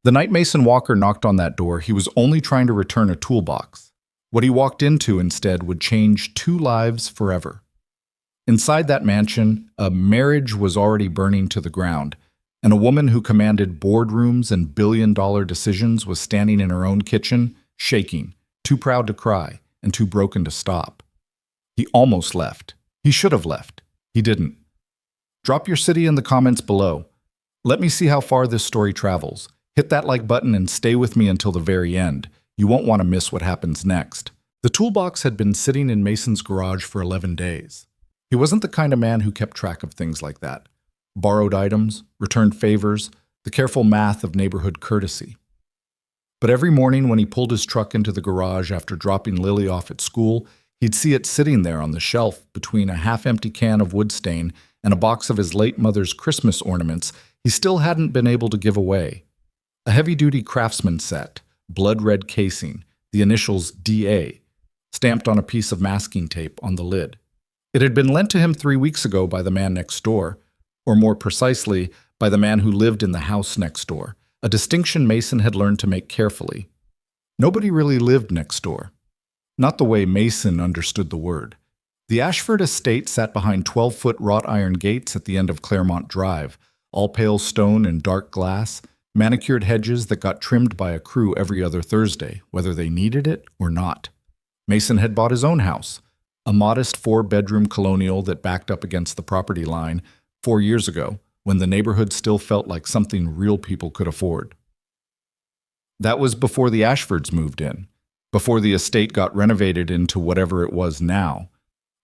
The night Mason Walker knocked on that door, he was only trying to return a toolbox. What he walked into instead would change two lives forever. Inside that mansion, a marriage was already burning to the ground, and a woman who commanded boardrooms and billion-dollar decisions was standing in her own kitchen, shaking, too proud to cry and too broken to stop. He almost left. He should have left. He didn't. Drop your city in the comments below. Let me see how far this story travels. Hit that like button and stay with me until the very end. You won't want to miss what happens next. The toolbox had been sitting in Mason's garage for 11 days. He wasn't the kind of man who kept track of things like that. Borrowed items, returned favors, the careful math of neighborhood courtesy. But every morning when he pulled his truck into the garage after dropping Lily off at school, he'd see it sitting there on the shelf between a half-empty can of wood stain and a box of his late mother's Christmas ornaments he still hadn't been able to give away. A heavy-duty Craftsman set, blood-red casing, the initials DA, stamped on a piece of masking tape on the lid. It had been lent to him 3 weeks ago by the man next door, or more precisely, by the man who lived in the house next door, a distinction Mason had learned to make carefully. Nobody really lived next door. Not the way Mason understood the word. The Ashford estate sat behind 12-foot wrought iron gates at the end of Claremont Drive, all pale stone and dark glass, manicured hedges that got trimmed by a crew every other Thursday, whether they needed it or not. Mason had bought his own house, a modest 4-bedroom colonial that backed up against the property line 4 years ago, when the neighborhood still felt like something real people could afford. That was before the Ashfords moved in, before the estate got renovated into whatever it was now,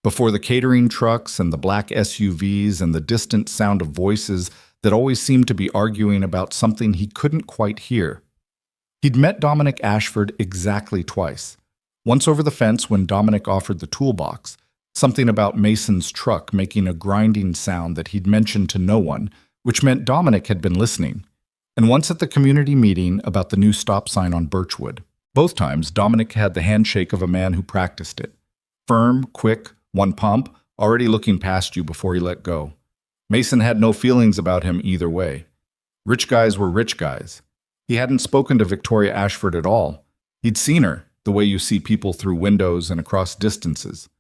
before the catering trucks and the black SUVs and the distant sound of voices that always seemed to be arguing about something he couldn't quite hear. He'd met Dominic Ashford exactly twice. Once over the fence when Dominic offered the toolbox, something about Mason's truck making a grinding sound that he'd mentioned to no one, which meant Dominic had been listening. And once at the community meeting about the new stop sign on Birchwood. Both times, Dominic had the handshake of a man who practiced it. Firm, quick, one pump, already looking past you before he let go. Mason had no feelings about him either way. Rich guys were rich guys. He hadn't spoken to Victoria Ashford at all. He'd seen her, the way you see people through windows and across distances.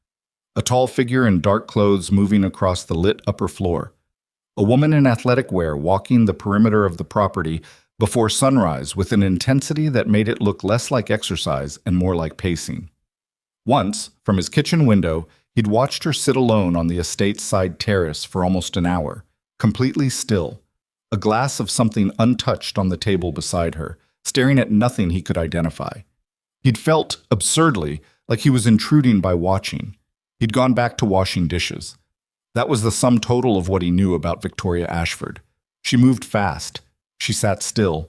A tall figure in dark clothes moving across the lit upper floor. A woman in athletic wear walking the perimeter of the property before sunrise with an intensity that made it look less like exercise and more like pacing. Once, from his kitchen window, he'd watched her sit alone on the estate's side terrace for almost an hour, completely still, a glass of something untouched on the table beside her, staring at nothing he could identify. He'd felt, absurdly, like he was intruding by watching. He'd gone back to washing dishes. That was the sum total of what he knew about Victoria Ashford. She moved fast. She sat still.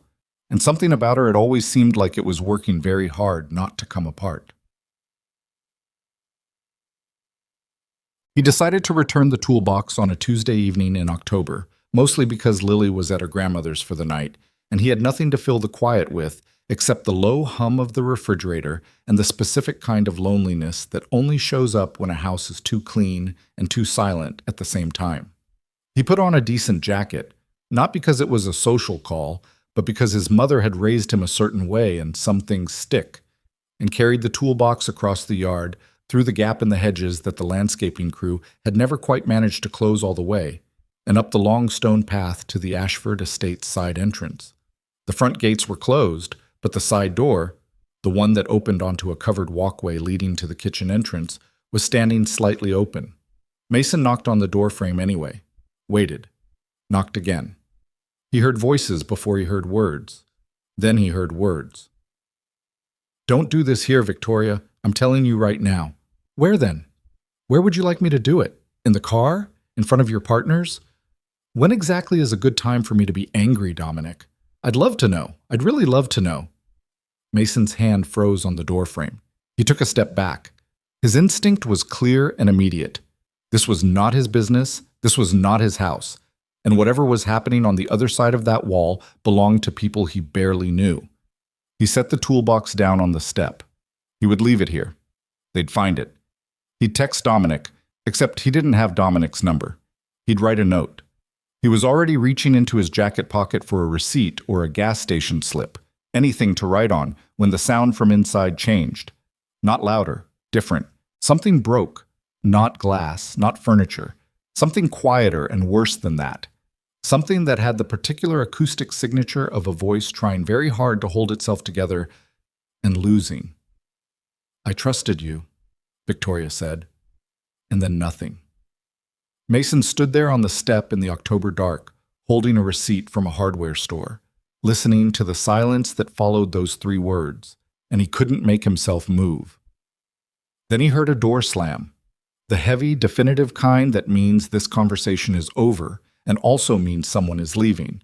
And something about her had always seemed like it was working very hard not to come apart. He decided to return the toolbox on a Tuesday evening in October, mostly because Lily was at her grandmother's for the night, and he had nothing to fill the quiet with except the low hum of the refrigerator and the specific kind of loneliness that only shows up when a house is too clean and too silent at the same time. He put on a decent jacket, not because it was a social call, but because his mother had raised him a certain way and some things stick, and carried the toolbox across the yard, through the gap in the hedges that the landscaping crew had never quite managed to close all the way, and up the long stone path to the Ashford estate's side entrance. The front gates were closed, but the side door, the one that opened onto a covered walkway leading to the kitchen entrance, was standing slightly open. Mason knocked on the door frame anyway, waited, knocked again. He heard voices before he heard words. Then he heard words. "Don't do this here, Victoria. I'm telling you right now." "Where then? Where would you like me to do it? In the car? In front of your partners? When exactly is a good time for me to be angry, Dominic? I'd love to know. I'd really love to know." Mason's hand froze on the doorframe. He took a step back. His instinct was clear and immediate. This was not his business. This was not his house. And whatever was happening on the other side of that wall belonged to people he barely knew. He set the toolbox down on the step. He would leave it here. They'd find it. He'd text Dominic, except he didn't have Dominic's number. He'd write a note. He was already reaching into his jacket pocket for a receipt or a gas station slip, anything to write on, when the sound from inside changed. Not louder, different. Something broke. Not glass, not furniture. Something quieter and worse than that. Something that had the particular acoustic signature of a voice trying very hard to hold itself together and losing. "I trusted you," Victoria said. And then nothing. Mason stood there on the step in the October dark, holding a receipt from a hardware store, listening to the silence that followed those 3 words, and he couldn't make himself move. Then he heard a door slam, the heavy, definitive kind that means this conversation is over and also means someone is leaving,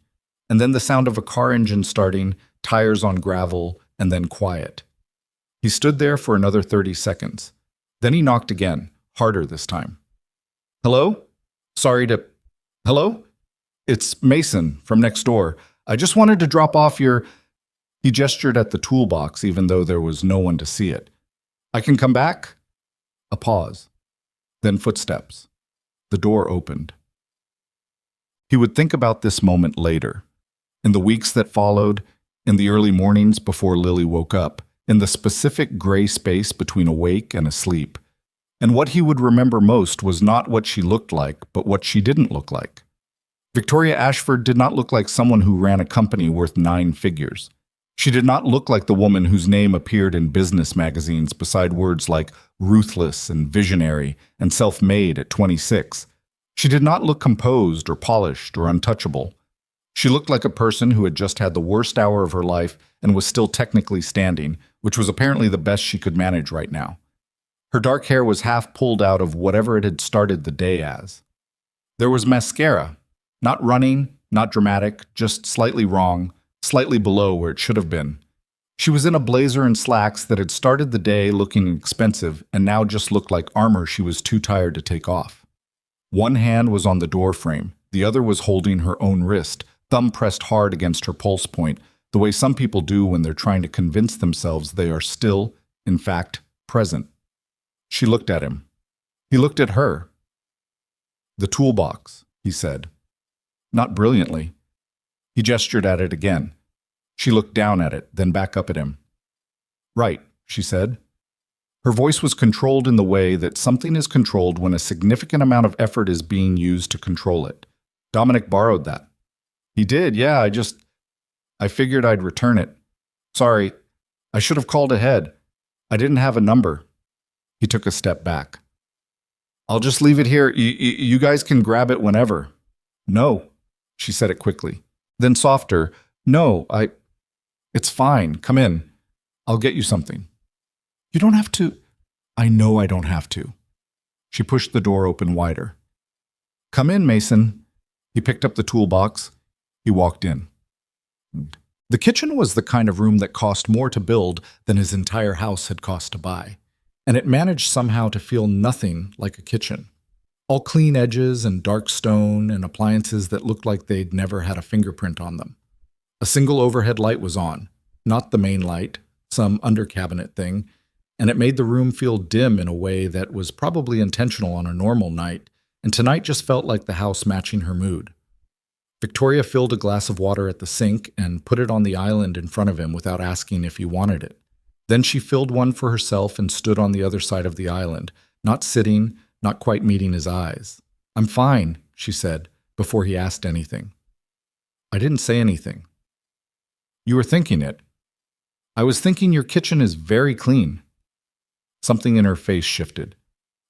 and then the sound of a car engine starting, tires on gravel, and then quiet. He stood there for another 30 seconds. Then he knocked again, harder this time. "Hello? Hello? It's Mason from next door. I just wanted to drop off your..." He gestured at the toolbox even though there was no one to see it. "I can come back?" A pause. Then footsteps. The door opened. He would think about this moment later, in the weeks that followed, in the early mornings before Lily woke up, in the specific gray space between awake and asleep. And what he would remember most was not what she looked like, but what she didn't look like. Victoria Ashford did not look like someone who ran a company worth 9 figures. She did not look like the woman whose name appeared in business magazines beside words like ruthless and visionary and self-made at 26. She did not look composed or polished or untouchable. She looked like a person who had just had the worst hour of her life and was still technically standing, which was apparently the best she could manage right now. Her dark hair was half pulled out of whatever it had started the day as. There was mascara. Not running, not dramatic, just slightly wrong, slightly below where it should have been. She was in a blazer and slacks that had started the day looking expensive and now just looked like armor she was too tired to take off. One hand was on the door frame, the other was holding her own wrist, thumb pressed hard against her pulse point, the way some people do when they're trying to convince themselves they are still, in fact, present. She looked at him. He looked at her. "The toolbox," he said. Not brilliantly. He gestured at it again. She looked down at it, then back up at him. "Right," she said. Her voice was controlled in the way that something is controlled when a significant amount of effort is being used to control it. Dominic borrowed that. "He did, yeah, I figured I'd return it. Sorry, I should have called ahead. I didn't have a number." He took a step back. "I'll just leave it here. You guys can grab it whenever." "No," she said it quickly. Then softer, "No, it's fine. Come in. I'll get you something." "You don't have to." "I know I don't have to." She pushed the door open wider. "Come in, Mason." He picked up the toolbox. He walked in. The kitchen was the kind of room that cost more to build than his entire house had cost to buy, and it managed somehow to feel nothing like a kitchen. All clean edges and dark stone and appliances that looked like they'd never had a fingerprint on them. A single overhead light was on, not the main light, some under-cabinet thing, and it made the room feel dim in a way that was probably intentional on a normal night, and tonight just felt like the house matching her mood. Victoria filled a glass of water at the sink and put it on the island in front of him without asking if he wanted it. Then she filled one for herself and stood on the other side of the island, not sitting, not quite meeting his eyes. "I'm fine," she said, before he asked anything. "I didn't say anything." "You were thinking it." "I was thinking your kitchen is very clean." Something in her face shifted.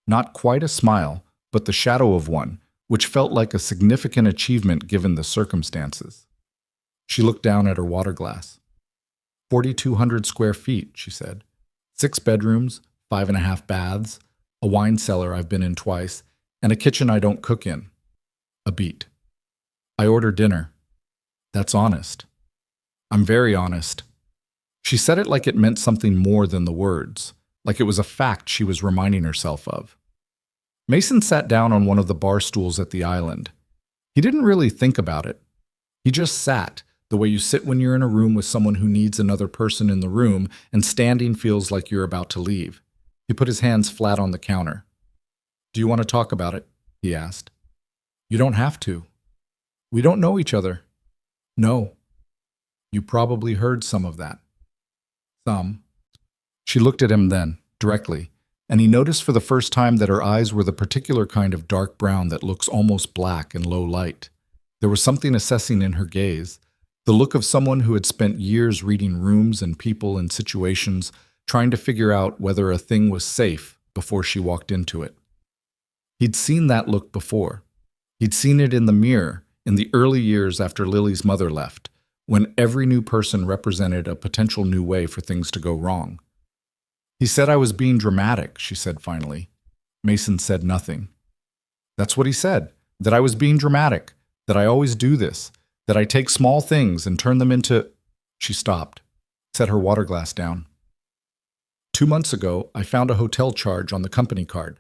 Not quite a smile, but the shadow of one, which felt like a significant achievement given the circumstances. She looked down at her water glass. 4,200 square feet, she said. 6 bedrooms, 5.5 baths, a wine cellar I've been in twice, and a kitchen I don't cook in. A beat. "I order dinner." "That's honest." "I'm very honest." She said it like it meant something more than the words, like it was a fact she was reminding herself of. Mason sat down on one of the bar stools at the island. He didn't really think about it. He just sat, the way you sit when you're in a room with someone who needs another person in the room and standing feels like you're about to leave. He put his hands flat on the counter. "Do you want to talk about it?" he asked. "You don't have to." We don't know each other. No. You probably heard some of that. Some. She looked at him then, directly, and he noticed for the first time that her eyes were the particular kind of dark brown that looks almost black in low light. There was something assessing in her gaze, the look of someone who had spent years reading rooms and people and situations, trying to figure out whether a thing was safe before she walked into it. He'd seen that look before. He'd seen it in the mirror in the early years after Lily's mother left, when every new person represented a potential new way for things to go wrong. He said I was being dramatic, she said finally. Mason said nothing. That's what he said, that I was being dramatic, that I always do this, that I take small things and turn them into… She stopped, set her water glass down. 2 months ago, I found a hotel charge on the company card.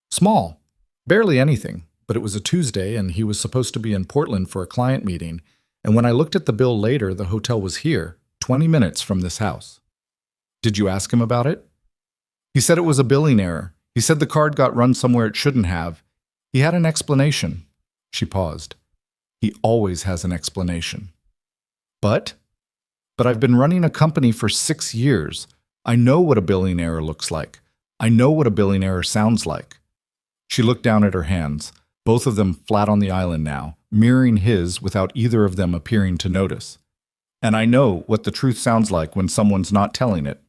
Small, barely anything, but it was a Tuesday and he was supposed to be in Portland for a client meeting, and when I looked at the bill later, the hotel was here, 20 minutes from this house. Did you ask him about it? He said it was a billing error. He said the card got run somewhere it shouldn't have. He had an explanation. She paused. He always has an explanation. But I've been running a company for 6 years. I know what a billing error looks like. I know what a billing error sounds like. She looked down at her hands, both of them flat on the island now, mirroring his without either of them appearing to notice. And I know what the truth sounds like when someone's not telling it.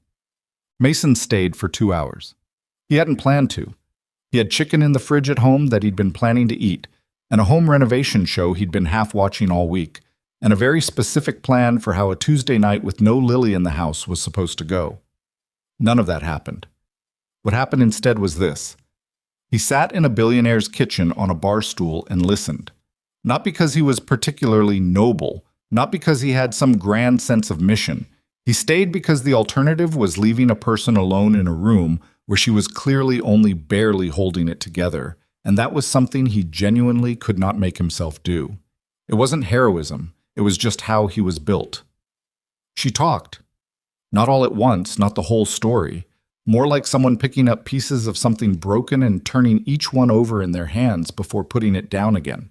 Mason stayed for 2 hours. He hadn't planned to. He had chicken in the fridge at home that he'd been planning to eat, and a home renovation show he'd been half watching all week, and a very specific plan for how a Tuesday night with no Lily in the house was supposed to go. None of that happened. What happened instead was this. He sat in a billionaire's kitchen on a bar stool and listened. Not because he was particularly noble, not because he had some grand sense of mission. He stayed because the alternative was leaving a person alone in a room where she was clearly only barely holding it together, and that was something he genuinely could not make himself do. It wasn't heroism, it was just how he was built. She talked. Not all at once, not the whole story. More like someone picking up pieces of something broken and turning each one over in their hands before putting it down again.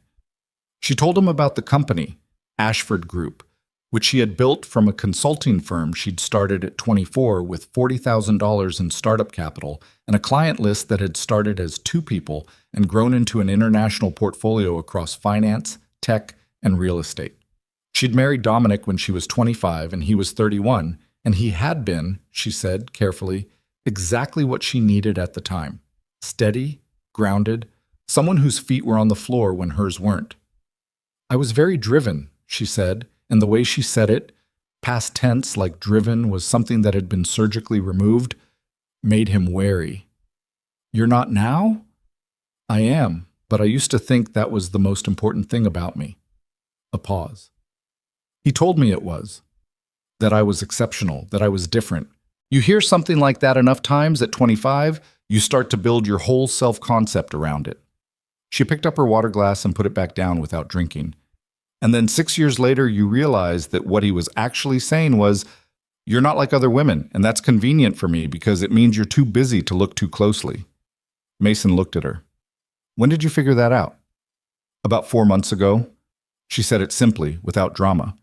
She told him about the company, Ashford Group, which she had built from a consulting firm she'd started at 24 with $40,000 in startup capital and a client list that had started as 2 people and grown into an international portfolio across finance, tech, and real estate. She'd married Dominic when she was 25 and he was 31, and he had been, she said carefully, exactly what she needed at the time. Steady, grounded, someone whose feet were on the floor when hers weren't. I was very driven, she said, and the way she said it, past tense like driven was something that had been surgically removed, made him wary. You're not now? I am, but I used to think that was the most important thing about me. A pause. He told me it was. That I was exceptional, that I was different. You hear something like that enough times at 25, you start to build your whole self-concept around it. She picked up her water glass and put it back down without drinking. And then 6 years later, you realize that what he was actually saying was, you're not like other women, and that's convenient for me because it means you're too busy to look too closely. Mason looked at her. When did you figure that out? About 4 months ago. She said it simply, without drama.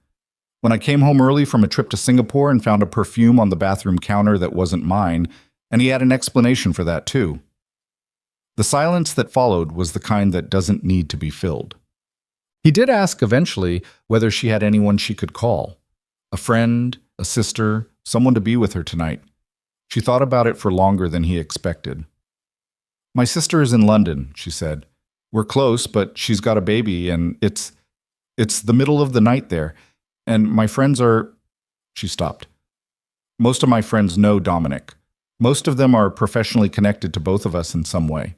When I came home early from a trip to Singapore and found a perfume on the bathroom counter that wasn't mine, and he had an explanation for that too. The silence that followed was the kind that doesn't need to be filled. He did ask eventually whether she had anyone she could call. A friend, a sister, someone to be with her tonight. She thought about it for longer than he expected. My sister is in London, she said. We're close, but she's got a baby and it's the middle of the night there. And my friends are… She stopped. Most of my friends know Dominic. Most of them are professionally connected to both of us in some way.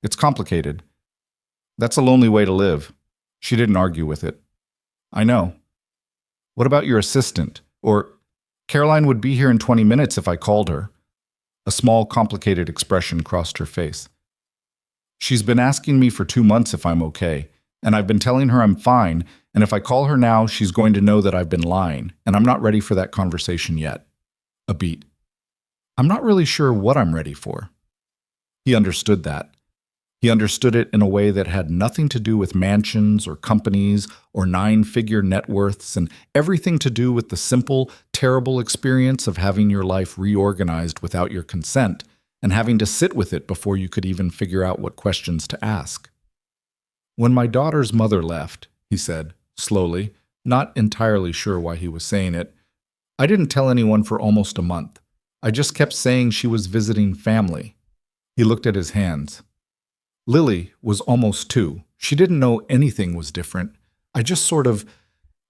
It's complicated. That's a lonely way to live. She didn't argue with it. I know. What about your assistant? Or, Caroline would be here in 20 minutes if I called her. A small, complicated expression crossed her face. She's been asking me for 2 months if I'm okay, and I've been telling her I'm fine, and if I call her now, she's going to know that I've been lying, and I'm not ready for that conversation yet. A beat. I'm not really sure what I'm ready for. He understood that. He understood it in a way that had nothing to do with mansions or companies or nine-figure net worths and everything to do with the simple, terrible experience of having your life reorganized without your consent and having to sit with it before you could even figure out what questions to ask. "When my daughter's mother left," he said, slowly, not entirely sure why he was saying it, "I didn't tell anyone for almost a month. I just kept saying she was visiting family." He looked at his hands. "Lily was almost 2. She didn't know anything was different. I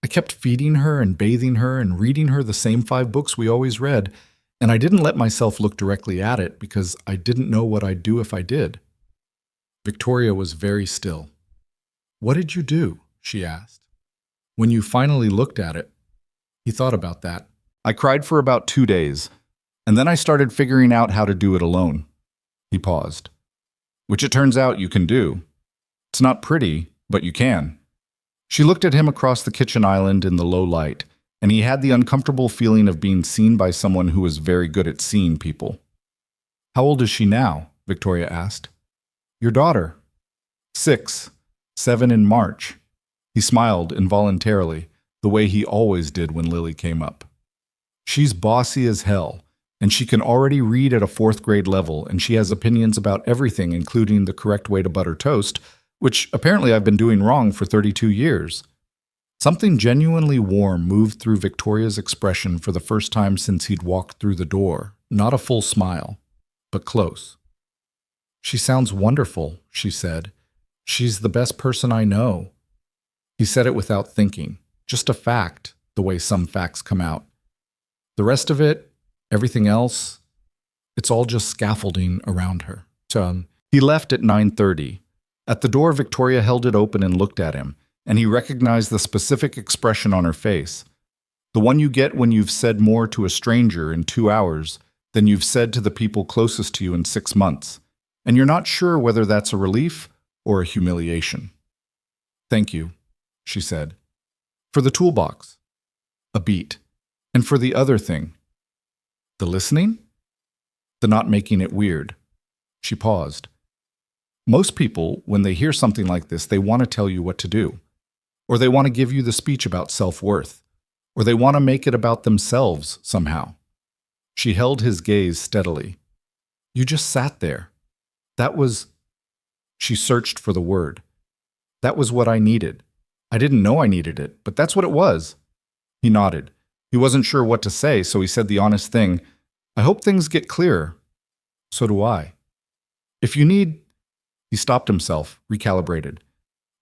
kept feeding her and bathing her and reading her the same 5 books we always read, and I didn't let myself look directly at it because I didn't know what I'd do if I did." Victoria was very still. "What did you do?" she asked. "When you finally looked at it?" He thought about that. "I cried for about 2 days, and then I started figuring out how to do it alone." He paused. "Which it turns out you can do. It's not pretty, but you can." She looked at him across the kitchen island in the low light, and he had the uncomfortable feeling of being seen by someone who was very good at seeing people. "How old is she now?" Victoria asked. "Your daughter?" 6, 7 in March. He smiled involuntarily, the way he always did when Lily came up. "She's bossy as hell, and she can already read at a 4th grade level, and she has opinions about everything, including the correct way to butter toast, which apparently I've been doing wrong for 32 years. Something genuinely warm moved through Victoria's expression for the first time since he'd walked through the door. Not a full smile, but close. "She sounds wonderful," she said. "She's the best person I know." He said it without thinking, just a fact, the way some facts come out. The rest of it, everything else, it's all just scaffolding around her. He left at 9:30. At the door, Victoria held it open and looked at him, and he recognized the specific expression on her face. The one you get when you've said more to a stranger in 2 hours than you've said to the people closest to you in 6 months, and you're not sure whether that's a relief or a humiliation. "Thank you," she said. "For the toolbox." A beat. "And for the other thing." "The listening?" "The not making it weird." She paused. "Most people, when they hear something like this, they want to tell you what to do. Or they want to give you the speech about self-worth. Or they want to make it about themselves somehow." She held his gaze steadily. "You just sat there. That was..." She searched for the word. "That was what I needed. I didn't know I needed it, but that's what it was." He nodded. He wasn't sure what to say, so he said the honest thing. "I hope things get clearer." "So do I." "If you need..." He stopped himself, recalibrated.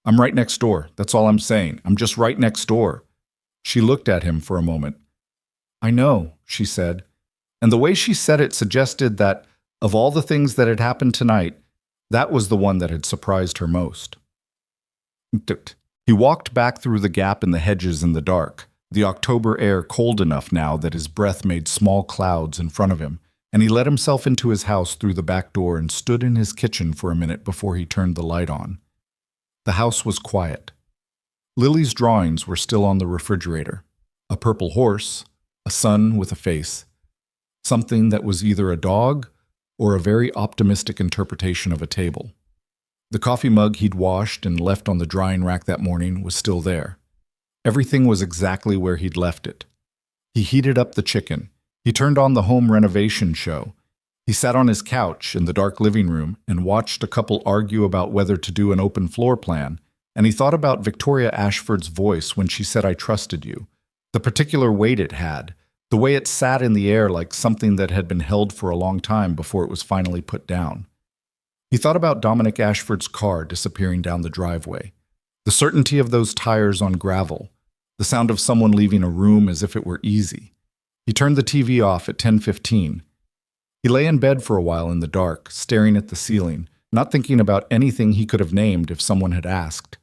"I'm right next door. That's all I'm saying. I'm just right next door." She looked at him for a moment. "I know," she said. And the way she said it suggested that, of all the things that had happened tonight, that was the one that had surprised her most. He walked back through the gap in the hedges in the dark, the October air cold enough now that his breath made small clouds in front of him, and he let himself into his house through the back door and stood in his kitchen for a minute before he turned the light on. The house was quiet. Lily's drawings were still on the refrigerator. A purple horse, a sun with a face. Something that was either a dog or a very optimistic interpretation of a table. The coffee mug he'd washed and left on the drying rack that morning was still there. Everything was exactly where he'd left it. He heated up the chicken. He turned on the home renovation show. He sat on his couch in the dark living room and watched a couple argue about whether to do an open floor plan, and he thought about Victoria Ashford's voice when she said, "I trusted you," the particular weight it had, the way it sat in the air like something that had been held for a long time before it was finally put down. He thought about Dominic Ashford's car disappearing down the driveway, the certainty of those tires on gravel, the sound of someone leaving a room as if it were easy. He turned the TV off at 10:15. He lay in bed for a while in the dark, staring at the ceiling, not thinking about anything he could have named if someone had asked.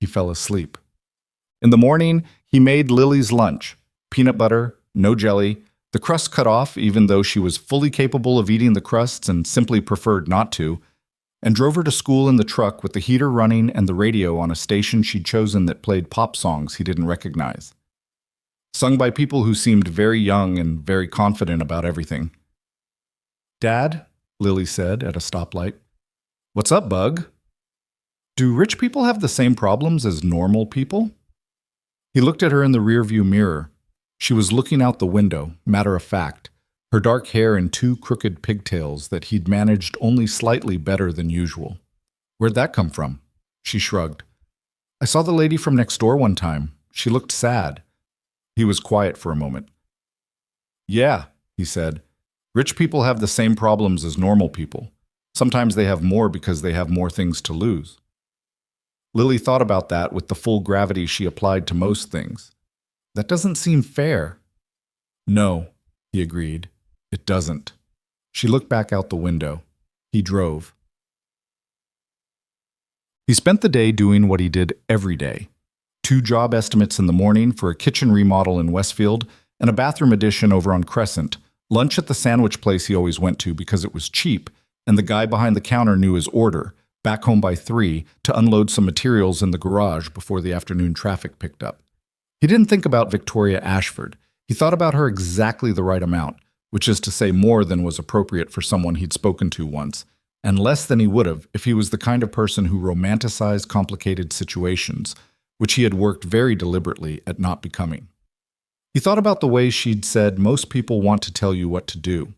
He fell asleep. In the morning, he made Lily's lunch, peanut butter, no jelly, the crust cut off even though she was fully capable of eating the crusts and simply preferred not to, and drove her to school in the truck with the heater running and the radio on a station she'd chosen that played pop songs he didn't recognize. Sung by people who seemed very young and very confident about everything. "Dad," Lily said at a stoplight. "What's up, Bug?" Do rich people have the same problems as normal people? He looked at her in the rearview mirror. She was looking out the window, matter of fact, her dark hair in two crooked pigtails that he'd managed only slightly better than usual. Where'd that come from? She shrugged. I saw the lady from next door one time. She looked sad. He was quiet for a moment. Yeah, he said. Rich people have the same problems as normal people. Sometimes they have more because they have more things to lose. Lily thought about that with the full gravity she applied to most things. That doesn't seem fair. No, he agreed. It doesn't. She looked back out the window. He drove. He spent the day doing what he did every day. 2 job estimates in the morning for a kitchen remodel in Westfield and a bathroom addition over on Crescent, lunch at the sandwich place he always went to because it was cheap, and the guy behind the counter knew his order, back home by 3 to unload some materials in the garage before the afternoon traffic picked up. He didn't think about Victoria Ashford. He thought about her exactly the right amount, which is to say more than was appropriate for someone he'd spoken to once, and less than he would have if he was the kind of person who romanticized complicated situations, which he had worked very deliberately at not becoming. He thought about the way she'd said most people want to tell you what to do.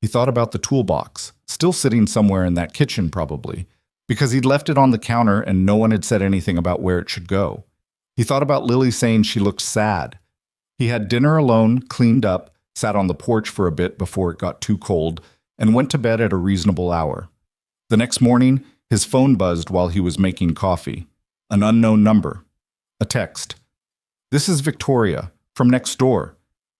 He thought about the toolbox, still sitting somewhere in that kitchen probably, because he'd left it on the counter and no one had said anything about where it should go. He thought about Lily saying she looked sad. He had dinner alone, cleaned up, sat on the porch for a bit before it got too cold, and went to bed at a reasonable hour. The next morning, his phone buzzed while he was making coffee. An unknown number. A text. This is Victoria, from next door.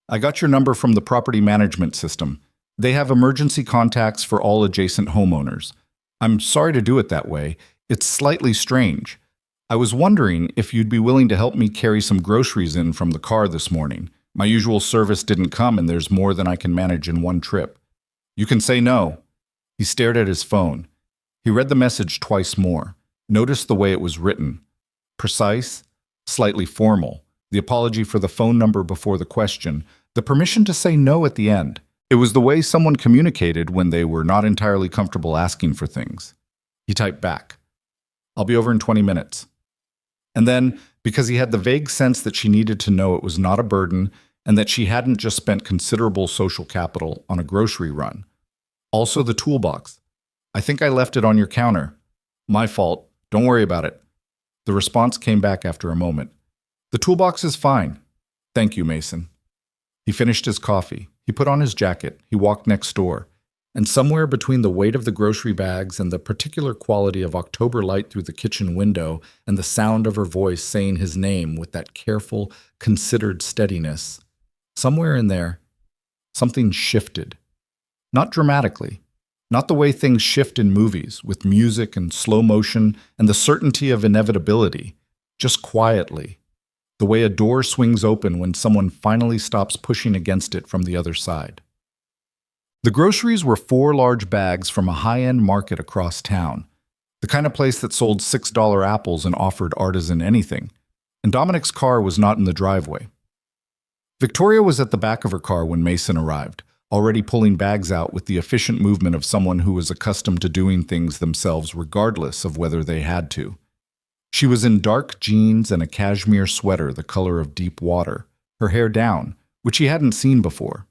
I got your number from the property management system. They have emergency contacts for all adjacent homeowners. I'm sorry to do it that way. It's slightly strange. I was wondering if you'd be willing to help me carry some groceries in from the car this morning. My usual service didn't come and there's more than I can manage in one trip. You can say no. He stared at his phone. He read the message twice more. Noticed the way it was written. Precise, slightly formal. The apology for the phone number before the question. The permission to say no at the end. It was the way someone communicated when they were not entirely comfortable asking for things. He typed back. I'll be over in 20 minutes. And then, because he had the vague sense that she needed to know it was not a burden and that she hadn't just spent considerable social capital on a grocery run. Also the toolbox. I think I left it on your counter. My fault. Don't worry about it. The response came back after a moment. The toolbox is fine. Thank you, Mason. He finished his coffee. He put on his jacket. He walked next door. And somewhere between the weight of the grocery bags and the particular quality of October light through the kitchen window and the sound of her voice saying his name with that careful, considered steadiness, somewhere in there, something shifted. Not dramatically. Not the way things shift in movies, with music and slow motion and the certainty of inevitability. Just quietly. The way a door swings open when someone finally stops pushing against it from the other side. The groceries were 4 large bags from a high-end market across town, the kind of place that sold $6 apples and offered artisan anything, and Dominic's car was not in the driveway. Victoria was at the back of her car when Mason arrived, already pulling bags out with the efficient movement of someone who was accustomed to doing things themselves regardless of whether they had to. She was in dark jeans and a cashmere sweater the color of deep water, her hair down, which he hadn't seen before.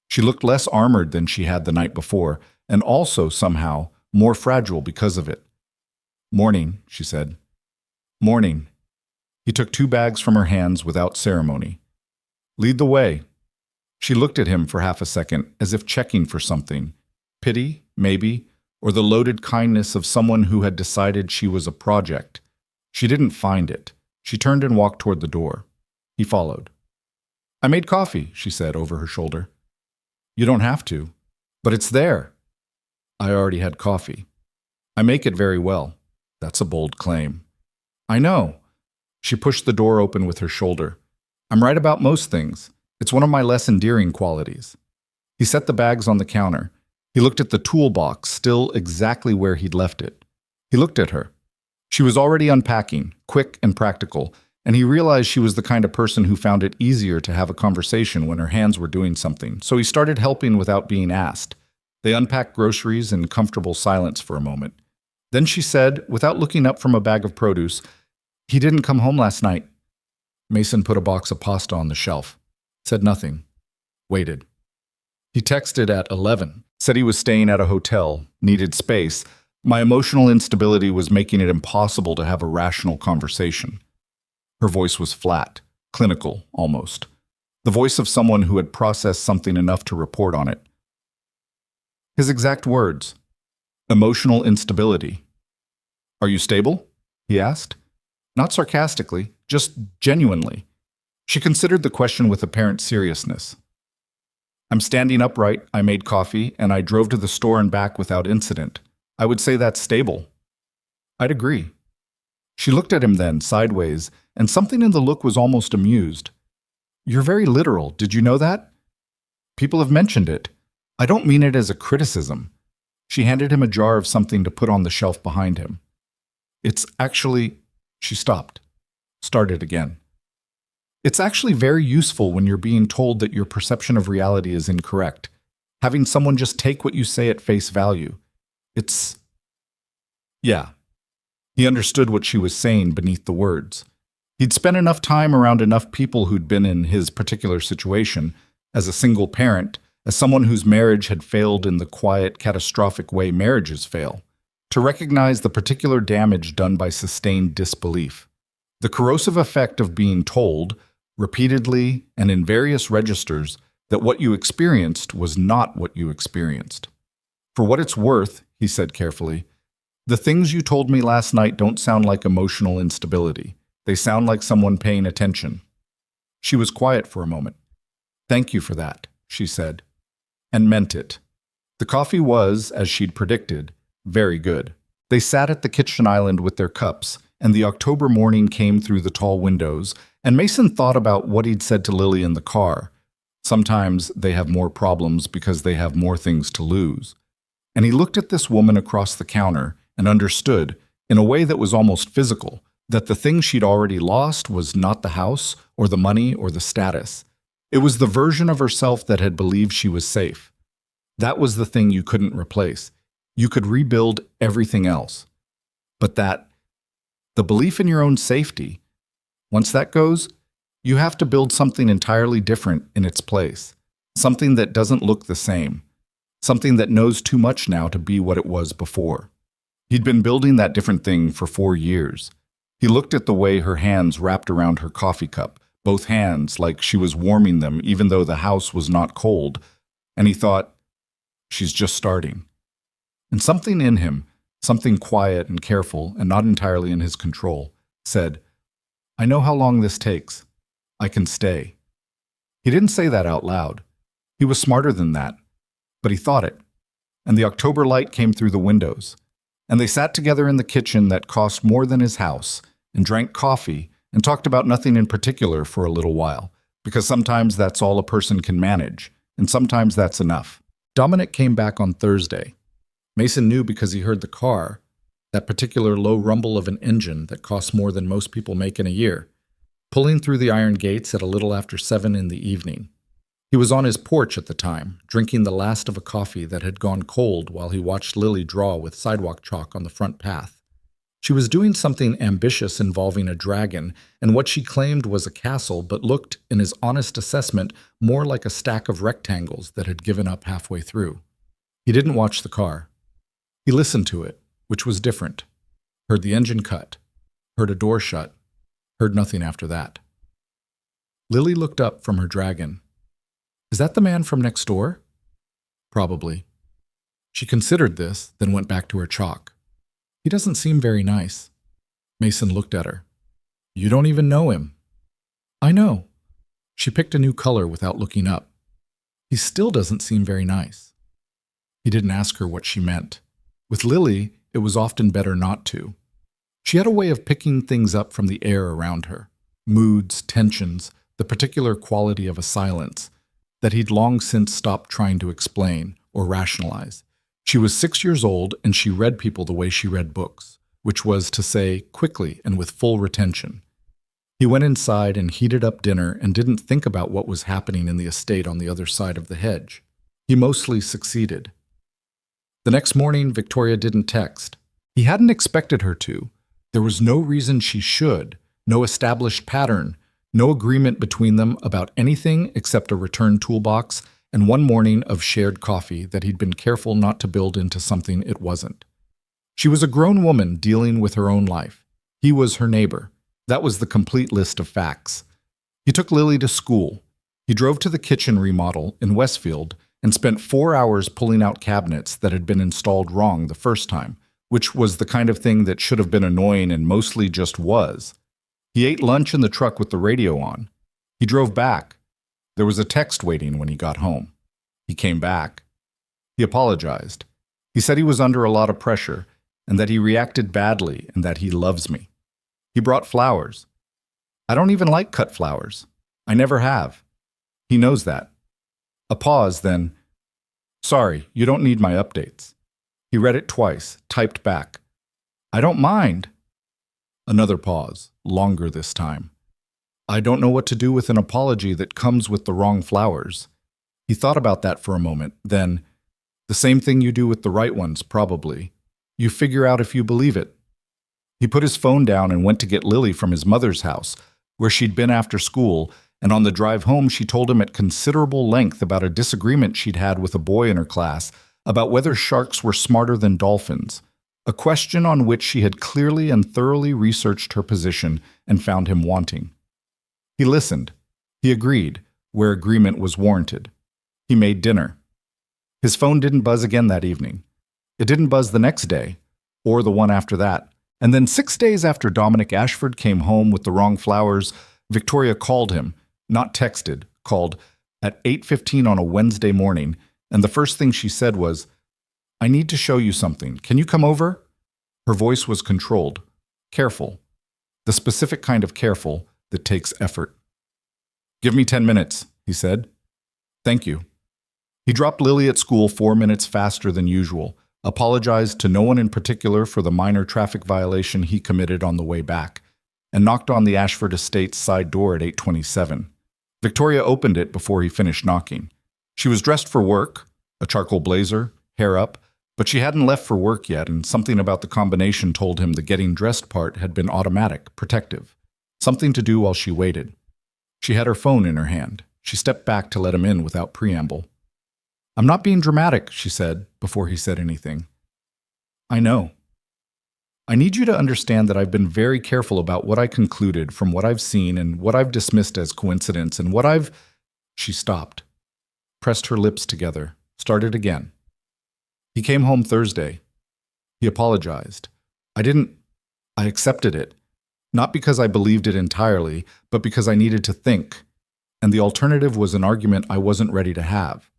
She looked less armored than she had the night before, and also, somehow, more fragile because of it. Morning, she said. Morning. He took 2 bags from her hands without ceremony. Lead the way. She looked at him for half a second, as if checking for something. Pity, maybe, or the loaded kindness of someone who had decided she was a project. She didn't find it. She turned and walked toward the door. He followed. I made coffee, she said over her shoulder. You don't have to, but it's there. I already had coffee. I make it very well. That's a bold claim. I know. She pushed the door open with her shoulder. I'm right about most things. It's one of my less endearing qualities. He set the bags on the counter. He looked at the toolbox, still exactly where he'd left it. He looked at her. She was already unpacking, quick and practical, and he realized she was the kind of person who found it easier to have a conversation when her hands were doing something, so he started helping without being asked. They unpacked groceries in comfortable silence for a moment. Then she said, without looking up from a bag of produce, "He didn't come home last night." Mason put a box of pasta on the shelf, said nothing, waited. He texted at 11, said he was staying at a hotel, needed space. My emotional instability was making it impossible to have a rational conversation. Her voice was flat, clinical almost. The voice of someone who had processed something enough to report on it. His exact words, emotional instability. "Are you stable?" he asked. Not sarcastically, just genuinely. She considered the question with apparent seriousness. "I'm standing upright, I made coffee, and I drove to the store and back without incident. I would say that's stable." "I'd agree." She looked at him then, sideways, and something in the look was almost amused. "You're very literal, did you know that?" "People have mentioned it. I don't mean it as a criticism." She handed him a jar of something to put on the shelf behind him. "It's actually—" She stopped, started again. "It's actually very useful when you're being told that your perception of reality is incorrect. Having someone just take what you say at face value. It's—" Yeah. He understood what she was saying beneath the words. He'd spent enough time around enough people who'd been in his particular situation, as a single parent, as someone whose marriage had failed in the quiet, catastrophic way marriages fail, to recognize the particular damage done by sustained disbelief. The corrosive effect of being told, repeatedly and in various registers, that what you experienced was not what you experienced. "For what it's worth," he said carefully, "the things you told me last night don't sound like emotional instability. They sound like someone paying attention." She was quiet for a moment. "Thank you for that," she said, and meant it. The coffee was, as she'd predicted, very good. They sat at the kitchen island with their cups, and the October morning came through the tall windows, and Mason thought about what he'd said to Lily in the car. Sometimes they have more problems because they have more things to lose. And he looked at this woman across the counter and understood, in a way that was almost physical, that the thing she'd already lost was not the house or the money or the status. It was the version of herself that had believed she was safe. That was the thing you couldn't replace. You could rebuild everything else. But the belief in your own safety, once that goes, you have to build something entirely different in its place. Something that doesn't look the same. Something that knows too much now to be what it was before. He'd been building that different thing for 4 years. He looked at the way her hands wrapped around her coffee cup, both hands like she was warming them even though the house was not cold, and he thought, she's just starting. And something in him, something quiet and careful and not entirely in his control, said, "I know how long this takes. I can stay." He didn't say that out loud. He was smarter than that, but he thought it. And the October light came through the windows, and they sat together in the kitchen that cost more than his house, and drank coffee, and talked about nothing in particular for a little while, because sometimes that's all a person can manage, and sometimes that's enough. Dominic came back on Thursday. Mason knew because he heard the car, that particular low rumble of an engine that costs more than most people make in a year, pulling through the iron gates at a little after 7 in the evening. He was on his porch at the time, drinking the last of a coffee that had gone cold while he watched Lily draw with sidewalk chalk on the front path. She was doing something ambitious involving a dragon and what she claimed was a castle but looked, in his honest assessment, more like a stack of rectangles that had given up halfway through. He didn't watch the car. He listened to it, which was different. Heard the engine cut. Heard a door shut. Heard nothing after that. Lily looked up from her dragon. "Is that the man from next door?" "Probably." She considered this, then went back to her chalk. "He doesn't seem very nice." Mason looked at her. "You don't even know him." "I know." She picked a new color without looking up. "He still doesn't seem very nice." He didn't ask her what she meant. With Lily, it was often better not to. She had a way of picking things up from the air around her. Moods, tensions, the particular quality of a silence that he'd long since stopped trying to explain or rationalize. She was 6 years old and she read people the way she read books, which was to say, quickly and with full retention. He went inside and heated up dinner and didn't think about what was happening in the estate on the other side of the hedge. He mostly succeeded. The next morning, Victoria didn't text. He hadn't expected her to. There was no reason she should, no established pattern, no agreement between them about anything except a return toolbox and one morning of shared coffee that he'd been careful not to build into something it wasn't. She was a grown woman dealing with her own life. He was her neighbor. That was the complete list of facts. He took Lily to school. He drove to the kitchen remodel in Westfield and spent 4 hours pulling out cabinets that had been installed wrong the first time, which was the kind of thing that should have been annoying and mostly just was. He ate lunch in the truck with the radio on. He drove back. There was a text waiting when he got home. He came back. He apologized. He said he was under a lot of pressure and that he reacted badly and that he loves me. He brought flowers. I don't even like cut flowers. I never have. He knows that. A pause, then, "Sorry, you don't need my updates." He read it twice, typed back, "I don't mind." Another pause, longer this time. "I don't know what to do with an apology that comes with the wrong flowers." He thought about that for a moment, then, "The same thing you do with the right ones, probably. You figure out if you believe it." He put his phone down and went to get Lily from his mother's house, where she'd been after school, and on the drive home she told him at considerable length about a disagreement she'd had with a boy in her class about whether sharks were smarter than dolphins, a question on which she had clearly and thoroughly researched her position and found him wanting. He listened. He agreed, where agreement was warranted. He made dinner. His phone didn't buzz again that evening. It didn't buzz the next day, or the one after that. And then 6 days after Dominic Ashford came home with the wrong flowers, Victoria called him, not texted, called, at 8:15 on a Wednesday morning, and the first thing she said was, "I need to show you something. Can you come over?" Her voice was controlled, careful, the specific kind of careful that takes effort. "Give me 10 minutes, he said. "Thank you." He dropped Lily at school 4 minutes faster than usual, apologized to no one in particular for the minor traffic violation he committed on the way back, and knocked on the Ashford Estates side door at 8:27. Victoria opened it before he finished knocking. She was dressed for work, a charcoal blazer, hair up, but she hadn't left for work yet, and something about the combination told him the getting dressed part had been automatic, protective, something to do while she waited. She had her phone in her hand. She stepped back to let him in without preamble. "I'm not being dramatic," she said, before he said anything. "I know. I need you to understand that I've been very careful about what I concluded from what I've seen and what I've dismissed as coincidence and what I've—" She stopped, pressed her lips together, started again. "He came home Thursday. He apologized. I accepted it. Not because I believed it entirely, but because I needed to think. And the alternative was an argument I wasn't ready to have."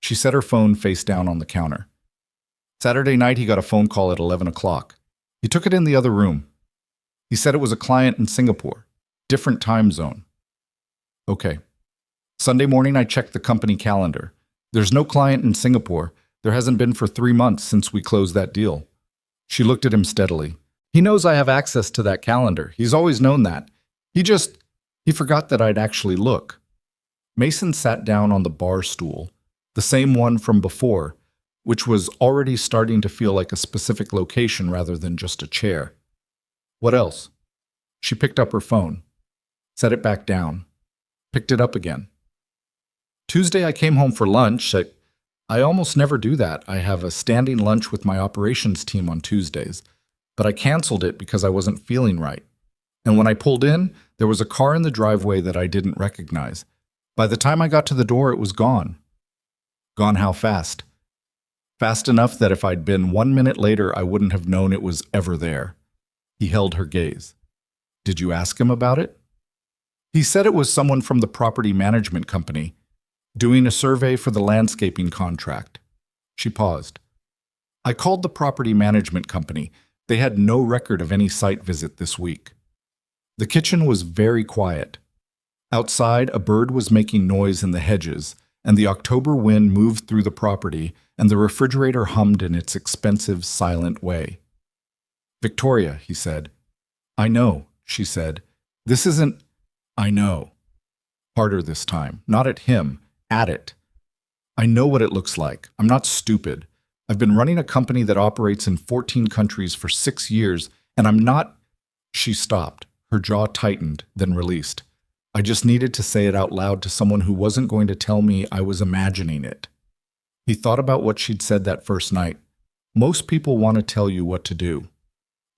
She set her phone face down on the counter. Saturday night, he got a phone call at 11 o'clock. He took it in the other room. He said it was a client in Singapore, different time zone. Okay. Sunday morning, I checked the company calendar. There's no client in Singapore. There hasn't been for 3 months since we closed that deal. She looked at him steadily. He knows I have access to that calendar. He's always known that. He forgot that I'd actually look. Mason sat down on the bar stool, the same one from before, which was already starting to feel like a specific location rather than just a chair. "What else?" She picked up her phone, set it back down, picked it up again. "Tuesday I came home for lunch. I almost never do that. I have a standing lunch with my operations team on Tuesdays, but I canceled it because I wasn't feeling right. And when I pulled in, there was a car in the driveway that I didn't recognize. By the time I got to the door, it was gone." "Gone how fast?" "Fast enough that if I'd been 1 minute later, I wouldn't have known it was ever there." He held her gaze. "Did you ask him about it?" "He said it was someone from the property management company, doing a survey for the landscaping contract." She paused. "I called the property management company. They had no record of any site visit this week." The kitchen was very quiet. Outside, a bird was making noise in the hedges, and the October wind moved through the property, and the refrigerator hummed in its expensive, silent way. "Victoria," he said. "I know," she said. "This isn't—" "I know." Harder this time, not at him, at it. "I know what it looks like. I'm not stupid. I've been running a company that operates in 14 countries for 6 years, and I'm not. She stopped. Her jaw tightened, then released. I just needed to say it out loud to someone who wasn't going to tell me I was imagining it. He thought about what she'd said that first night. Most people want to tell you what to do.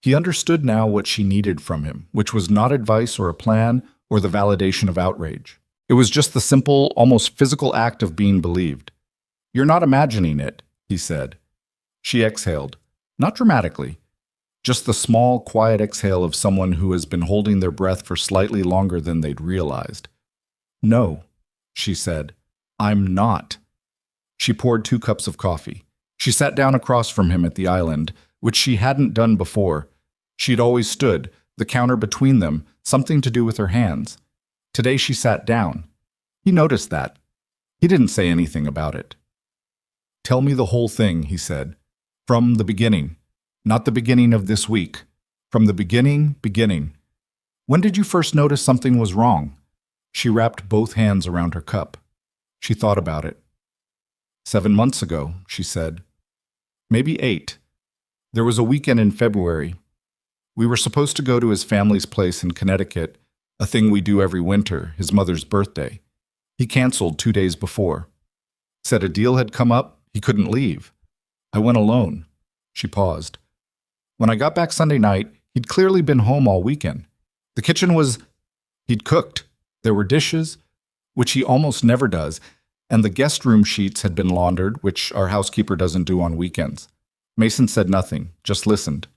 He understood now what she needed from him, which was not advice or a plan or the validation of outrage. It was just the simple, almost physical act of being believed. "You're not imagining it," he said. She exhaled, not dramatically, just the small, quiet exhale of someone who has been holding their breath for slightly longer than they'd realized. "No," she said, "I'm not." She poured 2 cups of coffee. She sat down across from him at the island, which she hadn't done before. She'd always stood, the counter between them, something to do with her hands. Today she sat down. He noticed that. He didn't say anything about it. "Tell me the whole thing," he said. "From the beginning. Not the beginning of this week. From the beginning. When did you first notice something was wrong?" She wrapped both hands around her cup. She thought about it. 7 months ago," she said. "Maybe 8. There was a weekend in February. We were supposed to go to his family's place in Connecticut, a thing we do every winter, his mother's birthday. He canceled 2 days before. Said a deal had come up, he couldn't leave. I went alone." She paused. "When I got back Sunday night, he'd clearly been home all weekend. The kitchen was... he'd cooked. There were dishes, which he almost never does, and the guest room sheets had been laundered, which our housekeeper doesn't do on weekends." Mason said nothing, just listened.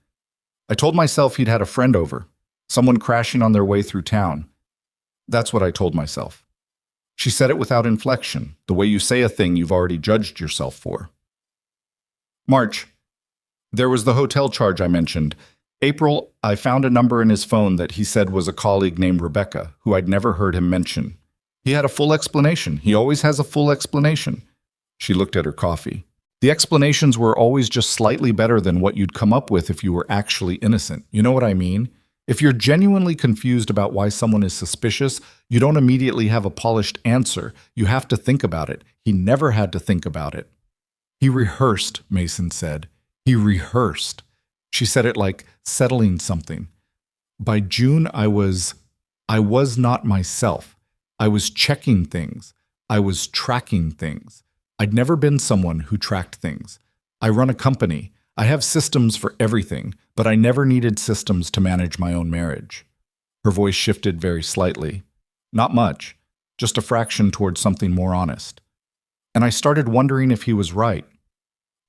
"I told myself he'd had a friend over, someone crashing on their way through town. That's what I told myself." She said it without inflection, the way you say a thing you've already judged yourself for. "March. There was the hotel charge I mentioned. April, I found a number in his phone that he said was a colleague named Rebecca, who I'd never heard him mention. He had a full explanation. He always has a full explanation." She looked at her coffee. "The explanations were always just slightly better than what you'd come up with if you were actually innocent. You know what I mean? If you're genuinely confused about why someone is suspicious, you don't immediately have a polished answer. You have to think about it. He never had to think about it." "He rehearsed," Mason said. "He rehearsed." She said it like settling something. "By June, I was not myself. I was checking things. I was tracking things. I'd never been someone who tracked things. I run a company. I have systems for everything, but I never needed systems to manage my own marriage." Her voice shifted very slightly. Not much, just a fraction towards something more honest. "And I started wondering if he was right.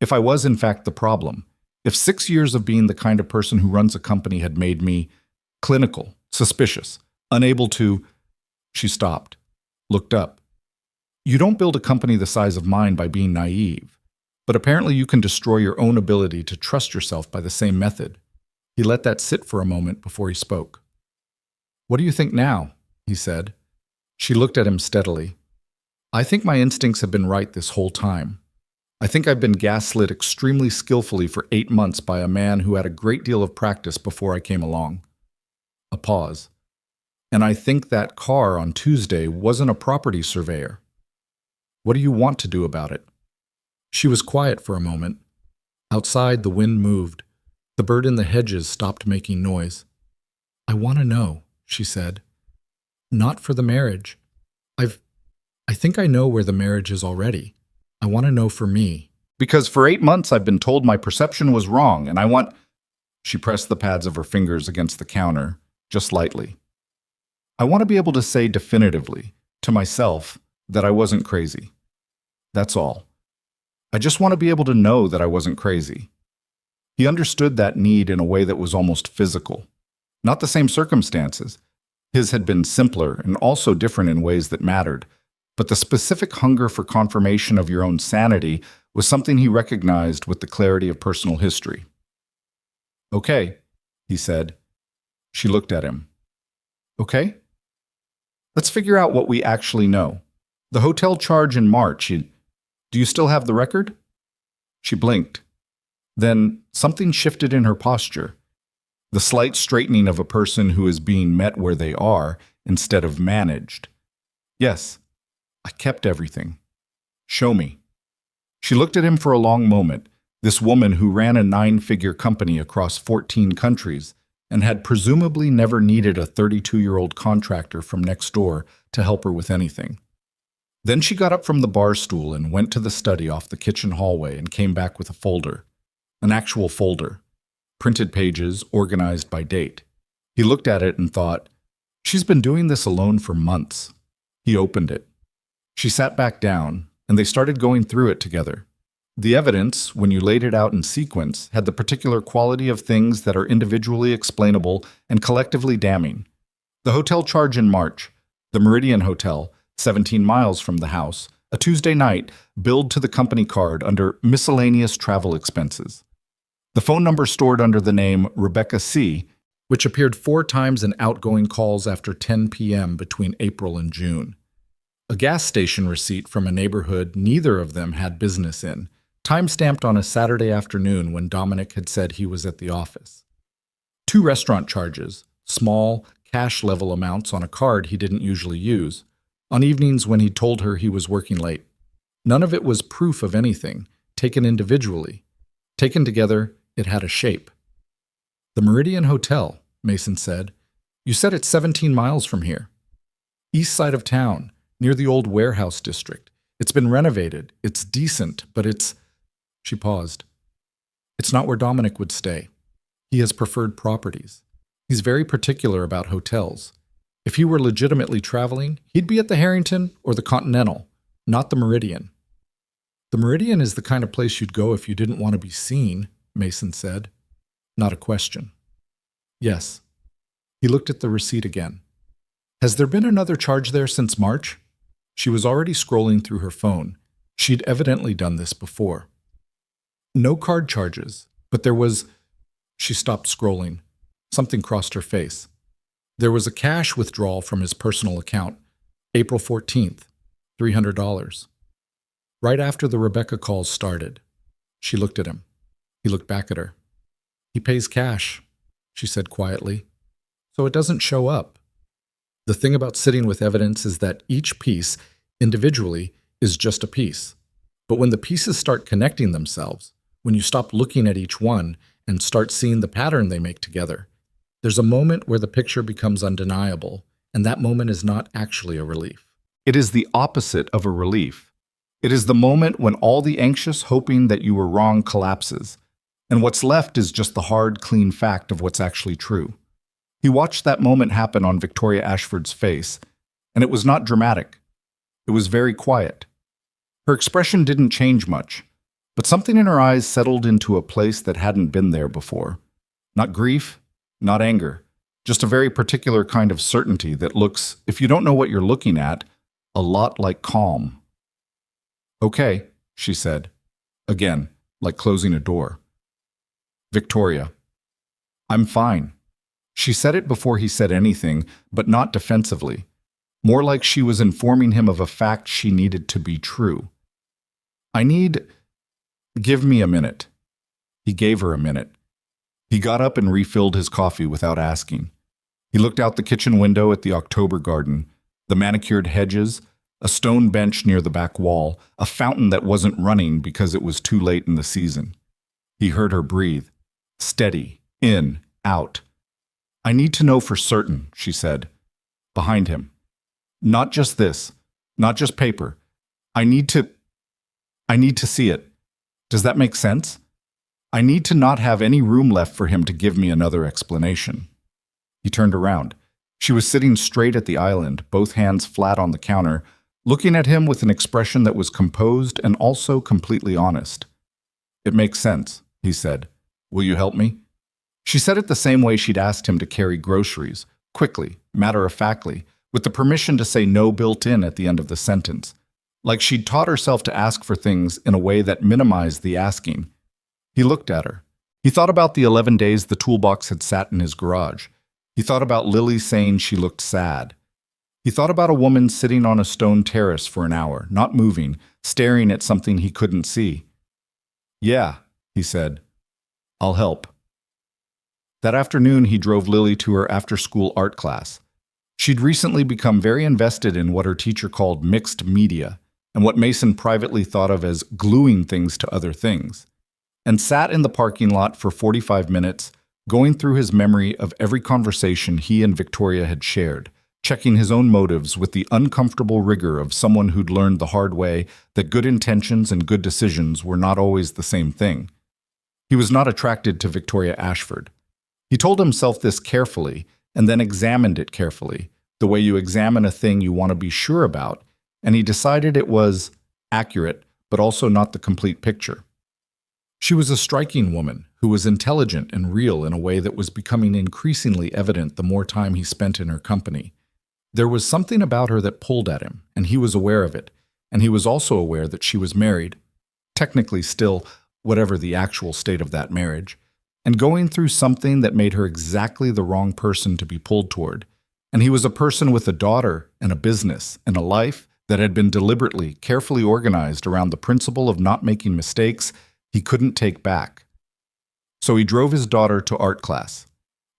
If I was in fact the problem. If 6 years of being the kind of person who runs a company had made me clinical, suspicious, unable to..." She stopped, looked up. "You don't build a company the size of mine by being naive, but apparently you can destroy your own ability to trust yourself by the same method." He let that sit for a moment before he spoke. "What do you think now?" he said. She looked at him steadily. "I think my instincts have been right this whole time. I think I've been gaslit extremely skillfully for 8 months by a man who had a great deal of practice before I came along." A pause. "And I think that car on Tuesday wasn't a property surveyor. What do you want to do about it?" She was quiet for a moment. Outside, the wind moved. The bird in the hedges stopped making noise. "I want to know," she said. "Not for the marriage. I think I know where the marriage is already. I want to know for me. Because for 8 months I've been told my perception was wrong, and I want..." She pressed the pads of her fingers against the counter, just lightly. "I want to be able to say definitively, to myself, that I wasn't crazy. That's all. I just want to be able to know that I wasn't crazy." He understood that need in a way that was almost physical. Not the same circumstances. His had been simpler and also different in ways that mattered, but the specific hunger for confirmation of your own sanity was something he recognized with the clarity of personal history. "Okay," he said. She looked at him. "Okay? Let's figure out what we actually know. The hotel charge in March, do you still have the record?" She blinked. Then something shifted in her posture. The slight straightening of a person who is being met where they are instead of managed. "Yes, I kept everything." "Show me." She looked at him for a long moment, This woman who ran a 9-figure company across 14 countries and had presumably never needed a 32-year-old contractor from next door to help her with anything. Then she got up from the bar stool and went to the study off the kitchen hallway and came back with a folder. An actual folder. Printed pages, organized by date. He looked at it and thought, she's been doing this alone for months. He opened it. She sat back down, and they started going through it together. The evidence, when you laid it out in sequence, had the particular quality of things that are individually explainable and collectively damning. The hotel charge in March, the Meridian Hotel, 17 miles from the house, a Tuesday night, billed to the company card under miscellaneous travel expenses. The phone number stored under the name Rebecca C., which appeared 4 times in outgoing calls after 10 p.m. between April and June. A gas station receipt from a neighborhood neither of them had business in, time-stamped on a Saturday afternoon when Dominic had said he was at the office. 2 restaurant charges, small, cash-level amounts on a card he didn't usually use, on evenings when he told her he was working late. None of it was proof of anything, taken individually. Taken together, it had a shape. "The Meridian Hotel," Mason said. "You said it's 17 miles from here. East side of town, near the old warehouse district. It's been renovated. It's decent, but it's—" She paused. "It's not where Dominic would stay. He has preferred properties. He's very particular about hotels. If he were legitimately traveling, he'd be at the Harrington or the Continental, not the Meridian." "The Meridian is the kind of place you'd go if you didn't want to be seen," Mason said. Not a question. "Yes." He looked at the receipt again. "Has there been another charge there since March?" She was already scrolling through her phone. She'd evidently done this before. "No card charges, but there was—" She stopped scrolling. Something crossed her face. There was a cash withdrawal from his personal account, April 14th, $300. Right after the Rebecca calls started. She looked at him. He looked back at her. "He pays cash," she said quietly, "so it doesn't show up. The thing about sitting with evidence is that each piece, individually, is just a piece. But when the pieces start connecting themselves, when you stop looking at each one and start seeing the pattern they make together, there's a moment where the picture becomes undeniable, and that moment is not actually a relief. It is the opposite of a relief. It is the moment when all the anxious hoping that you were wrong collapses, and what's left is just the hard, clean fact of what's actually true." He watched that moment happen on Victoria Ashford's face, and it was not dramatic. It was very quiet. Her expression didn't change much, but something in her eyes settled into a place that hadn't been there before. Not grief, not anger, just a very particular kind of certainty that looks, if you don't know what you're looking at, a lot like calm. "Okay," she said, again, like closing a door. "Victoria, I'm fine." She said it before he said anything, but not defensively. More like she was informing him of a fact she needed to be true. Give me a minute." He gave her a minute. He got up and refilled his coffee without asking. He looked out the kitchen window at the October garden, the manicured hedges, a stone bench near the back wall, a fountain that wasn't running because it was too late in the season. He heard her breathe. Steady, in, out. "I need to know for certain," she said. Behind him. "Not just this, not just paper. I need to see it. Does that make sense? I need to not have any room left for him to give me another explanation." He turned around. She was sitting straight at the island, both hands flat on the counter, looking at him with an expression that was composed and also completely honest. "It makes sense," he said. "Will you help me?" She said it the same way she'd asked him to carry groceries, quickly, matter-of-factly, with the permission to say no built in at the end of the sentence, like she'd taught herself to ask for things in a way that minimized the asking. He looked at her. He thought about the 11 days the toolbox had sat in his garage. He thought about Lily saying she looked sad. He thought about a woman sitting on a stone terrace for an hour, not moving, staring at something he couldn't see. "Yeah," he said. "I'll help." That afternoon, he drove Lily to her after-school art class. She'd recently become very invested in what her teacher called mixed media, and what Mason privately thought of as gluing things to other things. and sat in the parking lot for 45 minutes, going through his memory of every conversation he and Victoria had shared, checking his own motives with the uncomfortable rigor of someone who'd learned the hard way that good intentions and good decisions were not always the same thing. He was not attracted to Victoria Ashford. He told himself this carefully and then examined it carefully, the way you examine a thing you want to be sure about, and he decided it was accurate, but also not the complete picture. She was a striking woman who was intelligent and real in a way that was becoming increasingly evident the more time he spent in her company. There was something about her that pulled at him, and he was aware of it, and he was also aware that she was married, technically still, whatever the actual state of that marriage, and going through something that made her exactly the wrong person to be pulled toward. And he was a person with a daughter and a business and a life that had been deliberately, carefully organized around the principle of not making mistakes he couldn't take back. So he drove his daughter to art class.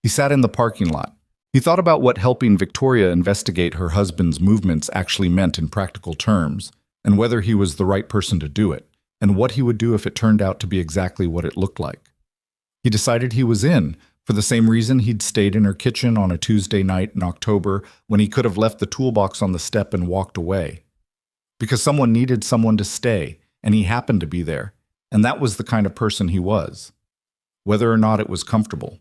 He sat in the parking lot. He thought about what helping Victoria investigate her husband's movements actually meant in practical terms, and whether he was the right person to do it, and what he would do if it turned out to be exactly what it looked like. He decided he was in, for the same reason he'd stayed in her kitchen on a Tuesday night in October when he could have left the toolbox on the step and walked away. Because someone needed someone to stay, and he happened to be there, and that was the kind of person he was, whether or not it was comfortable.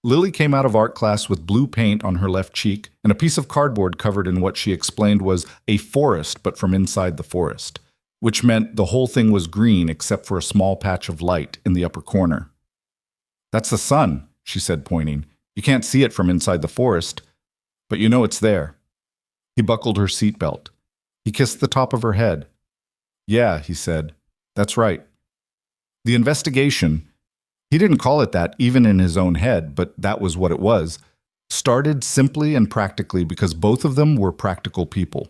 Lily came out of art class with blue paint on her left cheek and a piece of cardboard covered in what she explained was a forest, but from inside the forest, which meant the whole thing was green except for a small patch of light in the upper corner. "That's the sun," she said, pointing. "You can't see it from inside the forest, but you know it's there." He buckled her seatbelt. He kissed the top of her head. "Yeah," he said, "that's right." The investigation, he didn't call it that even in his own head, but that was what it was, started simply and practically because both of them were practical people.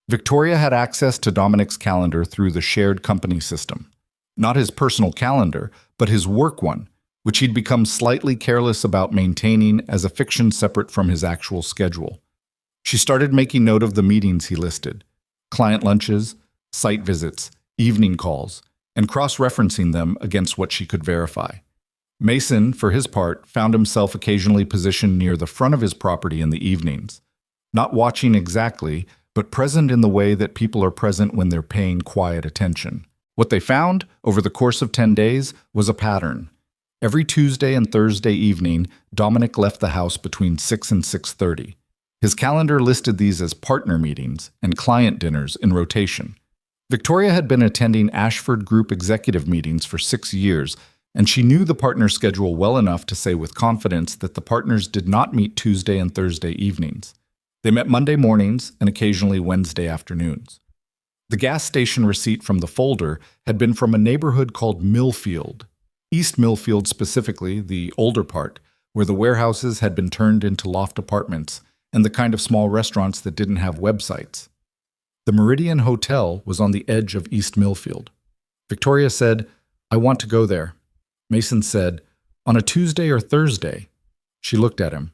Victoria had access to Dominic's calendar through the shared company system. Not his personal calendar, but his work one, which he'd become slightly careless about maintaining as a fiction separate from his actual schedule. She started making note of the meetings he listed, client lunches, site visits, evening calls, and cross-referencing them against what she could verify. Mason, for his part, found himself occasionally positioned near the front of his property in the evenings, not watching exactly, but present in the way that people are present when they're paying quiet attention. What they found, over the course of 10 days, was a pattern. Every Tuesday and Thursday evening, Dominic left the house between 6 and 6:30. His calendar listed these as partner meetings and client dinners in rotation. Victoria had been attending Ashford Group executive meetings for 6 years, and she knew the partner schedule well enough to say with confidence that the partners did not meet Tuesday and Thursday evenings. They met Monday mornings and occasionally Wednesday afternoons. The gas station receipt from the folder had been from a neighborhood called Millfield, East Millfield specifically, the older part, where the warehouses had been turned into loft apartments and the kind of small restaurants that didn't have websites. The Meridian Hotel was on the edge of East Millfield. Victoria said, "I want to go there." Mason said, "On a Tuesday or Thursday?" She looked at him.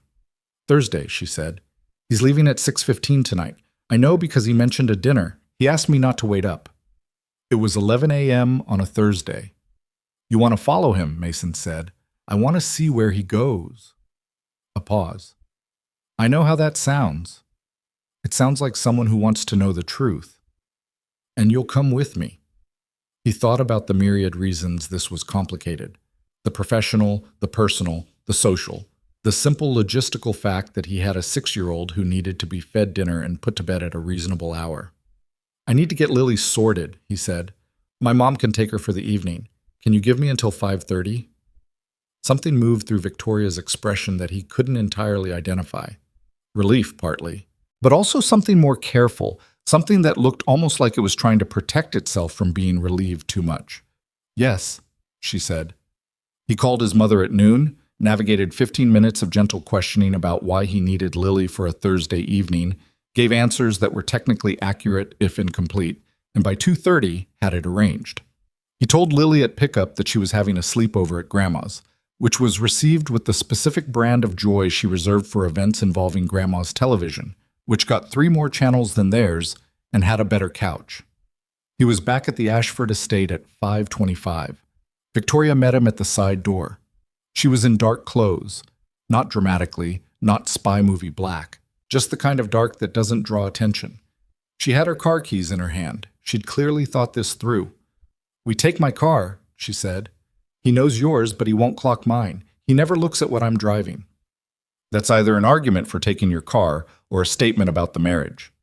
"Thursday," she said. "He's leaving at 6:15 tonight. I know because he mentioned a dinner. He asked me not to wait up." It was 11 a.m. on a Thursday. "You want to follow him," Mason said. "I want to see where he goes." A pause. "I know how that sounds. It sounds like someone who wants to know the truth. And you'll come with me." He thought about the myriad reasons this was complicated. The professional, the personal, the social. The simple logistical fact that he had a 6-year-old who needed to be fed dinner and put to bed at a reasonable hour. "I need to get Lily sorted," he said. "My mom can take her for the evening. Can you give me until 5:30? Something moved through Victoria's expression that he couldn't entirely identify. Relief, partly. But also something more careful, something that looked almost like it was trying to protect itself from being relieved too much. "Yes," she said. He called his mother at noon, navigated 15 minutes of gentle questioning about why he needed Lily for a Thursday evening, gave answers that were technically accurate if incomplete, and by 2:30 had it arranged. He told Lily at pickup that she was having a sleepover at Grandma's, which was received with the specific brand of joy she reserved for events involving Grandma's television, which got 3 more channels than theirs and had a better couch. He was back at the Ashford estate at 5:25. Victoria met him at the side door. She was in dark clothes, not dramatically, not spy movie black, just the kind of dark that doesn't draw attention. She had her car keys in her hand. She'd clearly thought this through. "We take my car," she said. "He knows yours, but he won't clock mine. He never looks at what I'm driving." That's either an argument for taking your car or a statement about the marriage.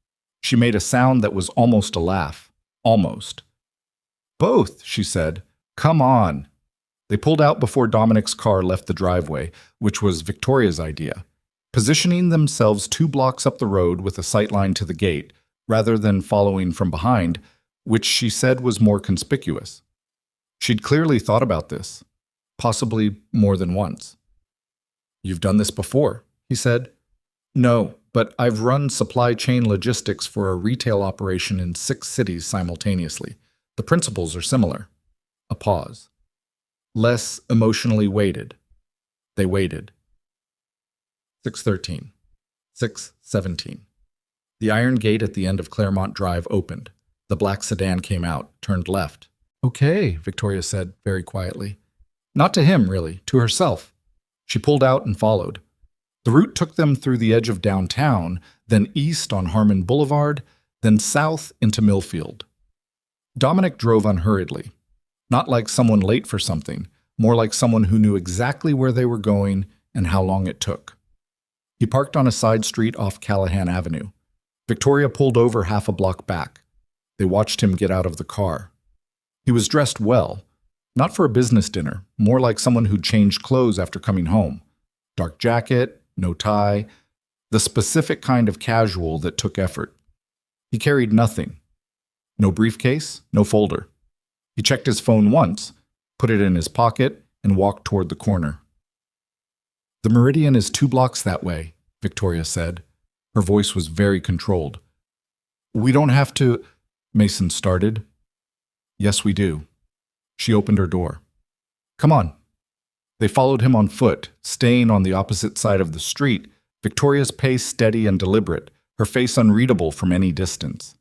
She made a sound that was almost a laugh. Almost. "Both," she said. "Come on." They pulled out before Dominic's car left the driveway, which was Victoria's idea. Positioning themselves 2 blocks up the road with a sightline to the gate, rather than following from behind, which she said was more conspicuous. She'd clearly thought about this, possibly more than once. "You've done this before," he said. "No, but I've run supply chain logistics for a retail operation in 6 cities simultaneously. The principles are similar." A pause. Less emotionally weighted. They waited. 6:13. 6:17. The iron gate at the end of Claremont Drive opened. The black sedan came out, turned left. "Okay," Victoria said very quietly. Not to him, really, to herself. She pulled out and followed. The route took them through the edge of downtown, then east on Harmon Boulevard, then south into Millfield. Dominic drove unhurriedly. Not like someone late for something, more like someone who knew exactly where they were going and how long it took. He parked on a side street off Callahan Avenue. Victoria pulled over half a block back. They watched him get out of the car. He was dressed well, not for a business dinner, more like someone who'd changed clothes after coming home. Dark jacket, no tie, the specific kind of casual that took effort. He carried nothing. No briefcase, no folder. He checked his phone once, put it in his pocket, and walked toward the corner. "The Meridian is 2 blocks that way," Victoria said. Her voice was very controlled. "We don't have to—" Mason started. "Yes, we do." She opened her door. "Come on." They followed him on foot, staying on the opposite side of the street, Victoria's pace steady and deliberate, her face unreadable from any distance.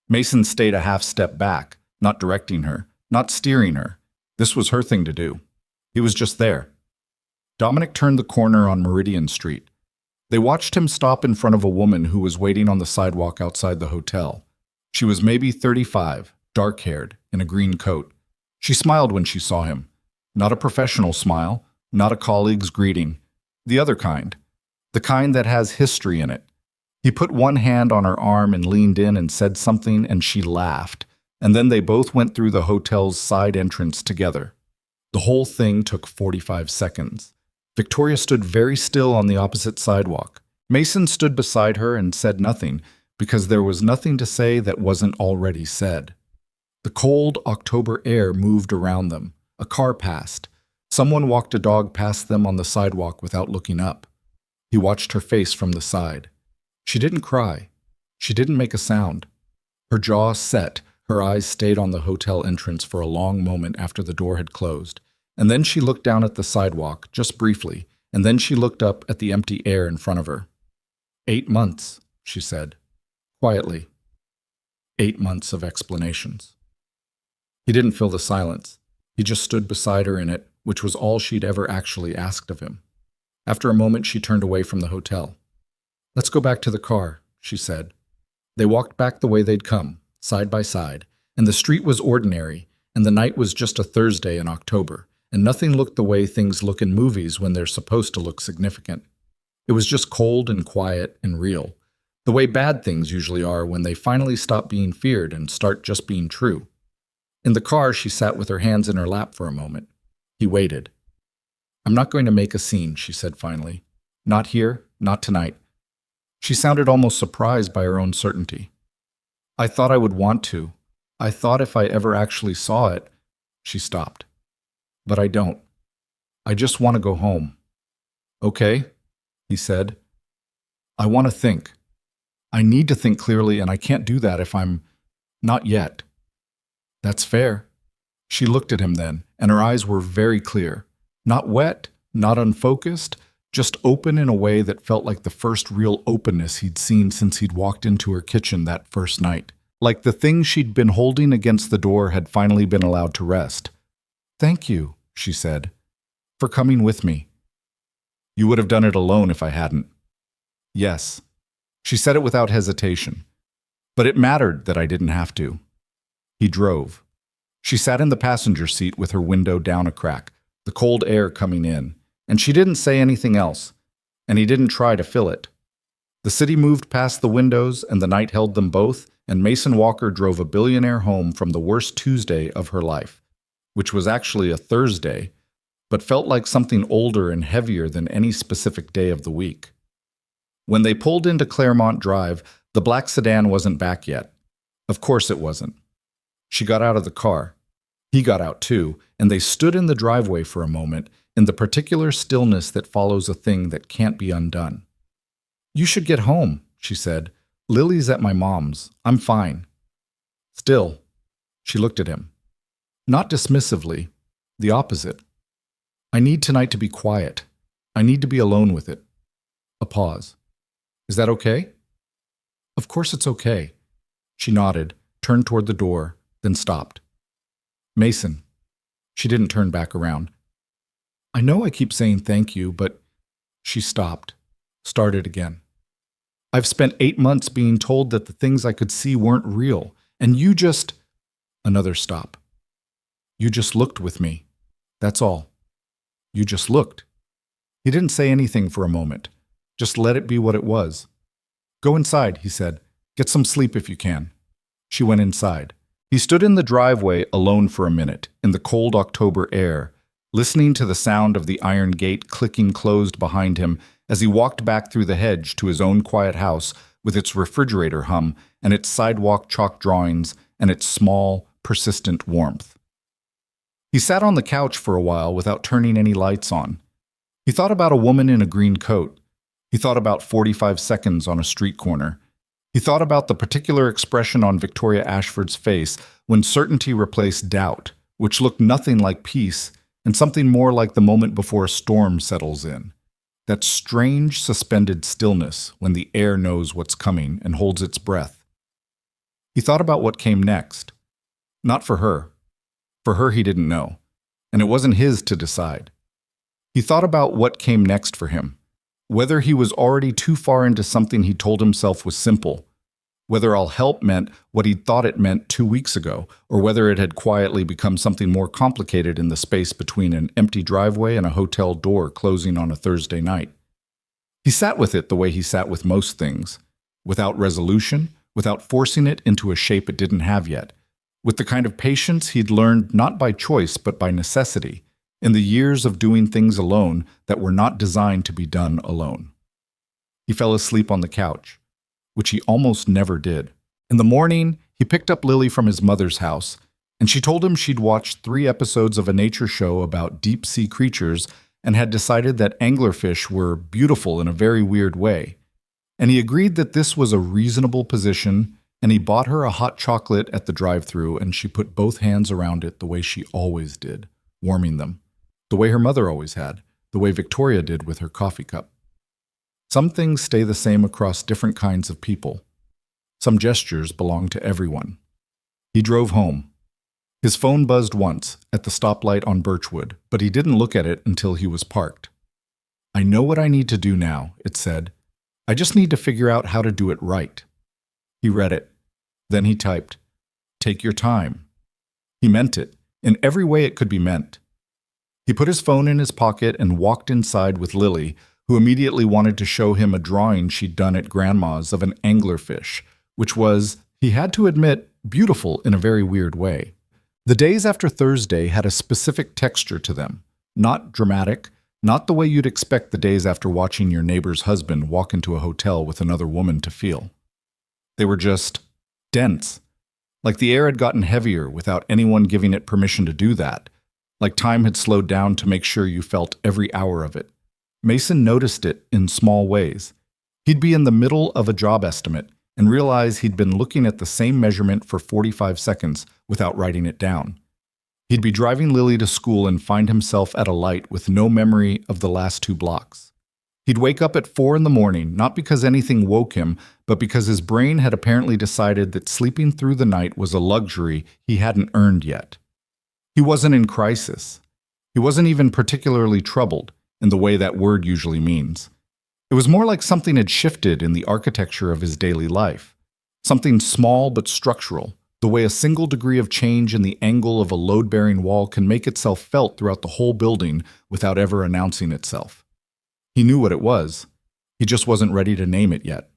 Mason stayed a half step back, not directing her, not steering her. This was her thing to do. He was just there. Dominic turned the corner on Meridian Street. They watched him stop in front of a woman who was waiting on the sidewalk outside the hotel. She was maybe 35, dark-haired, in a green coat. She smiled when she saw him. Not a professional smile, not a colleague's greeting. The other kind. The kind that has history in it. He put one hand on her arm and leaned in and said something, and she laughed. And then they both went through the hotel's side entrance together. The whole thing took 45 seconds. Victoria stood very still on the opposite sidewalk. Mason stood beside her and said nothing, because there was nothing to say that wasn't already said. The cold October air moved around them. A car passed. Someone walked a dog past them on the sidewalk without looking up. He watched her face from the side. She didn't cry. She didn't make a sound. Her jaw set. Her eyes stayed on the hotel entrance for a long moment after the door had closed. And then she looked down at the sidewalk, just briefly, and then she looked up at the empty air in front of her. 8 months, she said, quietly. 8 months of explanations. He didn't fill the silence. He just stood beside her in it, which was all she'd ever actually asked of him. After a moment, she turned away from the hotel. "Let's go back to the car," she said. They walked back the way they'd come, side by side, and the street was ordinary, and the night was just a Thursday in October, and nothing looked the way things look in movies when they're supposed to look significant. It was just cold and quiet and real, the way bad things usually are when they finally stop being feared and start just being true. In the car, she sat with her hands in her lap for a moment. He waited. "I'm not going to make a scene," she said finally. "Not here, not tonight." She sounded almost surprised by her own certainty. "I thought I would want to. I thought if I ever actually saw it—" She stopped. "But I don't. I just want to go home." "Okay," he said. "I want to think. I need to think clearly, and I can't do that if I'm not yet." "That's fair." She looked at him then, and her eyes were very clear. Not wet, not unfocused, just open in a way that felt like the first real openness he'd seen since he'd walked into her kitchen that first night. Like the thing she'd been holding against the door had finally been allowed to rest. "Thank you," she said. "For coming with me." "You would have done it alone if I hadn't." "Yes." She said it without hesitation. "But it mattered that I didn't have to." He drove. She sat in the passenger seat with her window down a crack, the cold air coming in, and she didn't say anything else, and he didn't try to fill it. The city moved past the windows, and the night held them both, and Mason Walker drove a billionaire home from the worst Tuesday of her life, which was actually a Thursday, but felt like something older and heavier than any specific day of the week. When they pulled into Claremont Drive, the black sedan wasn't back yet. Of course it wasn't. She got out of the car. He got out too, and they stood in the driveway for a moment, in the particular stillness that follows a thing that can't be undone. "You should get home," she said. "Lily's at my mom's. I'm fine." Still, she looked at him. Not dismissively, the opposite. "I need tonight to be quiet. I need to be alone with it." A pause. "Is that okay?" "Of course it's okay." She nodded, turned toward the door, then stopped. "Mason." She didn't turn back around. "I know I keep saying thank you, but..." She stopped, started again. "I've spent 8 months being told that the things I could see weren't real, and you just..." Another stop. "You just looked with me. That's all. You just looked." He didn't say anything for a moment. Just let it be what it was. "Go inside," he said. "Get some sleep if you can." She went inside. He stood in the driveway alone for a minute, in the cold October air, listening to the sound of the iron gate clicking closed behind him as he walked back through the hedge to his own quiet house with its refrigerator hum and its sidewalk chalk drawings and its small, persistent warmth. He sat on the couch for a while without turning any lights on. He thought about a woman in a green coat. He thought about 45 seconds on a street corner. He thought about the particular expression on Victoria Ashford's face when certainty replaced doubt, which looked nothing like peace and something more like the moment before a storm settles in. That strange, suspended stillness when the air knows what's coming and holds its breath. He thought about what came next. Not for her. For her, he didn't know, and it wasn't his to decide. He thought about what came next for him. Whether he was already too far into something he told himself was simple, whether "I'll help" meant what he'd thought it meant 2 weeks ago, or whether it had quietly become something more complicated in the space between an empty driveway and a hotel door closing on a Thursday night. He sat with it the way he sat with most things, without resolution, without forcing it into a shape it didn't have yet, with the kind of patience he'd learned not by choice but by necessity, in the years of doing things alone that were not designed to be done alone. He fell asleep on the couch, which he almost never did. In the morning, he picked up Lily from his mother's house, and she told him she'd watched 3 episodes of a nature show about deep-sea creatures and had decided that anglerfish were beautiful in a very weird way. And he agreed that this was a reasonable position, and he bought her a hot chocolate at the drive-thru, and she put both hands around it the way she always did, warming them. The way her mother always had, the way Victoria did with her coffee cup. Some things stay the same across different kinds of people. Some gestures belong to everyone. He drove home. His phone buzzed once, at the stoplight on Birchwood, but he didn't look at it until he was parked. "I know what I need to do now," it said. "I just need to figure out how to do it right." He read it. Then he typed, "Take your time." He meant it, in every way it could be meant. He put his phone in his pocket and walked inside with Lily, who immediately wanted to show him a drawing she'd done at Grandma's of an anglerfish, which was, he had to admit, beautiful in a very weird way. The days after Thursday had a specific texture to them, not dramatic, not the way you'd expect the days after watching your neighbor's husband walk into a hotel with another woman to feel. They were just dense, like the air had gotten heavier without anyone giving it permission to do that, like time had slowed down to make sure you felt every hour of it. Mason noticed it in small ways. He'd be in the middle of a job estimate and realize he'd been looking at the same measurement for 45 seconds without writing it down. He'd be driving Lily to school and find himself at a light with no memory of the last 2 blocks. He'd wake up at 4 in the morning, not because anything woke him, but because his brain had apparently decided that sleeping through the night was a luxury he hadn't earned yet. He wasn't in crisis. He He wasn't even particularly troubled, in the way that word usually means. It was more like something had shifted in the architecture of his daily life. Something small but structural, the way a single degree of change in the angle of a load-bearing wall can make itself felt throughout the whole building without ever announcing itself. He knew what it was. He just wasn't ready to name it yet.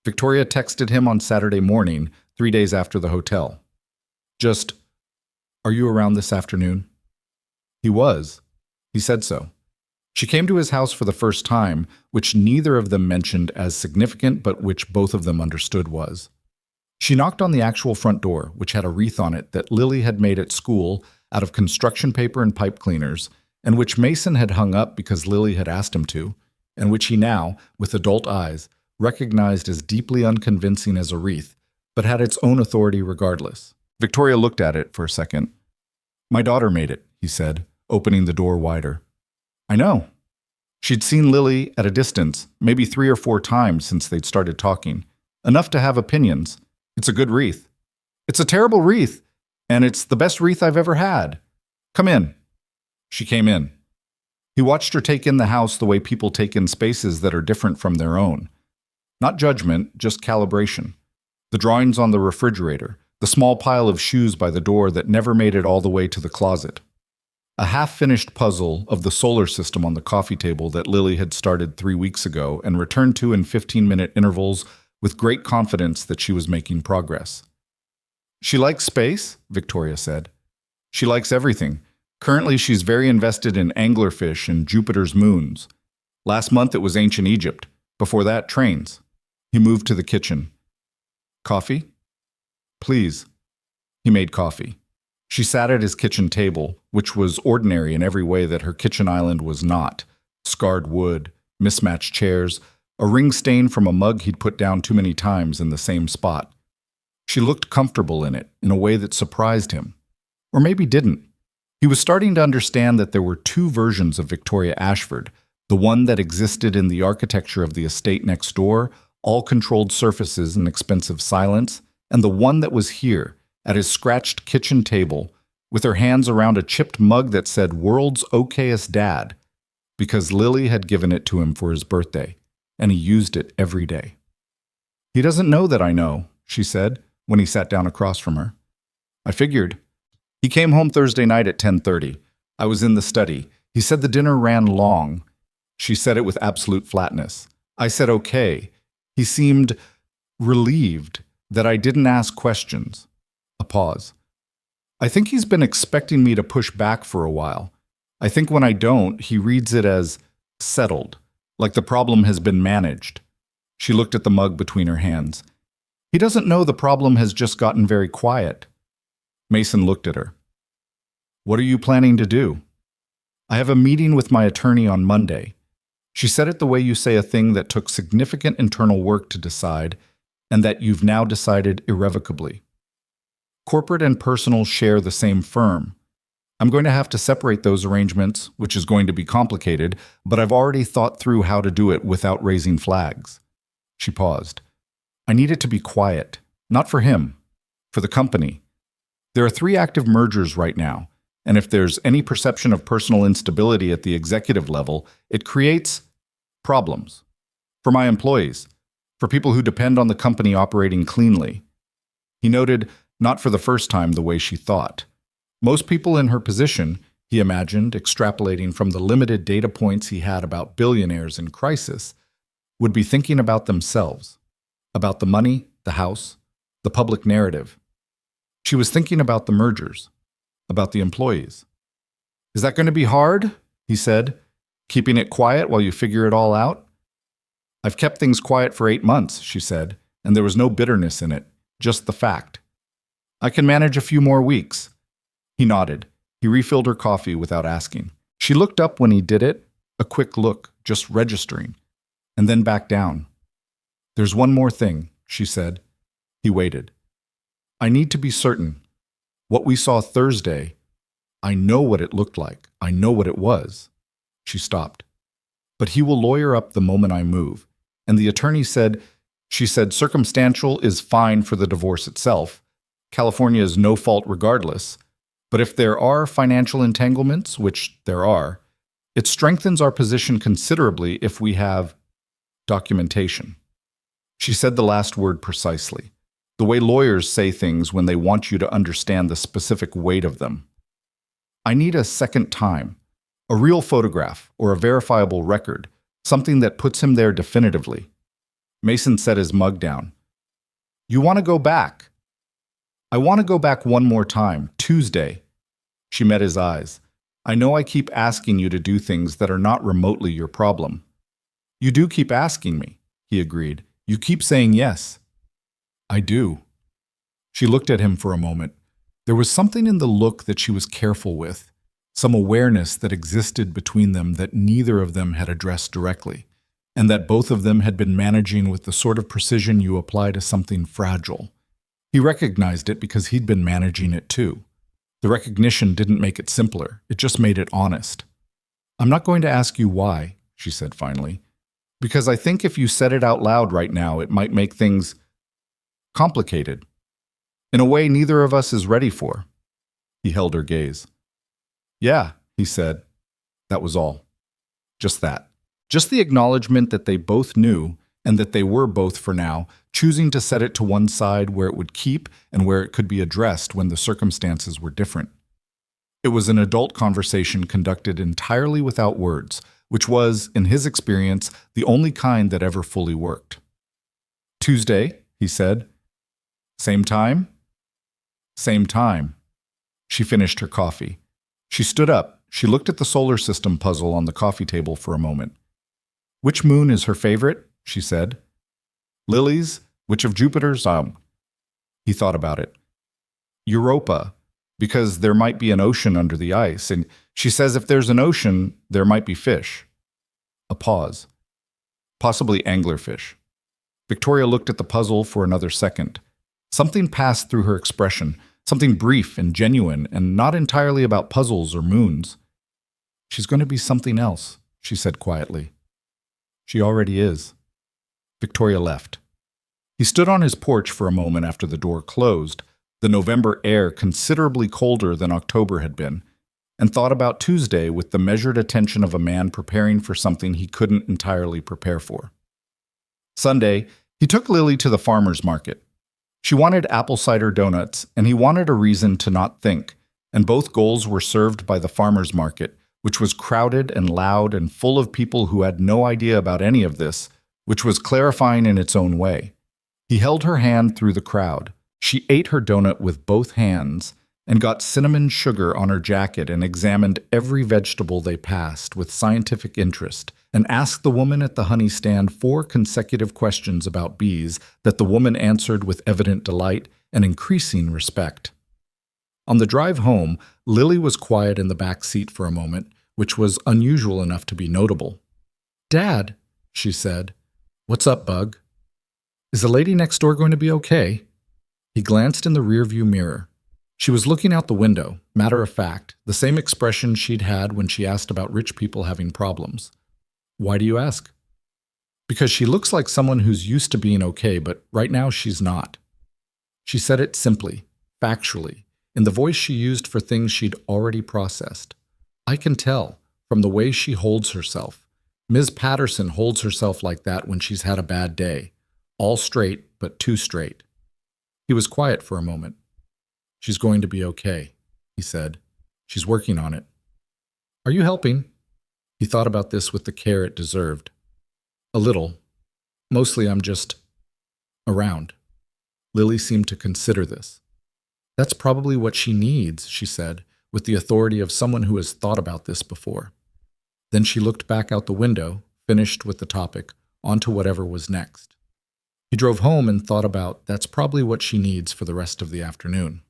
Victoria texted him on Saturday morning, 3 days after the hotel. Just, "Are you around this afternoon?" He was. He said so. She came to his house for the first time, which neither of them mentioned as significant, but which both of them understood was. She knocked on the actual front door, which had a wreath on it that Lily had made at school out of construction paper and pipe cleaners, and which Mason had hung up because Lily had asked him to, and which he now, with adult eyes, recognized as deeply unconvincing as a wreath, but had its own authority regardless. Victoria looked at it for a second. "My daughter made it," he said, opening the door wider. "I know." She'd seen Lily at a distance, maybe 3 or 4 times since they'd started talking. Enough to have opinions. "It's a good wreath." "It's a terrible wreath, and it's the best wreath I've ever had. Come in." She came in. He watched her take in the house the way people take in spaces that are different from their own. Not judgment, just calibration. The drawings on the refrigerator, the small pile of shoes by the door that never made it all the way to the closet. A half-finished puzzle of the solar system on the coffee table that Lily had started 3 weeks ago and returned to in 15-minute intervals with great confidence that she was making progress. "She likes space," Victoria said. "She likes everything. Currently, she's very invested in anglerfish and Jupiter's moons. Last month, it was ancient Egypt. Before that, trains." He moved to the kitchen. "Coffee?" "Please." He made coffee. She sat at his kitchen table, which was ordinary in every way that her kitchen island was not. Scarred wood, mismatched chairs, a ring stain from a mug he'd put down too many times in the same spot. She looked comfortable in it, in a way that surprised him. Or maybe didn't. He was starting to understand that there were 2 versions of Victoria Ashford, the one that existed in the architecture of the estate next door, all controlled surfaces and expensive silence, and the one that was here, at his scratched kitchen table, with her hands around a chipped mug that said "World's Okayest Dad," because Lily had given it to him for his birthday, and he used it every day. "He doesn't know that I know," she said, when he sat down across from her. "I figured." He came home Thursday night at 10:30. I was in the study. He said the dinner ran long. She said it with absolute flatness. I said okay. He seemed relieved that I didn't ask questions. A pause. "I think he's been expecting me to push back for a while. I think when I don't, he reads it as settled, like the problem has been managed." She looked at the mug between her hands. "He doesn't know the problem has just gotten very quiet." Mason looked at her. "What are you planning to do?" "I have a meeting with my attorney on Monday." She said it the way you say a thing that took significant internal work to decide, and that you've now decided irrevocably. Corporate and personal share the same firm. I'm going to have to separate those arrangements, which is going to be complicated, but I've already thought through how to do it without raising flags. She paused. "I need it to be quiet, not for him, for the company. There are 3 active mergers right now, and if there's any perception of personal instability at the executive level, it creates problems. For my employees, for people who depend on the company operating cleanly." He noted, not for the first time, the way she thought. Most people in her position, he imagined, extrapolating from the limited data points he had about billionaires in crisis, would be thinking about themselves, about the money, the house, the public narrative. She was thinking about the mergers, about the employees. "Is that going to be hard?" he said, "keeping it quiet while you figure it all out?" "I've kept things quiet for 8 months, she said, and there was no bitterness in it, just the fact. "I can manage a few more weeks." He nodded. He refilled her coffee without asking. She looked up when he did it, a quick look, just registering, and then back down. "There's one more thing," she said. He waited. "I need to be certain. What we saw Thursday, I know what it looked like. I know what it was." She stopped. "But he will lawyer up the moment I move." And the attorney said, she said, "Circumstantial is fine for the divorce itself. California is no fault regardless. But if there are financial entanglements, which there are, it strengthens our position considerably if we have documentation. She said the last word precisely, the way lawyers say things when they want you to understand the specific weight of them. I need a second time, a real photograph or a verifiable record, something that puts him there definitively. Mason set his mug down. You want to go back? I want to go back one more time, Tuesday. She met his eyes. I know I keep asking you to do things that are not remotely your problem. You do keep asking me, he agreed. You keep saying yes. I do. She looked at him for a moment. There was something in the look that she was careful with, some awareness that existed between them that neither of them had addressed directly, and that both of them had been managing with the sort of precision you apply to something fragile. He recognized it because he'd been managing it too. The recognition didn't make it simpler, it just made it honest. I'm not going to ask you why, she said finally, because I think if you said it out loud right now, it might make things complicated, in a way neither of us is ready for. He held her gaze. Yeah, he said. That was all. Just that. Just the acknowledgement that they both knew and that they were both, for now, choosing to set it to one side where it would keep and where it could be addressed when the circumstances were different. It was an adult conversation conducted entirely without words, which was, in his experience, the only kind that ever fully worked. Tuesday, he said. Same time? Same time. She finished her coffee. She stood up. She looked at the solar system puzzle on the coffee table for a moment. Which moon is her favorite? She said. Lily's? Which of Jupiter's? He thought about it. Europa, because there might be an ocean under the ice, and she says if there's an ocean, there might be fish. A pause. Possibly anglerfish. Victoria looked at the puzzle for another second. Something passed through her expression, something brief and genuine, and not entirely about puzzles or moons. She's going to be something else, she said quietly. She already is. Victoria left. He stood on his porch for a moment after the door closed, the November air considerably colder than October had been, and thought about Tuesday with the measured attention of a man preparing for something he couldn't entirely prepare for. Sunday, he took Lily to the farmer's market. She wanted apple cider donuts, and he wanted a reason to not think, and both goals were served by the farmer's market, which was crowded and loud and full of people who had no idea about any of this, which was clarifying in its own way. He held her hand through the crowd. She ate her donut with both hands and got cinnamon sugar on her jacket and examined every vegetable they passed with scientific interest and asked the woman at the honey stand 4 consecutive questions about bees that the woman answered with evident delight and increasing respect. On the drive home, Lily was quiet in the back seat for a moment, which was unusual enough to be notable. "Dad," she said. "What's up, Bug? Is the lady next door going to be okay?" He glanced in the rearview mirror. She was looking out the window, matter of fact, the same expression she'd had when she asked about rich people having problems. "Why do you ask?" "Because she looks like someone who's used to being okay, but right now she's not." She said it simply, factually, in the voice she used for things she'd already processed. "I can tell, from the way she holds herself. Ms. Patterson holds herself like that when she's had a bad day. All straight, but too straight." He was quiet for a moment. "She's going to be okay," he said. "She's working on it." "Are you helping?" He thought about this with the care it deserved. "A little. Mostly I'm just around." Lily seemed to consider this. "That's probably what she needs," she said, with the authority of someone who has thought about this before. Then she looked back out the window, finished with the topic, onto whatever was next. He drove home and thought about that's probably what she needs for the rest of the afternoon.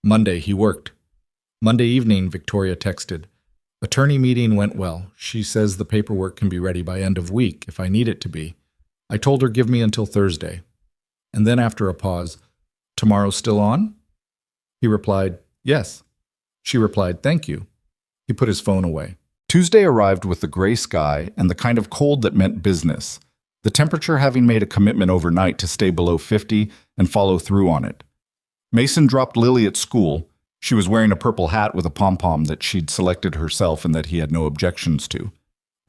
Monday, he worked. Monday evening, Victoria texted, "Attorney meeting went well. She says the paperwork can be ready by end of week if I need it to be. I told her give me until Thursday." And then after a pause, "Tomorrow still on?" He replied, "Yes." She replied, "Thank you." He put his phone away. Tuesday arrived with the gray sky and the kind of cold that meant business, the temperature having made a commitment overnight to stay below 50 and follow through on it. Mason dropped Lily at school. She was wearing a purple hat with a pom-pom that she'd selected herself and that he had no objections to,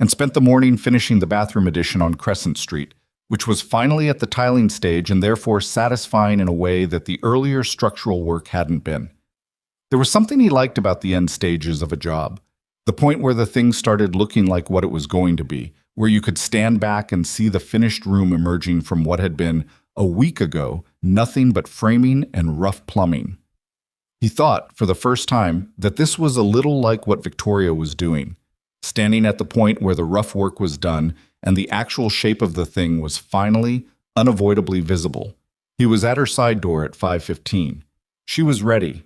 and spent the morning finishing the bathroom addition on Crescent Street, which was finally at the tiling stage and therefore satisfying in a way that the earlier structural work hadn't been. There was something he liked about the end stages of a job, the point where the thing started looking like what it was going to be, where you could stand back and see the finished room emerging from what had been, a week ago, nothing but framing and rough plumbing. He thought, for the first time, that this was a little like what Victoria was doing, standing at the point where the rough work was done and the actual shape of the thing was finally, unavoidably visible. He was at her side door at 5:15. She was ready.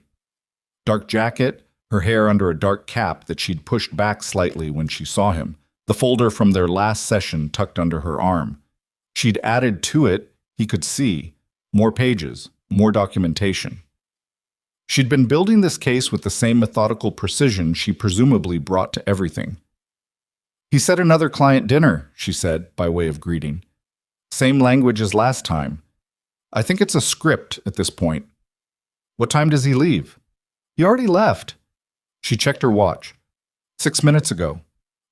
Dark jacket, her hair under a dark cap that she'd pushed back slightly when she saw him, the folder from their last session tucked under her arm. She'd added to it, he could see, more pages, more documentation. She'd been building this case with the same methodical precision she presumably brought to everything. "He said another client dinner," she said, by way of greeting. "Same language as last time. I think it's a script at this point. What time does he leave?" "He already left." She checked her watch. 6 minutes ago.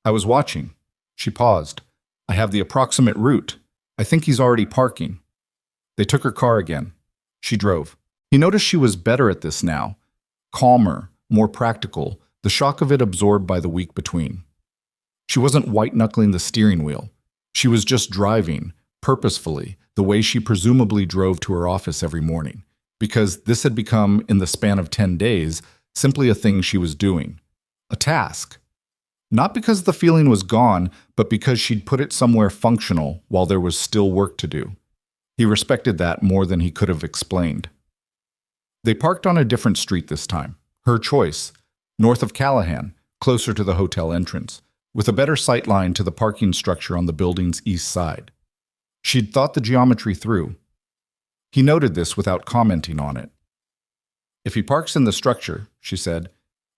I was watching." She paused. "I have the approximate route. I think he's already parking." They took her car again. She drove. He noticed she was better at this now. Calmer, more practical, the shock of it absorbed by the week between. She wasn't white-knuckling the steering wheel. She was just driving, purposefully, the way she presumably drove to her office every morning, because this had become, in the span of 10 days, simply a thing she was doing. A task. Not because the feeling was gone, but because she'd put it somewhere functional while there was still work to do. He respected that more than he could have explained. They parked on a different street this time, her choice, north of Callahan, closer to the hotel entrance, with a better sight line to the parking structure on the building's east side. She'd thought the geometry through. He noted this without commenting on it. "If he parks in the structure," she said,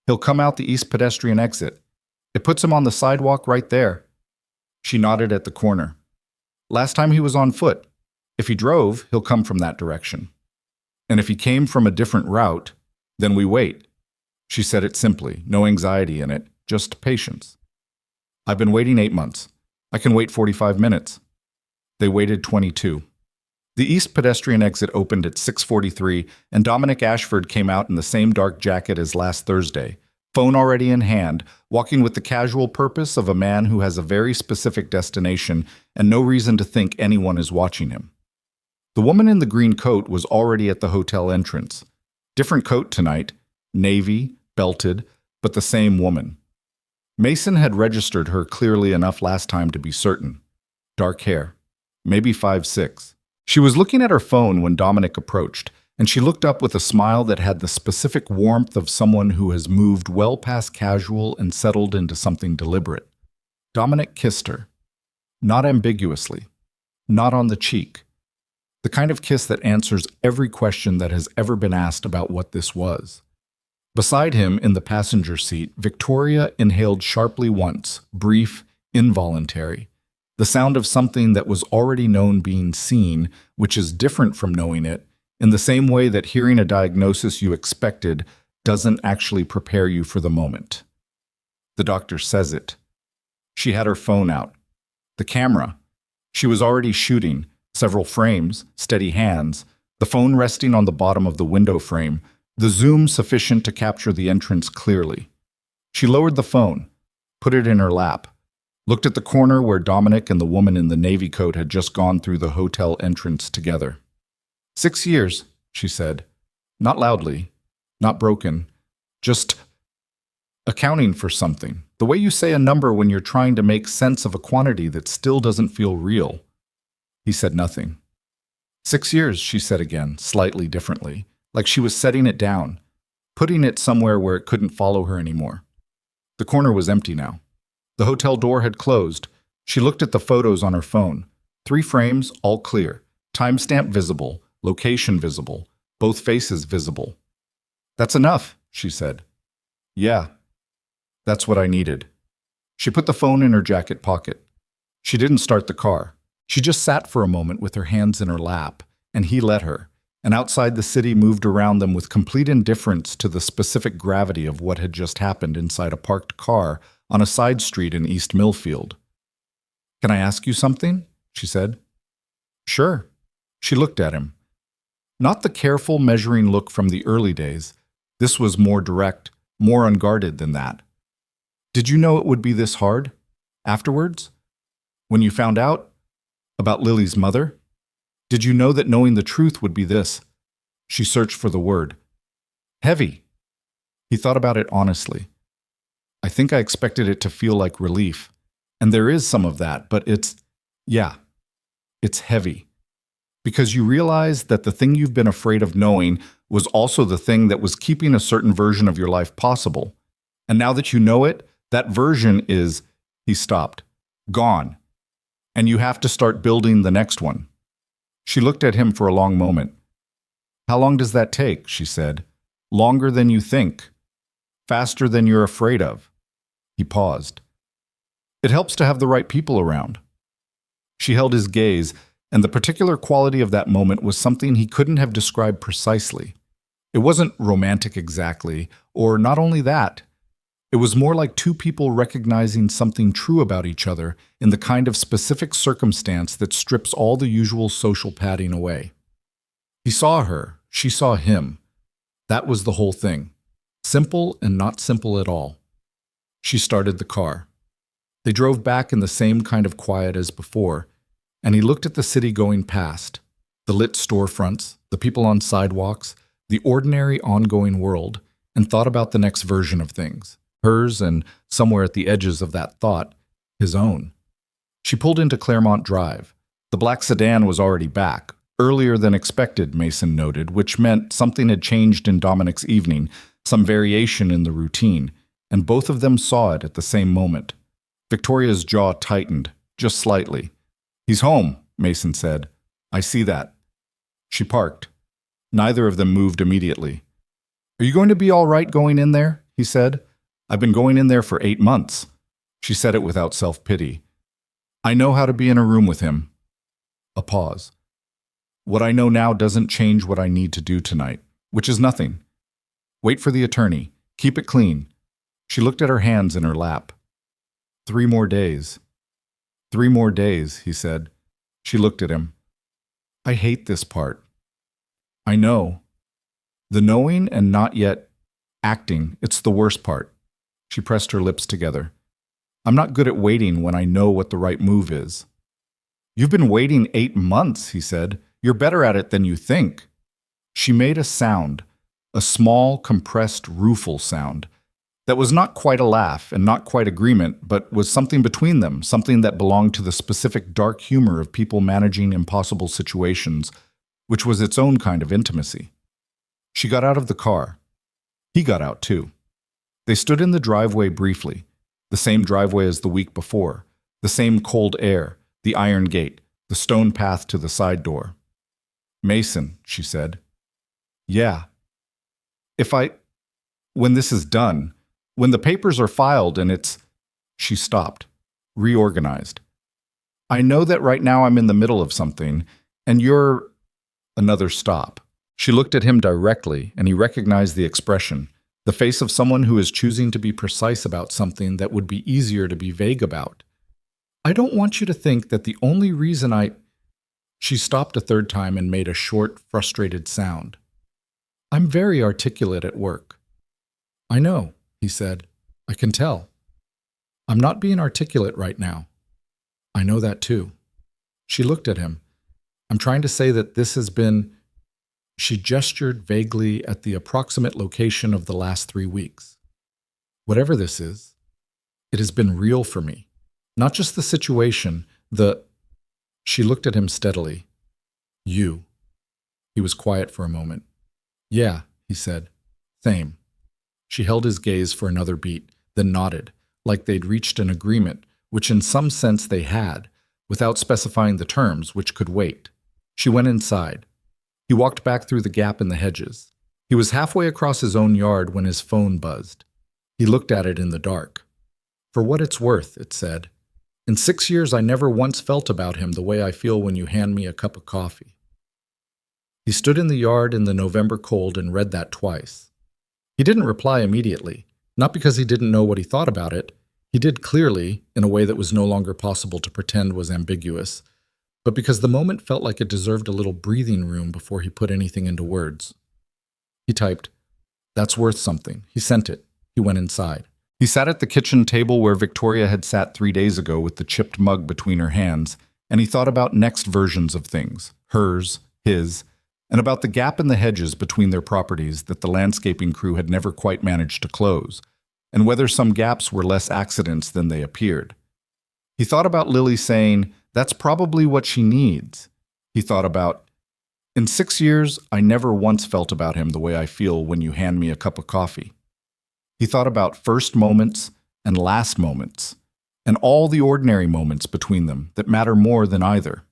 "he'll come out the east pedestrian exit. It puts him on the sidewalk right there." She nodded at the corner. "Last time he was on foot. If he drove, he'll come from that direction. And if he came from a different route, then we wait." She said it simply, no anxiety in it, just patience. "I've been waiting 8 months. I can wait 45 minutes. They waited 22. The east pedestrian exit opened at 6:43, and Dominic Ashford came out in the same dark jacket as last Thursday, phone already in hand, walking with the casual purpose of a man who has a very specific destination and no reason to think anyone is watching him. The woman in the green coat was already at the hotel entrance. Different coat tonight, navy, belted, but the same woman. Mason had registered her clearly enough last time to be certain. Dark hair, maybe 5'6". She was looking at her phone when Dominic approached, and she looked up with a smile that had the specific warmth of someone who has moved well past casual and settled into something deliberate. Dominic kissed her. Not ambiguously. Not on the cheek. The kind of kiss that answers every question that has ever been asked about what this was. Beside him, in the passenger seat, Victoria inhaled sharply once, brief, involuntary. The sound of something that was already known being seen, which is different from knowing it, in the same way that hearing a diagnosis you expected doesn't actually prepare you for the moment. The doctor says it. She had her phone out. The camera. She was already shooting, several frames, steady hands, the phone resting on the bottom of the window frame, the zoom sufficient to capture the entrance clearly. She lowered the phone, put it in her lap, looked at the corner where Dominic and the woman in the navy coat had just gone through the hotel entrance together. 6 years, she said. Not loudly, not broken, just accounting for something. The way you say a number when you're trying to make sense of a quantity that still doesn't feel real. He said nothing. 6 years, she said again, slightly differently, like she was setting it down, putting it somewhere where it couldn't follow her anymore. The corner was empty now. The hotel door had closed. She looked at the photos on her phone. 3 frames, all clear. Timestamp visible. Location visible. Both faces visible. That's enough, she said. Yeah. That's what I needed. She put the phone in her jacket pocket. She didn't start the car. She just sat for a moment with her hands in her lap, and he let her, and outside the city moved around them with complete indifference to the specific gravity of what had just happened inside a parked car on a side street in East Millfield. "Can I ask you something?" she said. "Sure." She looked at him. Not the careful, measuring look from the early days. This was more direct, more unguarded than that. "Did you know it would be this hard? Afterwards? When you found out? About Lily's mother? Did you know that knowing the truth would be this?" She searched for the word. "Heavy." He thought about it honestly. "I think I expected it to feel like relief. And there is some of that, but it's heavy. Because you realize that the thing you've been afraid of knowing was also the thing that was keeping a certain version of your life possible. And now that you know it, that version is," he stopped, "gone. And you have to start building the next one." She looked at him for a long moment. "How long does that take?" she said. "Longer than you think. Faster than you're afraid of." He paused. "It helps to have the right people around." She held his gaze, and the particular quality of that moment was something he couldn't have described precisely. It wasn't romantic exactly, or not only that. It was more like two people recognizing something true about each other in the kind of specific circumstance that strips all the usual social padding away. He saw her, she saw him. That was the whole thing. Simple and not simple at all. She started the car. They drove back in the same kind of quiet as before, and he looked at the city going past, the lit storefronts, the people on sidewalks, the ordinary ongoing world, and thought about the next version of things. Hers, and somewhere at the edges of that thought, his own. She pulled into Claremont Drive. The black sedan was already back, earlier than expected, Mason noted, which meant something had changed in Dominic's evening, some variation in the routine, and both of them saw it at the same moment. Victoria's jaw tightened, just slightly. "He's home," Mason said. "I see that." She parked. Neither of them moved immediately. "Are you going to be all right going in there?" he said. "I've been going in there for 8 months." She said it without self-pity. "I know how to be in a room with him." A pause. "What I know now doesn't change what I need to do tonight, which is nothing. Wait for the attorney. Keep it clean." She looked at her hands in her lap. 3 more days. 3 more days, he said. She looked at him. "I hate this part." "I know. The knowing and not yet acting, it's the worst part." She pressed her lips together. "I'm not good at waiting when I know what the right move is." "You've been waiting 8 months," he said. "You're better at it than you think." She made a sound, a small, compressed, rueful sound, that was not quite a laugh and not quite agreement, but was something between them, something that belonged to the specific dark humor of people managing impossible situations, which was its own kind of intimacy. She got out of the car. He got out too. They stood in the driveway briefly, the same driveway as the week before, the same cold air, the iron gate, the stone path to the side door. "Mason," she said. "Yeah. When this is done, when the papers are filed and it's..." She stopped, reorganized. "I know that right now I'm in the middle of something, and you're..." Another stop. She looked at him directly, and he recognized the expression, the face of someone who is choosing to be precise about something that would be easier to be vague about. "I don't want you to think that the only reason I..." She stopped a third time and made a short, frustrated sound. "I'm very articulate at work." "I know," he said. "I can tell. I'm not being articulate right now." "I know that too." She looked at him. "I'm trying to say that this has been..." She gestured vaguely at the approximate location of the last 3 weeks. "Whatever this is, it has been real for me. Not just the situation, She looked at him steadily. "You." He was quiet for a moment. "Yeah," he said. "Same." She held his gaze for another beat, then nodded, like they'd reached an agreement, which in some sense they had, without specifying the terms, which could wait. She went inside. He walked back through the gap in the hedges. He was halfway across his own yard when his phone buzzed. He looked at it in the dark. "For what it's worth," it said. "In 6 years I never once felt about him the way I feel when you hand me a cup of coffee." He stood in the yard in the November cold and read that twice. He didn't reply immediately, not because he didn't know what he thought about it. He did clearly, in a way that was no longer possible to pretend was ambiguous, but because the moment felt like it deserved a little breathing room before he put anything into words. He typed, "That's worth something." He sent it. He went inside. He sat at the kitchen table where Victoria had sat 3 days ago with the chipped mug between her hands, and he thought about next versions of things, hers, his, and about the gap in the hedges between their properties that the landscaping crew had never quite managed to close, and whether some gaps were less accidents than they appeared. He thought about Lily saying, "That's probably what she needs." He thought about, "In 6 years, I never once felt about him the way I feel when you hand me a cup of coffee." He thought about first moments and last moments, and all the ordinary moments between them that matter more than either.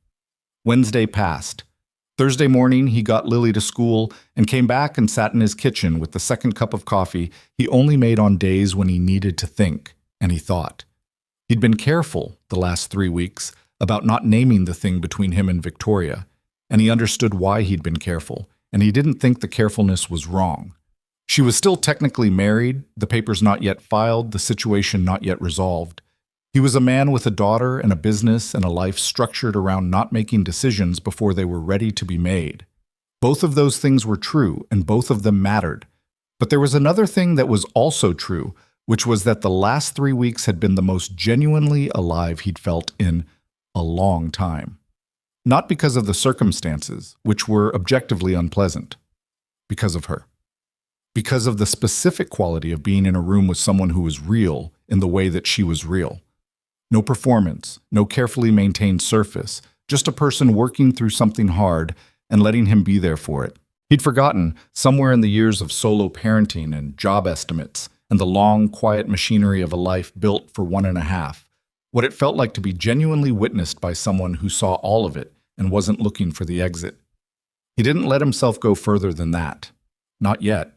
Wednesday passed. Thursday morning, he got Lily to school and came back and sat in his kitchen with the second cup of coffee he only made on days when he needed to think, and he thought. He'd been careful the last 3 weeks about not naming the thing between him and Victoria, and he understood why he'd been careful, and he didn't think the carefulness was wrong. She was still technically married, the papers not yet filed, the situation not yet resolved. He was a man with a daughter and a business and a life structured around not making decisions before they were ready to be made. Both of those things were true, and both of them mattered. But there was another thing that was also true, which was that the last 3 weeks had been the most genuinely alive he'd felt in a long time. Not because of the circumstances, which were objectively unpleasant. Because of her. Because of the specific quality of being in a room with someone who was real in the way that she was real. No performance, no carefully maintained surface, just a person working through something hard and letting him be there for it. He'd forgotten, somewhere in the years of solo parenting and job estimates and the long, quiet machinery of a life built for 1.5, what it felt like to be genuinely witnessed by someone who saw all of it and wasn't looking for the exit. He didn't let himself go further than that. Not yet.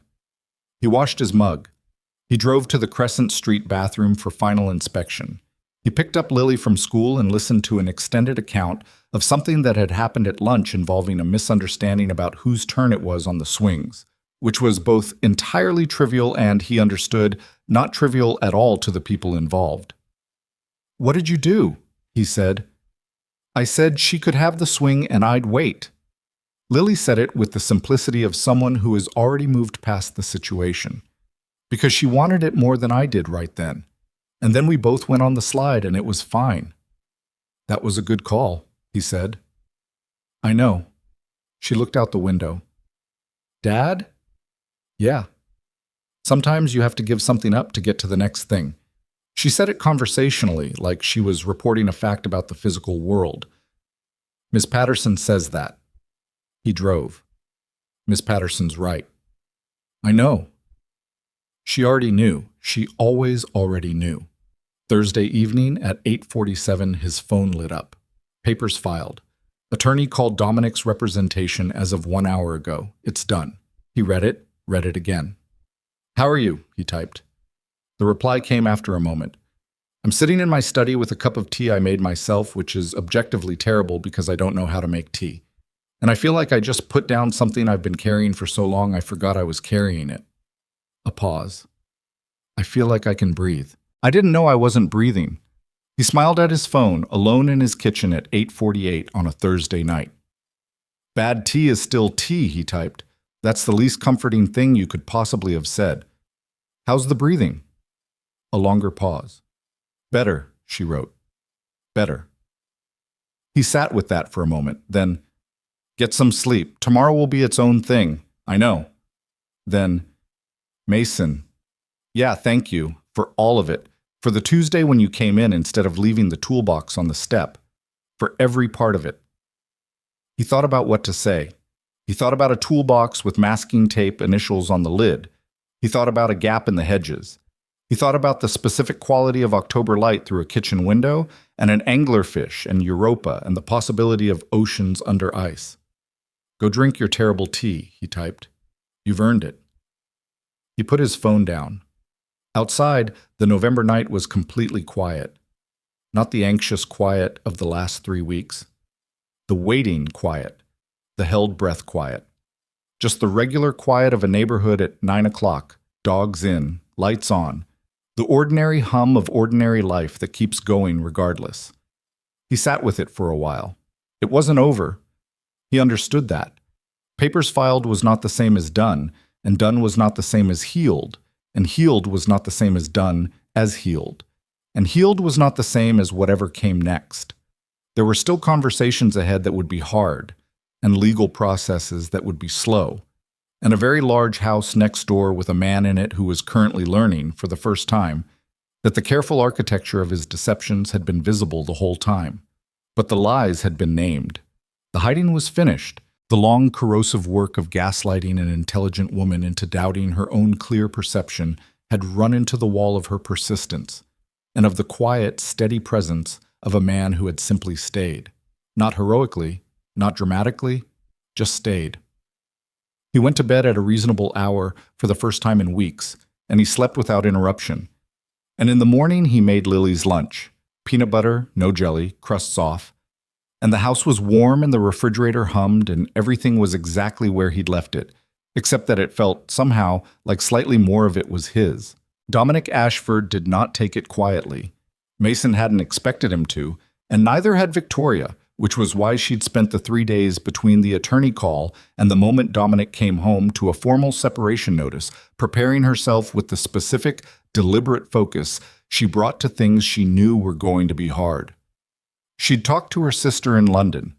He washed his mug. He drove to the Crescent Street bathroom for final inspection. He picked up Lily from school and listened to an extended account of something that had happened at lunch involving a misunderstanding about whose turn it was on the swings, which was both entirely trivial and, he understood, not trivial at all to the people involved. "What did you do?" he said. "I said she could have the swing and I'd wait." Lily said it with the simplicity of someone who has already moved past the situation. "Because she wanted it more than I did right then. And then we both went on the slide and it was fine." "That was a good call," he said. "I know." She looked out the window. "Dad?" "Yeah. Sometimes you have to give something up to get to the next thing." She said it conversationally, like she was reporting a fact about the physical world. "Miss Patterson says that." He drove. "Miss Patterson's right." "I know." She already knew. She already knew. Thursday evening at 8:47, his phone lit up. Papers filed. Attorney called Dominic's representation as of 1 hour ago. It's done. He read it again. "How are you?" he typed. The reply came after a moment. "I'm sitting in my study with a cup of tea I made myself, which is objectively terrible because I don't know how to make tea. And I feel like I just put down something I've been carrying for so long I forgot I was carrying it." A pause. "I feel like I can breathe. I didn't know I wasn't breathing." He smiled at his phone, alone in his kitchen at 8:48 on a Thursday night. "Bad tea is still tea," he typed. "That's the least comforting thing you could possibly have said. How's the breathing?" A longer pause. "Better," she wrote. "Better." He sat with that for a moment, then, "Get some sleep. Tomorrow will be its own thing. I know." Then, "Mason, yeah, thank you for all of it. For the Tuesday when you came in instead of leaving the toolbox on the step. For every part of it." He thought about what to say. He thought about a toolbox with masking tape initials on the lid. He thought about a gap in the hedges. He thought about the specific quality of October light through a kitchen window and an anglerfish and Europa and the possibility of oceans under ice. "Go drink your terrible tea," he typed. "You've earned it." He put his phone down. Outside, the November night was completely quiet. Not the anxious quiet of the last 3 weeks. The waiting quiet. the held breath quiet. Just the regular quiet of a neighborhood at 9 o'clock, dogs in, lights on, the ordinary hum of ordinary life that keeps going regardless. He sat with it for a while. It wasn't over. He understood that. Papers filed was not the same as done, and done was not the same as healed, and healed was not the same as done as healed, and healed was not the same as whatever came next. There were still conversations ahead that would be hard, and legal processes that would be slow, and a very large house next door with a man in it who was currently learning, for the first time, that the careful architecture of his deceptions had been visible the whole time. But the lies had been named. The hiding was finished. The long, corrosive work of gaslighting an intelligent woman into doubting her own clear perception had run into the wall of her persistence, and of the quiet, steady presence of a man who had simply stayed. Not heroically, not dramatically, just stayed. He went to bed at a reasonable hour for the first time in weeks, and he slept without interruption. And in the morning he made Lily's lunch. Peanut butter, no jelly, crusts off. And the house was warm and the refrigerator hummed and everything was exactly where he'd left it, except that it felt, somehow, like slightly more of it was his. Dominic Ashford did not take it quietly. Mason hadn't expected him to, and neither had Victoria, which was why she'd spent the 3 days between the attorney call and the moment Dominic came home to a formal separation notice, preparing herself with the specific, deliberate focus she brought to things she knew were going to be hard. She'd talked to her sister in London,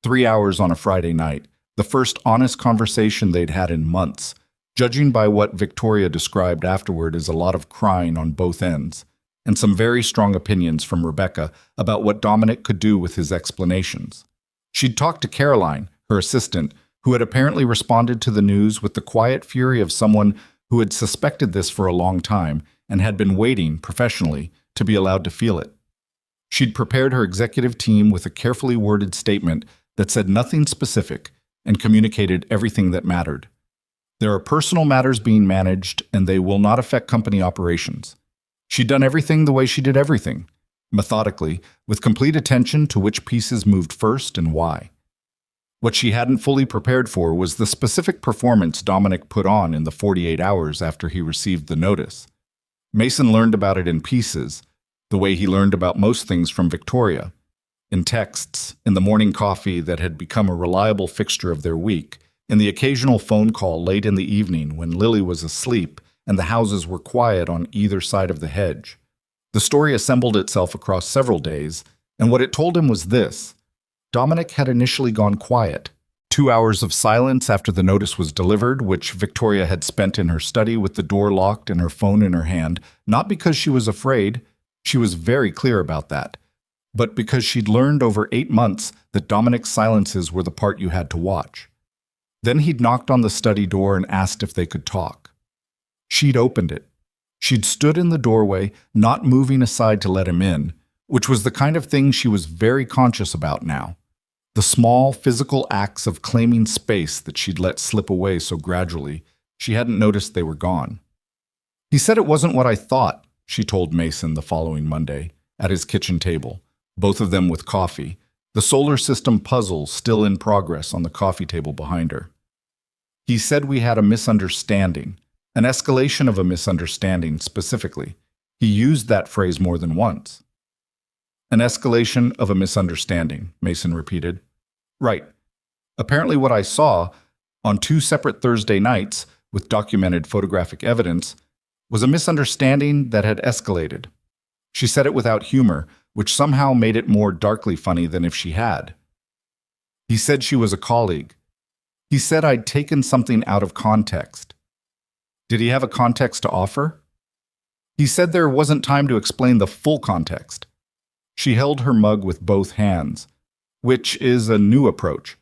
3 hours on a Friday night, the first honest conversation they'd had in months, judging by what Victoria described afterward as a lot of crying on both ends, and some very strong opinions from Rebecca about what Dominic could do with his explanations. She'd talked to Caroline, her assistant, who had apparently responded to the news with the quiet fury of someone who had suspected this for a long time and had been waiting, professionally, to be allowed to feel it. She'd prepared her executive team with a carefully worded statement that said nothing specific and communicated everything that mattered. There are personal matters being managed, and they will not affect company operations. She'd done everything the way she did everything, methodically, with complete attention to which pieces moved first and why. What she hadn't fully prepared for was the specific performance Dominic put on in the 48 hours after he received the notice. Mason learned about it in pieces, the way he learned about most things from Victoria, in texts, in the morning coffee that had become a reliable fixture of their week, in the occasional phone call late in the evening when Lily was asleep and the houses were quiet on either side of the hedge. The story assembled itself across several days, and what it told him was this. Dominic had initially gone quiet. 2 hours of silence after the notice was delivered, which Victoria had spent in her study with the door locked and her phone in her hand, not because she was afraid, she was very clear about that, but because she'd learned over 8 months that Dominic's silences were the part you had to watch. Then he'd knocked on the study door and asked if they could talk. She'd opened it. She'd stood in the doorway, not moving aside to let him in, which was the kind of thing she was very conscious about now. The small, physical acts of claiming space that she'd let slip away so gradually, she hadn't noticed they were gone. He said it wasn't what I thought, she told Mason the following Monday, at his kitchen table, both of them with coffee, the solar system puzzle still in progress on the coffee table behind her. He said we had a misunderstanding, an escalation of a misunderstanding specifically. He used that phrase more than once. An escalation of a misunderstanding, Mason repeated. Right. Apparently what I saw, on 2 separate Thursday nights, with documented photographic evidence, was a misunderstanding that had escalated. She said it without humor, which somehow made it more darkly funny than if she had. He said she was a colleague. He said I'd taken something out of context. Did he have a context to offer? He said there wasn't time to explain the full context. She held her mug with both hands, which is a new approach.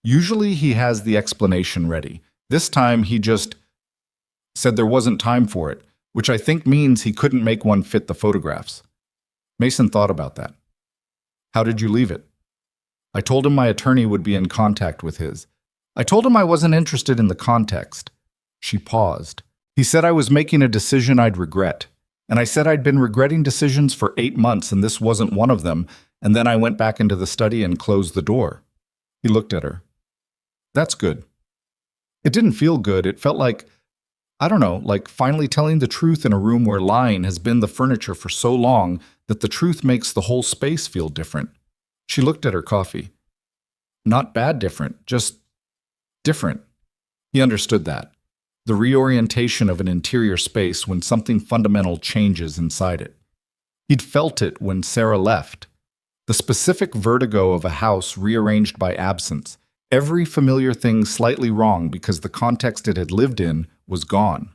Usually he has the explanation ready. This time he just said there wasn't time for it, which I think means he couldn't make one fit the photographs. Mason thought about that. How did you leave it? I told him my attorney would be in contact with his. I told him I wasn't interested in the context. She paused. He said I was making a decision I'd regret. And I said I'd been regretting decisions for 8 months and this wasn't one of them, and then I went back into the study and closed the door. He looked at her. That's good. It didn't feel good. It felt like, I don't know, like finally telling the truth in a room where lying has been the furniture for so long that the truth makes the whole space feel different. She looked at her coffee. Not bad different, just different. He understood that. The reorientation of an interior space when something fundamental changes inside it. He'd felt it when Sarah left. The specific vertigo of a house rearranged by absence, every familiar thing slightly wrong because the context it had lived in was gone.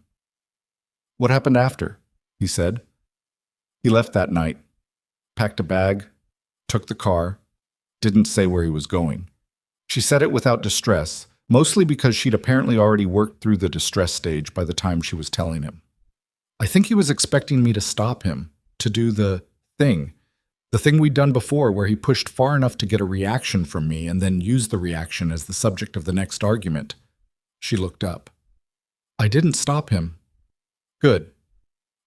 What happened after? He said. He left that night, packed a bag, took the car, didn't say where he was going. She said it without distress, mostly because she'd apparently already worked through the distress stage by the time she was telling him. I think he was expecting me to stop him, to do the thing we'd done before where he pushed far enough to get a reaction from me and then used the reaction as the subject of the next argument. She looked up. I didn't stop him. Good.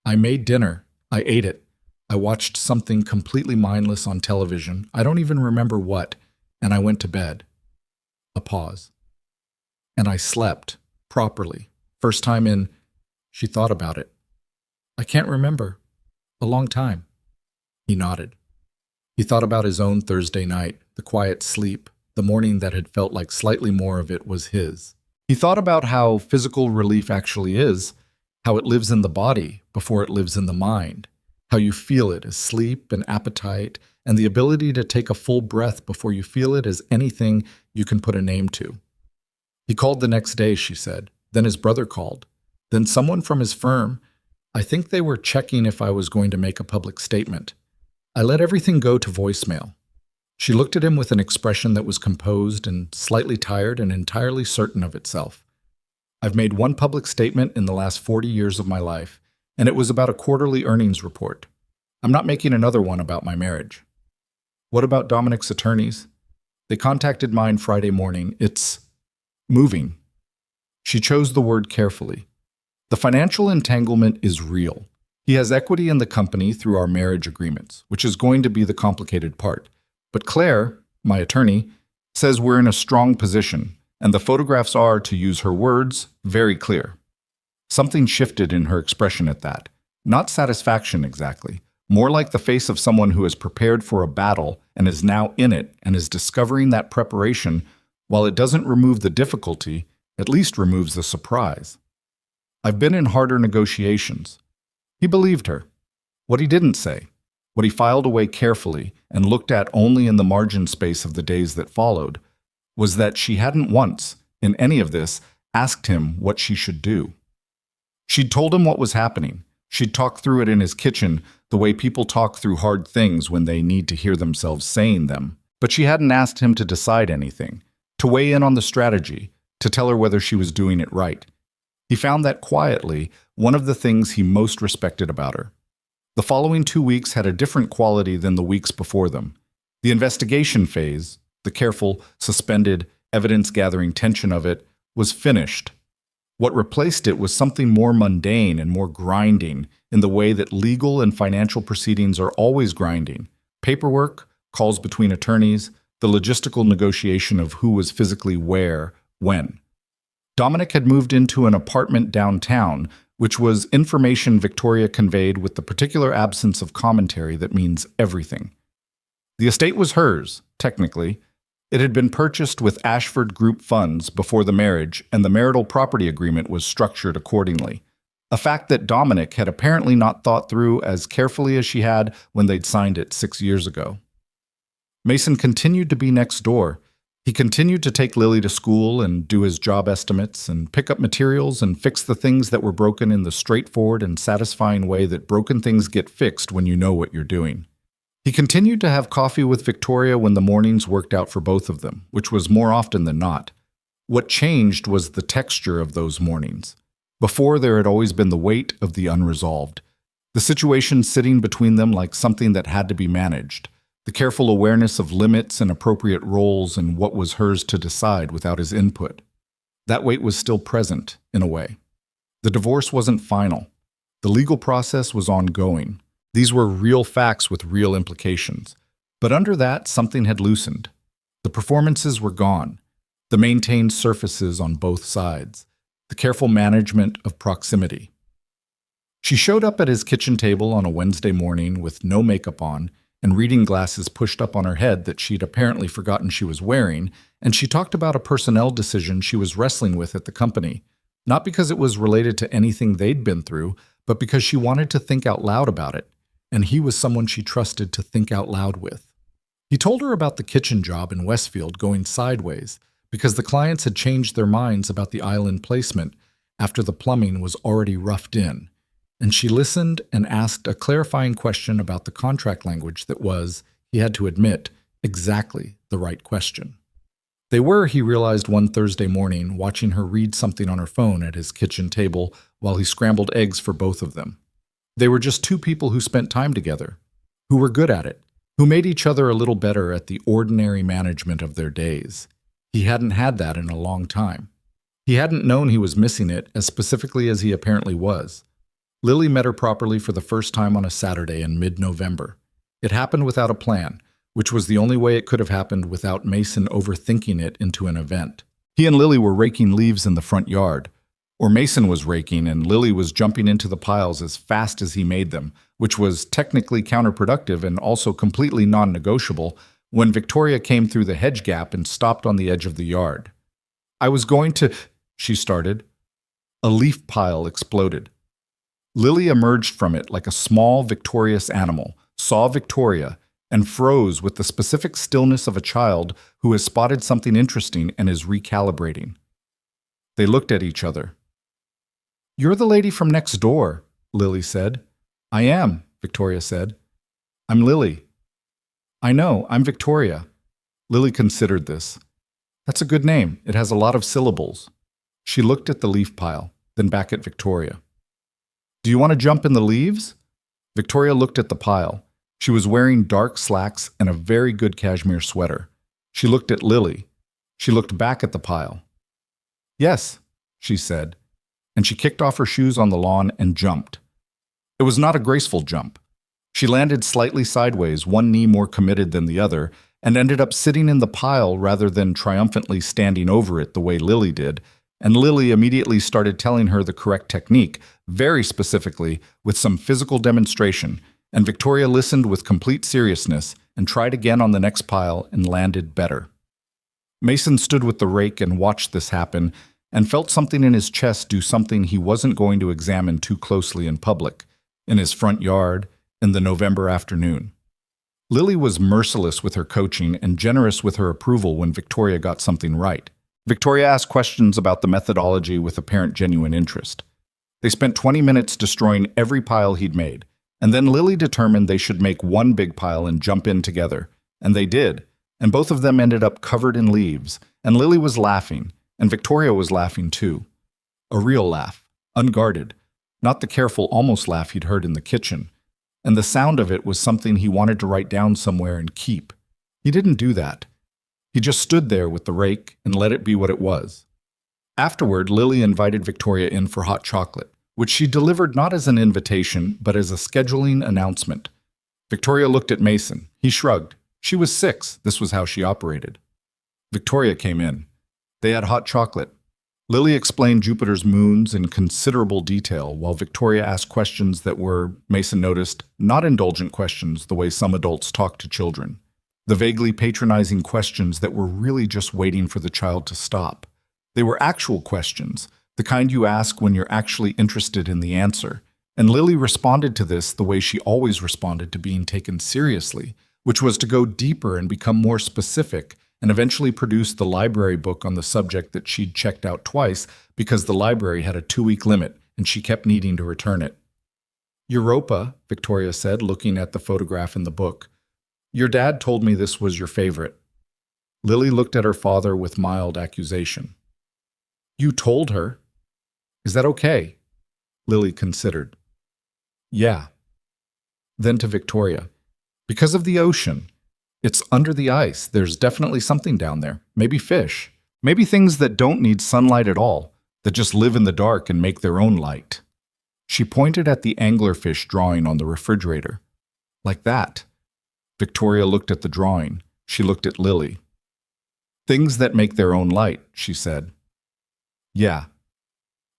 I made dinner. I ate it. I watched something completely mindless on television. I don't even remember what, and I went to bed. A pause. And I slept, properly. First time in, she thought about it. I can't remember. A long time. He nodded. He thought about his own Thursday night, the quiet sleep, the morning that had felt like slightly more of it was his. He thought about how physical relief actually is, how it lives in the body before it lives in the mind, how you feel it as sleep and appetite, and the ability to take a full breath before you feel it as anything you can put a name to. He called the next day, she said. Then his brother called. Then someone from his firm. I think they were checking if I was going to make a public statement. I let everything go to voicemail. She looked at him with an expression that was composed and slightly tired and entirely certain of itself. I've made one public statement in the last 40 years of my life, and it was about a quarterly earnings report. I'm not making another one about my marriage. What about Dominic's attorneys? They contacted mine Friday morning. It's moving. She chose the word carefully. The financial entanglement is real. He has equity in the company through our marriage agreements, which is going to be the complicated part. But Claire, my attorney, says we're in a strong position, and the photographs are, to use her words, very clear. Something shifted in her expression at that. Not satisfaction exactly, more like the face of someone who has prepared for a battle and is now in it and is discovering that preparation, while it doesn't remove the difficulty, at least removes the surprise. I've been in harder negotiations. He believed her. What he didn't say, what he filed away carefully and looked at only in the margin space of the days that followed, was that she hadn't once, in any of this, asked him what she should do. She'd told him what was happening. She'd talked through it in his kitchen, the way people talk through hard things when they need to hear themselves saying them. But she hadn't asked him to decide anything, to weigh in on the strategy, to tell her whether she was doing it right. He found that quietly one of the things he most respected about her. The following 2 weeks had a different quality than the weeks before them. The investigation phase, the careful, suspended, evidence-gathering tension of it, was finished. What replaced it was something more mundane and more grinding in the way that legal and financial proceedings are always grinding. Paperwork, calls between attorneys, the logistical negotiation of who was physically where, when. Dominic had moved into an apartment downtown, which was information Victoria conveyed with the particular absence of commentary that means everything. The estate was hers, technically. It had been purchased with Ashford Group funds before the marriage, and the marital property agreement was structured accordingly. A fact that Dominic had apparently not thought through as carefully as she had when they'd signed it 6 years ago. Mason continued to be next door. He continued to take Lily to school and do his job estimates and pick up materials and fix the things that were broken in the straightforward and satisfying way that broken things get fixed when you know what you're doing. He continued to have coffee with Victoria when the mornings worked out for both of them, which was more often than not. What changed was the texture of those mornings. Before, there had always been the weight of the unresolved, the situation sitting between them like something that had to be managed, the careful awareness of limits and appropriate roles and what was hers to decide without his input. That weight was still present, in a way. The divorce wasn't final. The legal process was ongoing. These were real facts with real implications. But under that, something had loosened. The performances were gone. the maintained surfaces on both sides, the careful management of proximity. She showed up at his kitchen table on a Wednesday morning with no makeup on and reading glasses pushed up on her head that she'd apparently forgotten she was wearing, and she talked about a personnel decision she was wrestling with at the company, not because it was related to anything they'd been through, but because she wanted to think out loud about it, and he was someone she trusted to think out loud with. He told her about the kitchen job in Westfield going sideways because the clients had changed their minds about the island placement after the plumbing was already roughed in, and she listened and asked a clarifying question about the contract language that was, he had to admit, exactly the right question. They were, he realized one Thursday morning, watching her read something on her phone at his kitchen table while he scrambled eggs for both of them. They were just two people who spent time together, who were good at it, who made each other a little better at the ordinary management of their days. He hadn't had that in a long time. He hadn't known he was missing it as specifically as he apparently was. Lily met her properly for the first time on a Saturday in mid-November. It happened without a plan, which was the only way it could have happened without Mason overthinking it into an event. He and Lily were raking leaves in the front yard, or Mason was raking and Lily was jumping into the piles as fast as he made them, which was technically counterproductive and also completely non-negotiable, when Victoria came through the hedge gap and stopped on the edge of the yard. "I was going to," she started. A leaf pile exploded. Lily emerged from it like a small, victorious animal, saw Victoria, and froze with the specific stillness of a child who has spotted something interesting and is recalibrating. They looked at each other. "You're the lady from next door," Lily said. "I am," Victoria said. "I'm Lily." "I know, I'm Victoria." Lily considered this. "That's a good name. It has a lot of syllables." She looked at the leaf pile, then back at Victoria. "Do you want to jump in the leaves?" Victoria looked at the pile. She was wearing dark slacks and a very good cashmere sweater. She looked at Lily. She looked back at the pile. "Yes," she said, and she kicked off her shoes on the lawn and jumped. It was not a graceful jump. She landed slightly sideways, one knee more committed than the other, and ended up sitting in the pile rather than triumphantly standing over it the way Lily did, and Lily immediately started telling her the correct technique, very specifically, with some physical demonstration, and Victoria listened with complete seriousness and tried again on the next pile and landed better. Mason stood with the rake and watched this happen and felt something in his chest do something he wasn't going to examine too closely in public, in his front yard, in the November afternoon. Lily was merciless with her coaching and generous with her approval when Victoria got something right. Victoria asked questions about the methodology with apparent genuine interest. They spent 20 minutes destroying every pile he'd made, and then Lily determined they should make one big pile and jump in together, and they did, and both of them ended up covered in leaves, and Lily was laughing, and Victoria was laughing too. A real laugh, unguarded, not the careful almost laugh he'd heard in the kitchen, and the sound of it was something he wanted to write down somewhere and keep. He didn't do that. He just stood there with the rake and let it be what it was. Afterward, Lily invited Victoria in for hot chocolate, which she delivered not as an invitation, but as a scheduling announcement. Victoria looked at Mason. He shrugged. She was 6. This was how she operated. Victoria came in. They had hot chocolate. Lily explained Jupiter's moons in considerable detail, while Victoria asked questions that were, Mason noticed, not indulgent questions the way some adults talk to children. The vaguely patronizing questions that were really just waiting for the child to stop. They were actual questions, the kind you ask when you're actually interested in the answer. And Lily responded to this the way she always responded to being taken seriously, which was to go deeper and become more specific, and eventually produce the library book on the subject that she'd checked out twice because the library had a 2-week limit and she kept needing to return it. "Europa," Victoria said, looking at the photograph in the book. "Your dad told me this was your favorite." Lily looked at her father with mild accusation. "You told her? Is that okay?" Lily considered. "Yeah." Then to Victoria. "Because of the ocean. It's under the ice. There's definitely something down there. Maybe fish. Maybe things that don't need sunlight at all, that just live in the dark and make their own light." She pointed at the anglerfish drawing on the refrigerator. "Like that." Victoria looked at the drawing. She looked at Lily. Things that make their own light, she said. Yeah.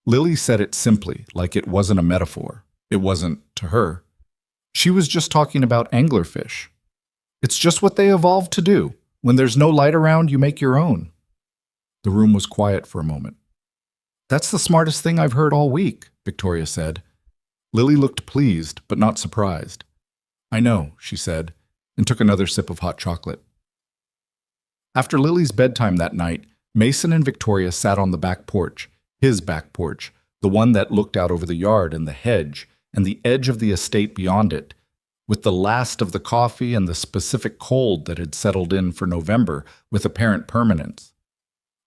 Lily said it simply, like it wasn't a metaphor. It wasn't to her. She was just talking about anglerfish. It's just what they evolved to do. When there's no light around, you make your own. The room was quiet for a moment. That's the smartest thing I've heard all week, Victoria said. Lily looked pleased, but not surprised. I know, she said, and took another sip of hot chocolate. After Lily's bedtime that night, Mason and Victoria sat on the back porch, his back porch, the one that looked out over the yard and the hedge and the edge of the estate beyond it, with the last of the coffee and the specific cold that had settled in for November with apparent permanence.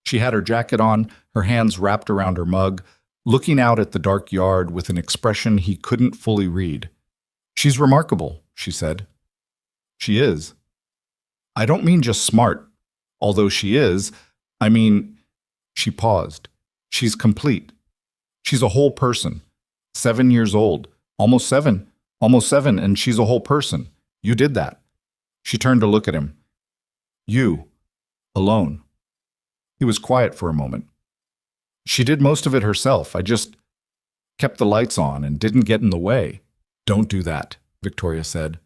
She had her jacket on, her hands wrapped around her mug, looking out at the dark yard with an expression he couldn't fully read. She's remarkable, she said. She is. I don't mean just smart, although she is. I mean, she paused. She's complete. She's a whole person. 7 years old. Almost seven, and she's a whole person. You did that. She turned to look at him. You. Alone. He was quiet for a moment. She did most of it herself. I just kept the lights on and didn't get in the way. Don't do that, Victoria said.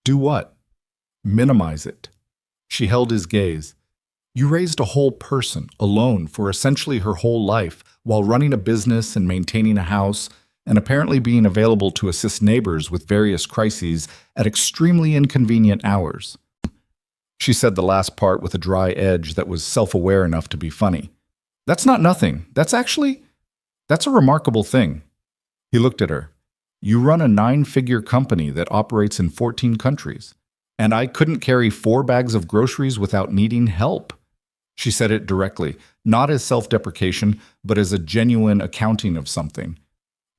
Do what? Minimize it. She held his gaze. You raised a whole person, alone, for essentially her whole life, while running a business and maintaining a house, and apparently being available to assist neighbors with various crises at extremely inconvenient hours. She said the last part with a dry edge that was self-aware enough to be funny. That's not nothing. That's a remarkable thing. He looked at her. You run a 9-figure company that operates in 14 countries, and I couldn't carry 4 bags of groceries without needing help. She said it directly, not as self-deprecation, but as a genuine accounting of something.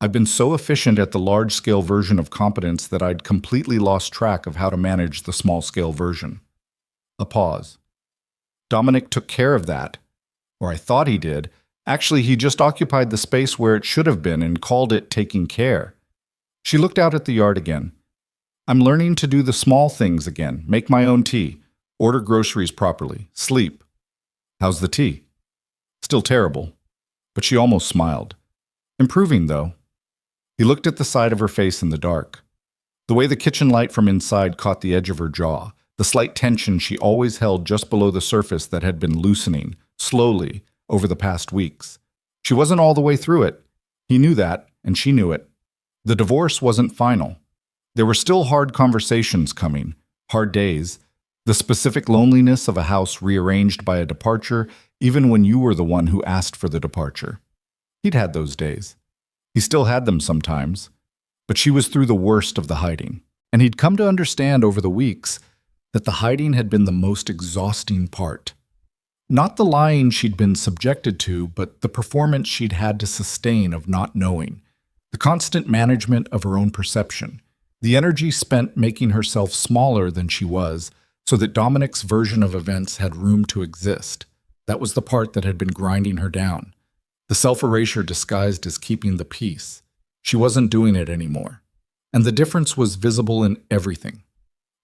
I've been so efficient at the large-scale version of competence that I'd completely lost track of how to manage the small-scale version. A pause. Dominic took care of that. Or I thought he did. Actually, he just occupied the space where it should have been and called it taking care. She looked out at the yard again. I'm learning to do the small things again, make my own tea, order groceries properly, sleep. How's the tea? Still terrible. But she almost smiled. Improving, though. He looked at the side of her face in the dark. The way the kitchen light from inside caught the edge of her jaw, the slight tension she always held just below the surface that had been loosening, slowly, over the past weeks. She wasn't all the way through it. He knew that, and she knew it. The divorce wasn't final. There were still hard conversations coming, hard days, the specific loneliness of a house rearranged by a departure, even when you were the one who asked for the departure. He'd had those days. He still had them sometimes, but she was through the worst of the hiding, and he'd come to understand over the weeks that the hiding had been the most exhausting part. Not the lying she'd been subjected to, but the performance she'd had to sustain of not knowing, the constant management of her own perception, the energy spent making herself smaller than she was so that Dominic's version of events had room to exist. That was the part that had been grinding her down. The self-erasure disguised as keeping the peace. She wasn't doing it anymore. And the difference was visible in everything.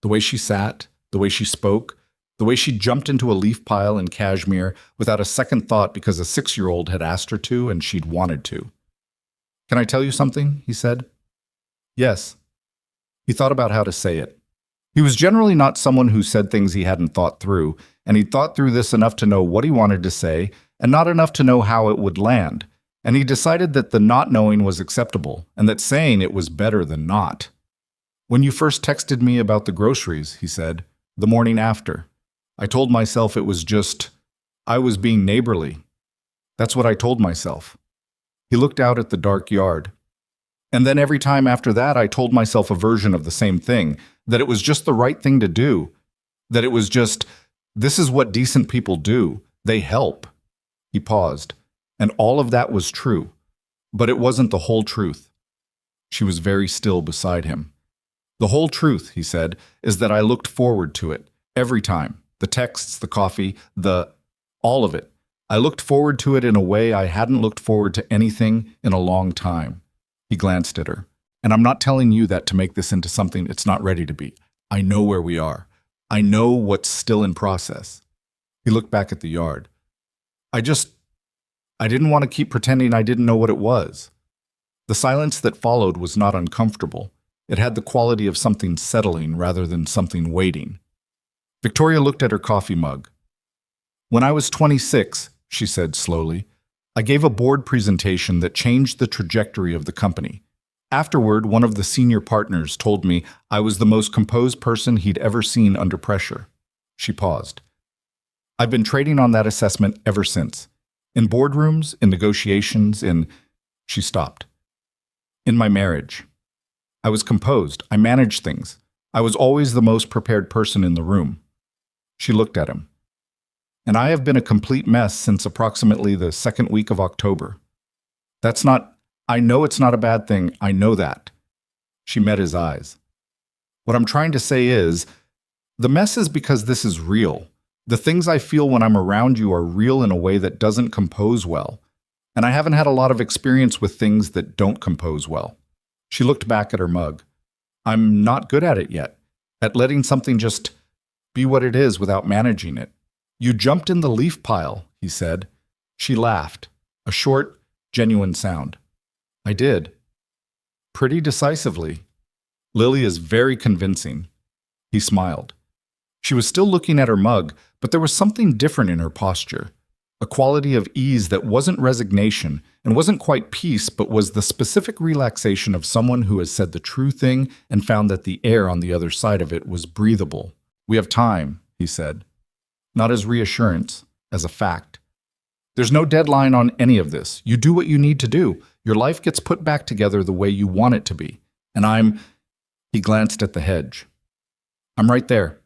The way she sat, the way she spoke, the way she jumped into a leaf pile in cashmere without a second thought because a 6-year-old had asked her to and she'd wanted to. Can I tell you something? He said. Yes. He thought about how to say it. He was generally not someone who said things he hadn't thought through, and he'd thought through this enough to know what he wanted to say and not enough to know how it would land, and he decided that the not knowing was acceptable and that saying it was better than not. When you first texted me about the groceries, he said, the morning after, I told myself it was just, I was being neighborly. That's what I told myself. He looked out at the dark yard. And then every time after that, I told myself a version of the same thing, that it was just the right thing to do, that it was just, this is what decent people do, they help. He paused, and all of that was true, but it wasn't the whole truth. She was very still beside him. The whole truth, he said, is that I looked forward to it, every time, the texts, the coffee, all of it. I looked forward to it in a way I hadn't looked forward to anything in a long time. He glanced at her. And I'm not telling you that to make this into something it's not ready to be. I know where we are. I know what's still in process. He looked back at the yard. I didn't want to keep pretending I didn't know what it was. The silence that followed was not uncomfortable. It had the quality of something settling rather than something waiting. Victoria looked at her coffee mug. When I was 26, she said slowly, I gave a board presentation that changed the trajectory of the company. Afterward, one of the senior partners told me I was the most composed person he'd ever seen under pressure. She paused. I've been trading on that assessment ever since. In boardrooms, in negotiations, She stopped. In my marriage. I was composed. I managed things. I was always the most prepared person in the room. She looked at him. And I have been a complete mess since approximately the second week of October. I know it's not a bad thing. I know that. She met his eyes. What I'm trying to say is, the mess is because this is real. The things I feel when I'm around you are real in a way that doesn't compose well. And I haven't had a lot of experience with things that don't compose well. She looked back at her mug. I'm not good at it yet, at letting something just be what it is without managing it. You jumped in the leaf pile, he said. She laughed, a short, genuine sound. I did. Pretty decisively. Lily is very convincing. He smiled. She was still looking at her mug, but there was something different in her posture. A quality of ease that wasn't resignation and wasn't quite peace, but was the specific relaxation of someone who has said the true thing and found that the air on the other side of it was breathable. We have time, he said. Not as reassurance, as a fact. There's no deadline on any of this. You do what you need to do. Your life gets put back together the way you want it to be. And He glanced at the hedge. I'm right there.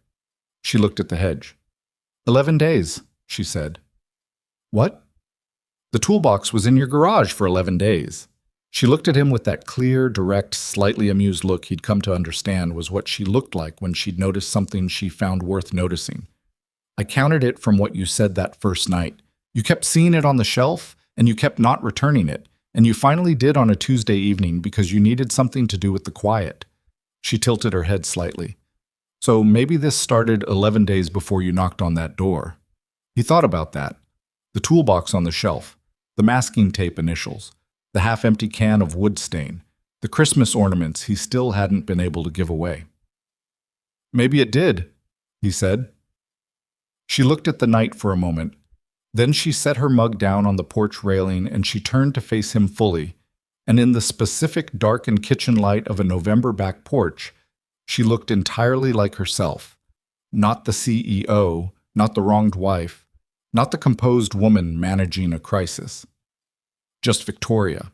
She looked at the hedge. 11 days, she said. What? The toolbox was in your garage for 11 days. She looked at him with that clear, direct, slightly amused look he'd come to understand was what she looked like when she'd noticed something she found worth noticing. I counted it from what you said that first night. You kept seeing it on the shelf, and you kept not returning it, and you finally did on a Tuesday evening because you needed something to do with the quiet. She tilted her head slightly. So maybe this started 11 days before you knocked on that door. He thought about that. The toolbox on the shelf, the masking tape initials, the half-empty can of wood stain, the Christmas ornaments he still hadn't been able to give away. Maybe it did, he said. She looked at the night for a moment. Then she set her mug down on the porch railing and she turned to face him fully, and in the specific darkened kitchen light of a November back porch, she looked entirely like herself. Not the CEO, not the wronged wife, not the composed woman managing a crisis. Just Victoria.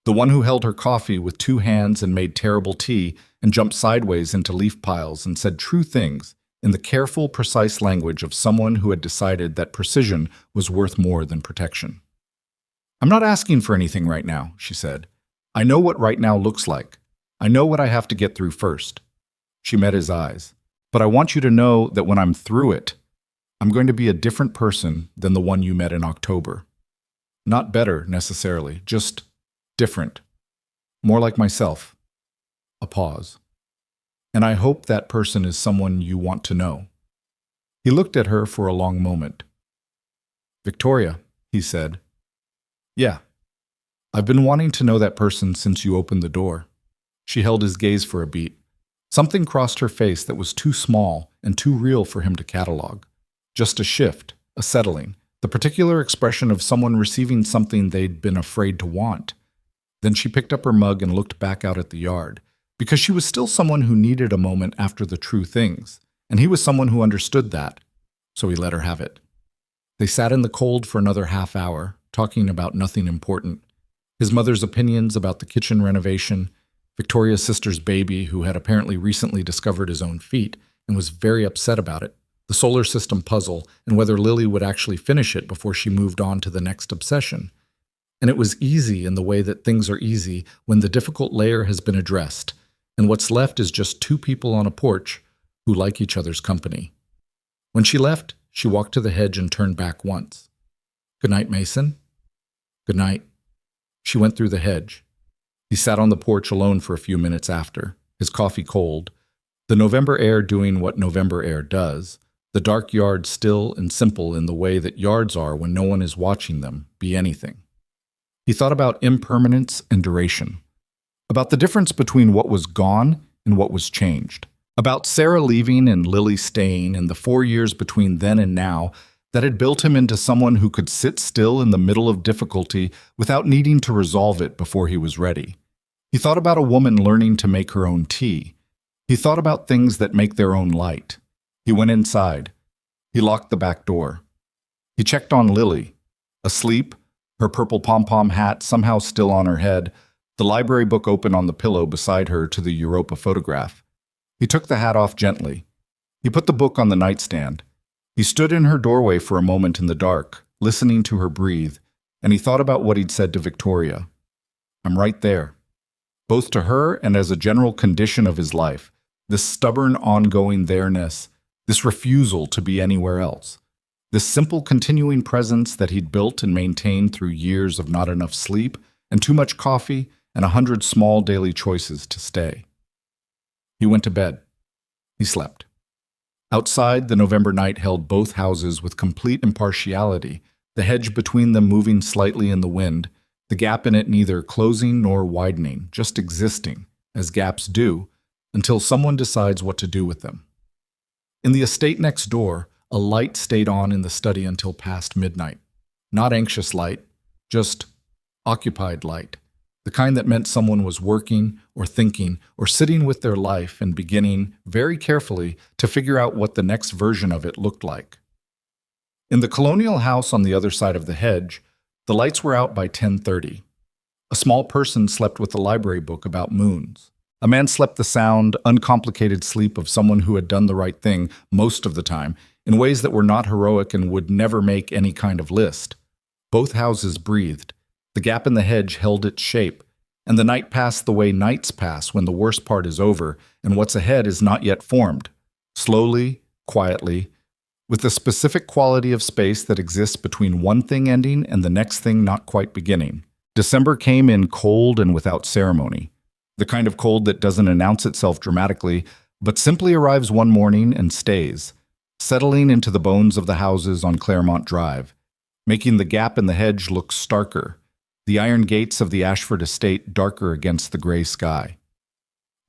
The one who held her coffee with two hands and made terrible tea and jumped sideways into leaf piles and said true things in the careful, precise language of someone who had decided that precision was worth more than protection. I'm not asking for anything right now, she said. I know what right now looks like. I know what I have to get through first. She met his eyes. But I want you to know that when I'm through it, I'm going to be a different person than the one you met in October. Not better, necessarily, just different. More like myself. A pause. And I hope that person is someone you want to know. He looked at her for a long moment. Victoria, he said. Yeah. I've been wanting to know that person since you opened the door. She held his gaze for a beat. Something crossed her face that was too small and too real for him to catalog. Just a shift, a settling, the particular expression of someone receiving something they'd been afraid to want. Then she picked up her mug and looked back out at the yard, because she was still someone who needed a moment after the true things, and he was someone who understood that, so he let her have it. They sat in the cold for another half hour, talking about nothing important. His mother's opinions about the kitchen renovation, Victoria's sister's baby who had apparently recently discovered his own feet and was very upset about it, the solar system puzzle, and whether Lily would actually finish it before she moved on to the next obsession. And it was easy in the way that things are easy when the difficult layer has been addressed, and what's left is just two people on a porch who like each other's company. When she left, she walked to the hedge and turned back once. Good night, Mason. Good night. She went through the hedge. He sat on the porch alone for a few minutes after, his coffee cold, the November air doing what November air does, The dark yard still and simple in the way that yards are when no one is watching them be anything. He thought about impermanence and duration, about the difference between what was gone and what was changed, about Sarah leaving and Lily staying and the 4 years between then and now that had built him into someone who could sit still in the middle of difficulty without needing to resolve it before he was ready. He thought about a woman learning to make her own tea. He thought about things that make their own light. He went inside. He locked the back door. He checked on Lily, asleep, her purple pom-pom hat somehow still on her head, the library book open on the pillow beside her to the Europa photograph. He took the hat off gently. He put the book on the nightstand. He stood in her doorway for a moment in the dark, listening to her breathe, and he thought about what he'd said to Victoria. "I'm right there." Both to her and as a general condition of his life, this stubborn ongoing there-ness, this refusal to be anywhere else, this simple continuing presence that he'd built and maintained through years of not enough sleep and too much coffee and 100 small daily choices to stay. He went to bed. He slept. Outside, the November night held both houses with complete impartiality, the hedge between them moving slightly in the wind, the gap in it neither closing nor widening, just existing, as gaps do, until someone decides what to do with them. In the estate next door, a light stayed on in the study until past midnight. Not anxious light, just occupied light. The kind that meant someone was working or thinking or sitting with their life and beginning, very carefully, to figure out what the next version of it looked like. In the colonial house on the other side of the hedge, the lights were out by 10:30. A small person slept with a library book about moons. A man slept the sound, uncomplicated sleep of someone who had done the right thing most of the time, in ways that were not heroic and would never make any kind of list. Both houses breathed. The gap in the hedge held its shape, and the night passed the way nights pass when the worst part is over and what's ahead is not yet formed, slowly, quietly, with the specific quality of space that exists between one thing ending and the next thing not quite beginning. December came in cold and without ceremony, the kind of cold that doesn't announce itself dramatically, but simply arrives one morning and stays, settling into the bones of the houses on Claremont Drive, making the gap in the hedge look starker, the iron gates of the Ashford estate darker against the gray sky.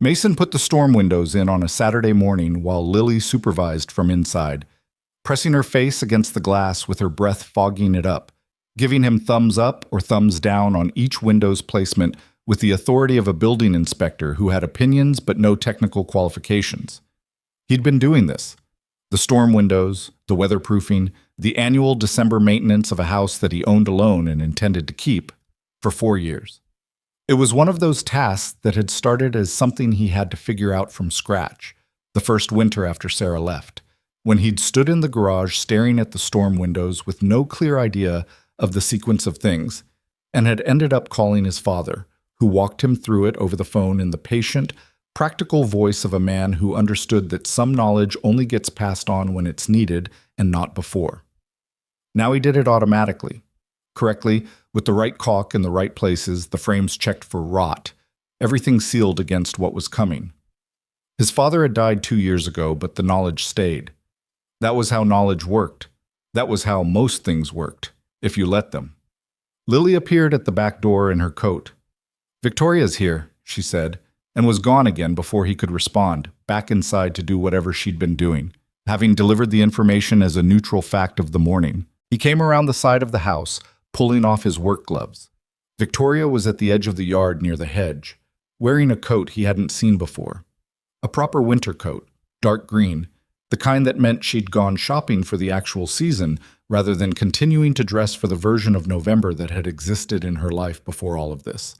Mason put the storm windows in on a Saturday morning while Lily supervised from inside, pressing her face against the glass with her breath fogging it up, giving him thumbs up or thumbs down on each window's placement with the authority of a building inspector who had opinions but no technical qualifications. He'd been doing this. The storm windows, the weatherproofing, the annual December maintenance of a house that he owned alone and intended to keep, for 4 years. It was one of those tasks that had started as something he had to figure out from scratch, the first winter after Sarah left, when he'd stood in the garage staring at the storm windows with no clear idea of the sequence of things, and had ended up calling his father, who walked him through it over the phone in the patient, practical voice of a man who understood that some knowledge only gets passed on when it's needed and not before. Now he did it automatically, correctly, with the right caulk in the right places, the frames checked for rot, everything sealed against what was coming. His father had died 2 years ago, but the knowledge stayed. That was how knowledge worked. That was how most things worked, if you let them. Lily appeared at the back door in her coat. "Victoria's here," she said, and was gone again before he could respond, back inside to do whatever she'd been doing, having delivered the information as a neutral fact of the morning. He came around the side of the house, pulling off his work gloves. Victoria was at the edge of the yard near the hedge, wearing a coat he hadn't seen before. A proper winter coat, dark green, the kind that meant she'd gone shopping for the actual season rather than continuing to dress for the version of November that had existed in her life before all of this.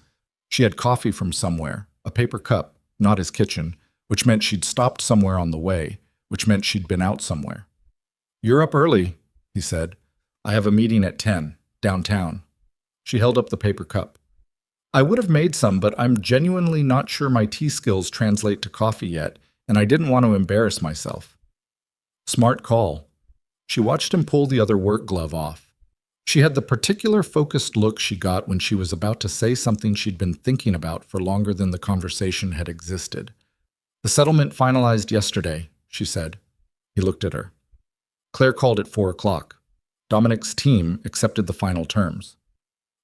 She had coffee from somewhere, a paper cup, not his kitchen, which meant she'd stopped somewhere on the way, which meant she'd been out somewhere. "You're up early," he said. "I have a meeting at 10, downtown." She held up the paper cup. "I would have made some, but I'm genuinely not sure my tea skills translate to coffee yet, and I didn't want to embarrass myself." Smart call. She watched him pull the other work glove off. She had the particular focused look she got when she was about to say something she'd been thinking about for longer than the conversation had existed. "The settlement finalized yesterday," she said. He looked at her. Claire called at 4 o'clock. Dominic's team accepted the final terms.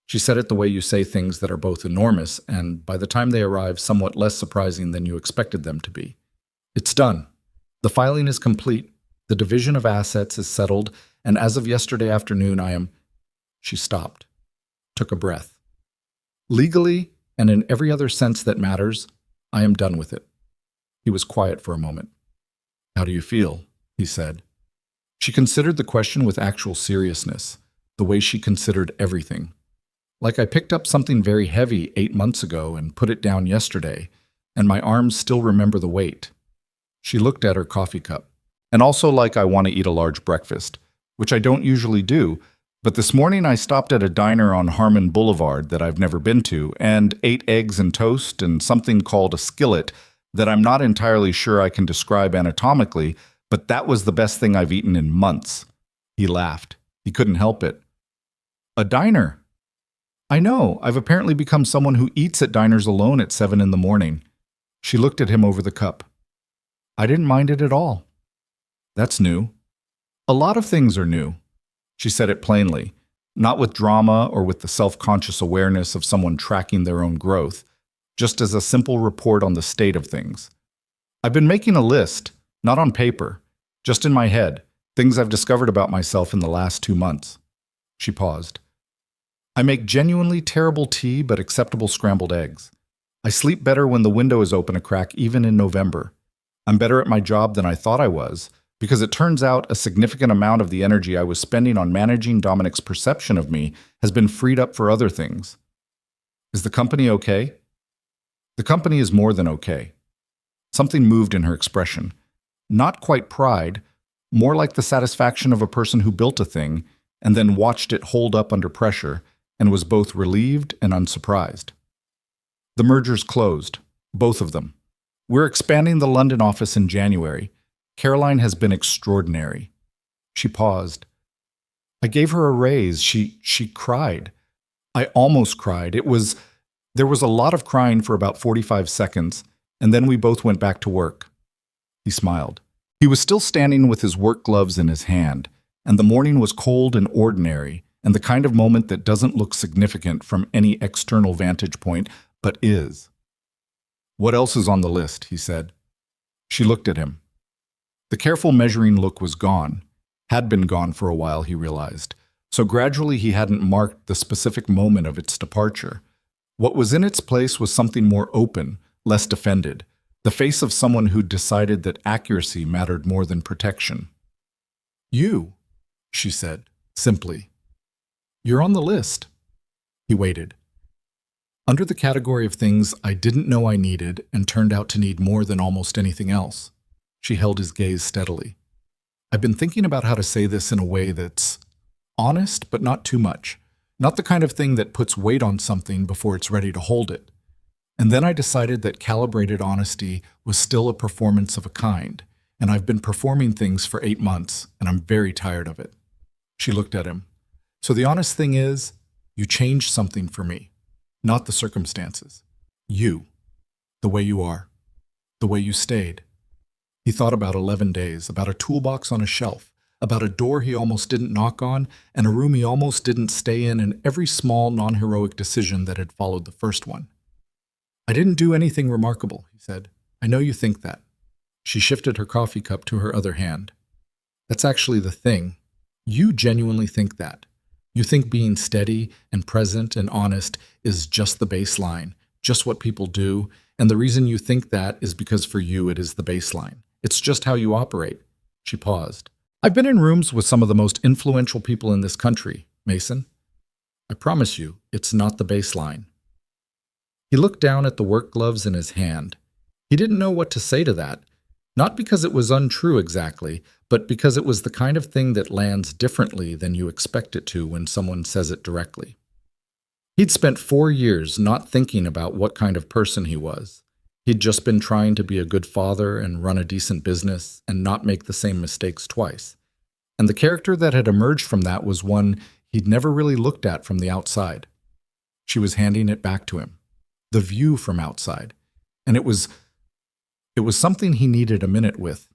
She said it the way you say things that are both enormous and, by the time they arrive, somewhat less surprising than you expected them to be. It's done. The filing is complete. The division of assets is settled, and as of yesterday afternoon, I am... She stopped, took a breath. Legally, and in every other sense that matters, I am done with it. He was quiet for a moment. How do you feel? He said. She considered the question with actual seriousness, the way she considered everything. Like I picked up something very heavy 8 months ago and put it down yesterday, and my arms still remember the weight. She looked at her coffee cup. And also like I want to eat a large breakfast, which I don't usually do, but this morning I stopped at a diner on Harmon Boulevard that I've never been to and ate eggs and toast and something called a skillet that I'm not entirely sure I can describe anatomically, but that was the best thing I've eaten in months. He laughed. He couldn't help it. A diner? I know. I've apparently become someone who eats at diners alone at 7 in the morning. She looked at him over the cup. I didn't mind it at all. That's new. A lot of things are new. She said it plainly, not with drama or with the self-conscious awareness of someone tracking their own growth, just as a simple report on the state of things. I've been making a list, not on paper, just in my head, things I've discovered about myself in the last 2 months. She paused. I make genuinely terrible tea but acceptable scrambled eggs. I sleep better when the window is open a crack even in November. I'm better at my job than I thought I was, because it turns out a significant amount of the energy I was spending on managing Dominic's perception of me has been freed up for other things. Is the company okay? The company is more than okay. Something moved in her expression. Not quite pride, more like the satisfaction of a person who built a thing and then watched it hold up under pressure and was both relieved and unsurprised. The mergers closed, both of them. We're expanding the London office in January. Caroline has been extraordinary. She paused. I gave her a raise. She cried. I almost cried. There was a lot of crying for about 45 seconds, and then we both went back to work. He smiled. He was still standing with his work gloves in his hand, and the morning was cold and ordinary, and the kind of moment that doesn't look significant from any external vantage point, but is. What else is on the list? He said. She looked at him. The careful measuring look was gone, had been gone for a while, he realized, so gradually he hadn't marked the specific moment of its departure. What was in its place was something more open, less defended, the face of someone who'd decided that accuracy mattered more than protection. You, she said, simply. You're on the list. He waited. Under the category of things I didn't know I needed and turned out to need more than almost anything else. She held his gaze steadily. I've been thinking about how to say this in a way that's honest, but not too much. Not the kind of thing that puts weight on something before it's ready to hold it. And then I decided that calibrated honesty was still a performance of a kind, and I've been performing things for 8 months, and I'm very tired of it. She looked at him. So the honest thing is, you changed something for me, not the circumstances. You, the way you are, the way you stayed. He thought about 11 days, about a toolbox on a shelf, about a door he almost didn't knock on, and a room he almost didn't stay in, and every small, non-heroic decision that had followed the first one. I didn't do anything remarkable, he said. I know you think that. She shifted her coffee cup to her other hand. That's actually the thing. You genuinely think that. You think being steady and present and honest is just the baseline, just what people do, and the reason you think that is because for you it is the baseline. It's just how you operate. She paused. I've been in rooms with some of the most influential people in this country, Mason. I promise you, it's not the baseline. He looked down at the work gloves in his hand. He didn't know what to say to that, not because it was untrue exactly, but because it was the kind of thing that lands differently than you expect it to when someone says it directly. He'd spent 4 years not thinking about what kind of person he was. He'd just been trying to be a good father and run a decent business and not make the same mistakes twice. And the character that had emerged from that was one he'd never really looked at from the outside. She was handing it back to him. The view from outside. And it was something he needed a minute with.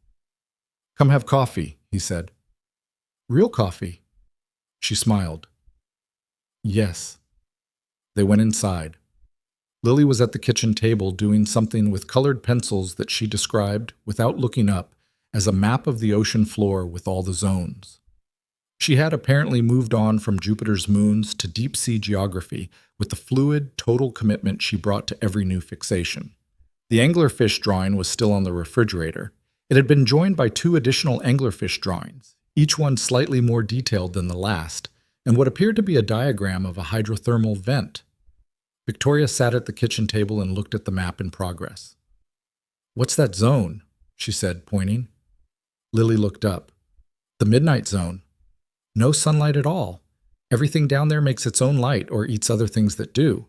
Come have coffee, he said. Real coffee. She smiled. Yes. They went inside. Lily was at the kitchen table doing something with colored pencils that she described, without looking up, as a map of the ocean floor with all the zones. She had apparently moved on from Jupiter's moons to deep-sea geography with the fluid, total commitment she brought to every new fixation. The anglerfish drawing was still on the refrigerator. It had been joined by 2 additional anglerfish drawings, each one slightly more detailed than the last, and what appeared to be a diagram of a hydrothermal vent. Victoria sat at the kitchen table and looked at the map in progress. "What's that zone?" she said, pointing. Lily looked up. "The midnight zone. No sunlight at all. Everything down there makes its own light or eats other things that do."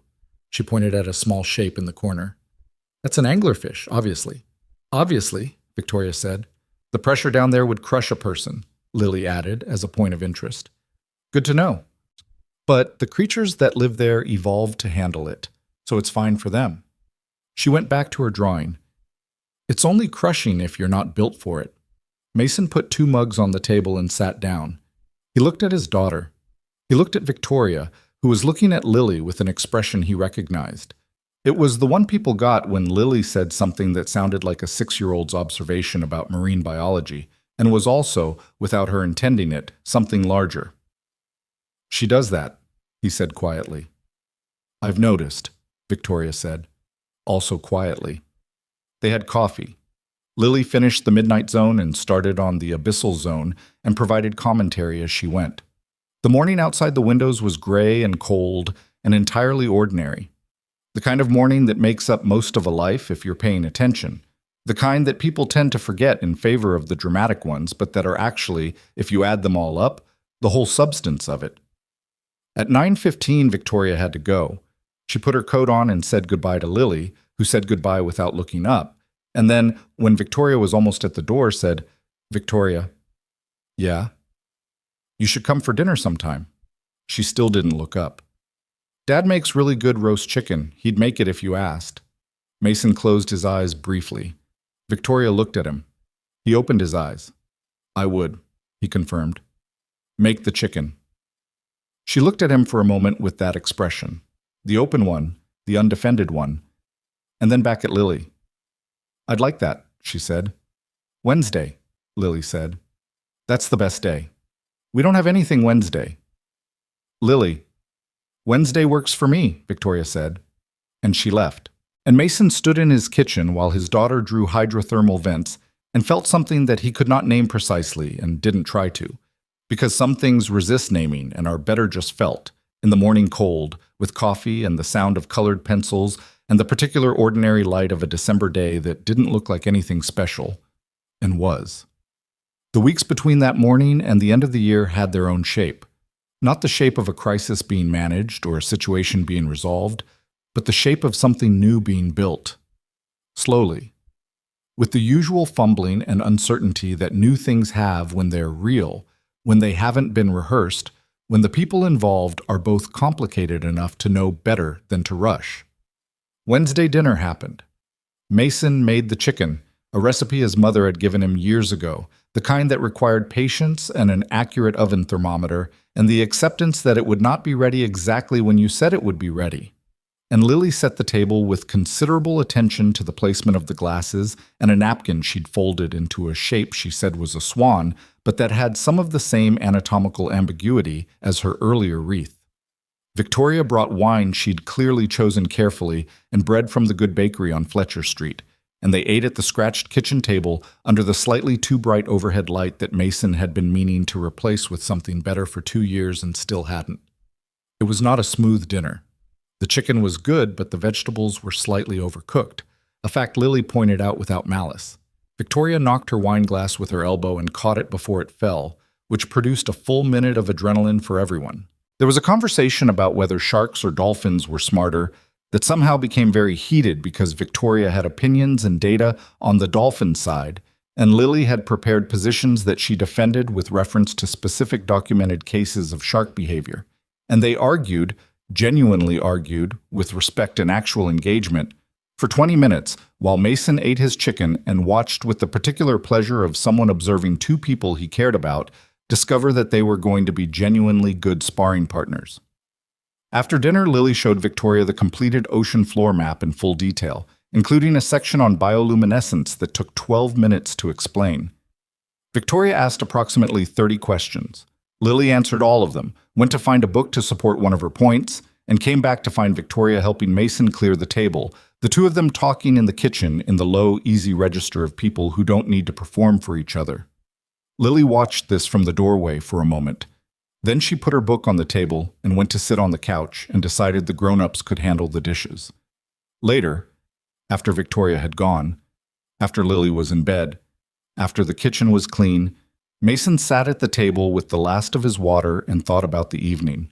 She pointed at a small shape in the corner. "That's an anglerfish, obviously." "Obviously," Victoria said. "The pressure down there would crush a person," Lily added as a point of interest. "Good to know. But the creatures that live there evolved to handle it, so it's fine for them." She went back to her drawing. "It's only crushing if you're not built for it." Mason put 2 mugs on the table and sat down. He looked at his daughter. He looked at Victoria, who was looking at Lily with an expression he recognized. It was the one people got when Lily said something that sounded like a 6-year-old's observation about marine biology, and was also, without her intending it, something larger. "She does that," he said quietly. "I've noticed," Victoria said, also quietly. They had coffee. Lily finished the midnight zone and started on the abyssal zone and provided commentary as she went. The morning outside the windows was gray and cold and entirely ordinary. The kind of morning that makes up most of a life if you're paying attention. The kind that people tend to forget in favor of the dramatic ones, but that are actually, if you add them all up, the whole substance of it. At 9:15, Victoria had to go. She put her coat on and said goodbye to Lily, who said goodbye without looking up, and then, when Victoria was almost at the door, said, "Victoria." "Yeah?" "You should come for dinner sometime." She still didn't look up. "Dad makes really good roast chicken. He'd make it if you asked." Mason closed his eyes briefly. Victoria looked at him. He opened his eyes. "I would," he confirmed. "Make the chicken." She looked at him for a moment with that expression, the open one, the undefended one, and then back at Lily. "I'd like that," she said. "Wednesday," Lily said. "That's the best day. We don't have anything Wednesday." "Lily." "Wednesday works for me," Victoria said, and she left. And Mason stood in his kitchen while his daughter drew hydrothermal vents and felt something that he could not name precisely and didn't try to, because some things resist naming and are better just felt, in the morning cold, with coffee and the sound of colored pencils and the particular ordinary light of a December day that didn't look like anything special, and was. The weeks between that morning and the end of the year had their own shape. Not the shape of a crisis being managed or a situation being resolved, but the shape of something new being built. Slowly. With the usual fumbling and uncertainty that new things have when they're real, when they haven't been rehearsed, when the people involved are both complicated enough to know better than to rush. Wednesday dinner happened. Mason made the chicken, a recipe his mother had given him years ago, the kind that required patience and an accurate oven thermometer, and the acceptance that it would not be ready exactly when you said it would be ready. And Lily set the table with considerable attention to the placement of the glasses and a napkin she'd folded into a shape she said was a swan, but that had some of the same anatomical ambiguity as her earlier wreath. Victoria brought wine she'd clearly chosen carefully and bread from the good bakery on Fletcher Street, and they ate at the scratched kitchen table under the slightly too bright overhead light that Mason had been meaning to replace with something better for 2 years and still hadn't. It was not a smooth dinner. The chicken was good, but the vegetables were slightly overcooked, a fact Lily pointed out without malice. Victoria knocked her wine glass with her elbow and caught it before it fell, which produced a full minute of adrenaline for everyone. There was a conversation about whether sharks or dolphins were smarter that somehow became very heated because Victoria had opinions and data on the dolphin side, and Lily had prepared positions that she defended with reference to specific documented cases of shark behavior. And they argued, genuinely argued, with respect and actual engagement, for 20 minutes while Mason ate his chicken and watched with the particular pleasure of someone observing 2 people he cared about discover that they were going to be genuinely good sparring partners. After dinner, Lily showed Victoria the completed ocean floor map in full detail, including a section on bioluminescence that took 12 minutes to explain. Victoria asked approximately 30 questions. Lily answered all of them, went to find a book to support one of her points, and came back to find Victoria helping Mason clear the table, the two of them talking in the kitchen in the low, easy register of people who don't need to perform for each other. Lily watched this from the doorway for a moment. Then she put her book on the table and went to sit on the couch and decided the grown-ups could handle the dishes. Later, after Victoria had gone, after Lily was in bed, after the kitchen was clean, Mason sat at the table with the last of his water and thought about the evening.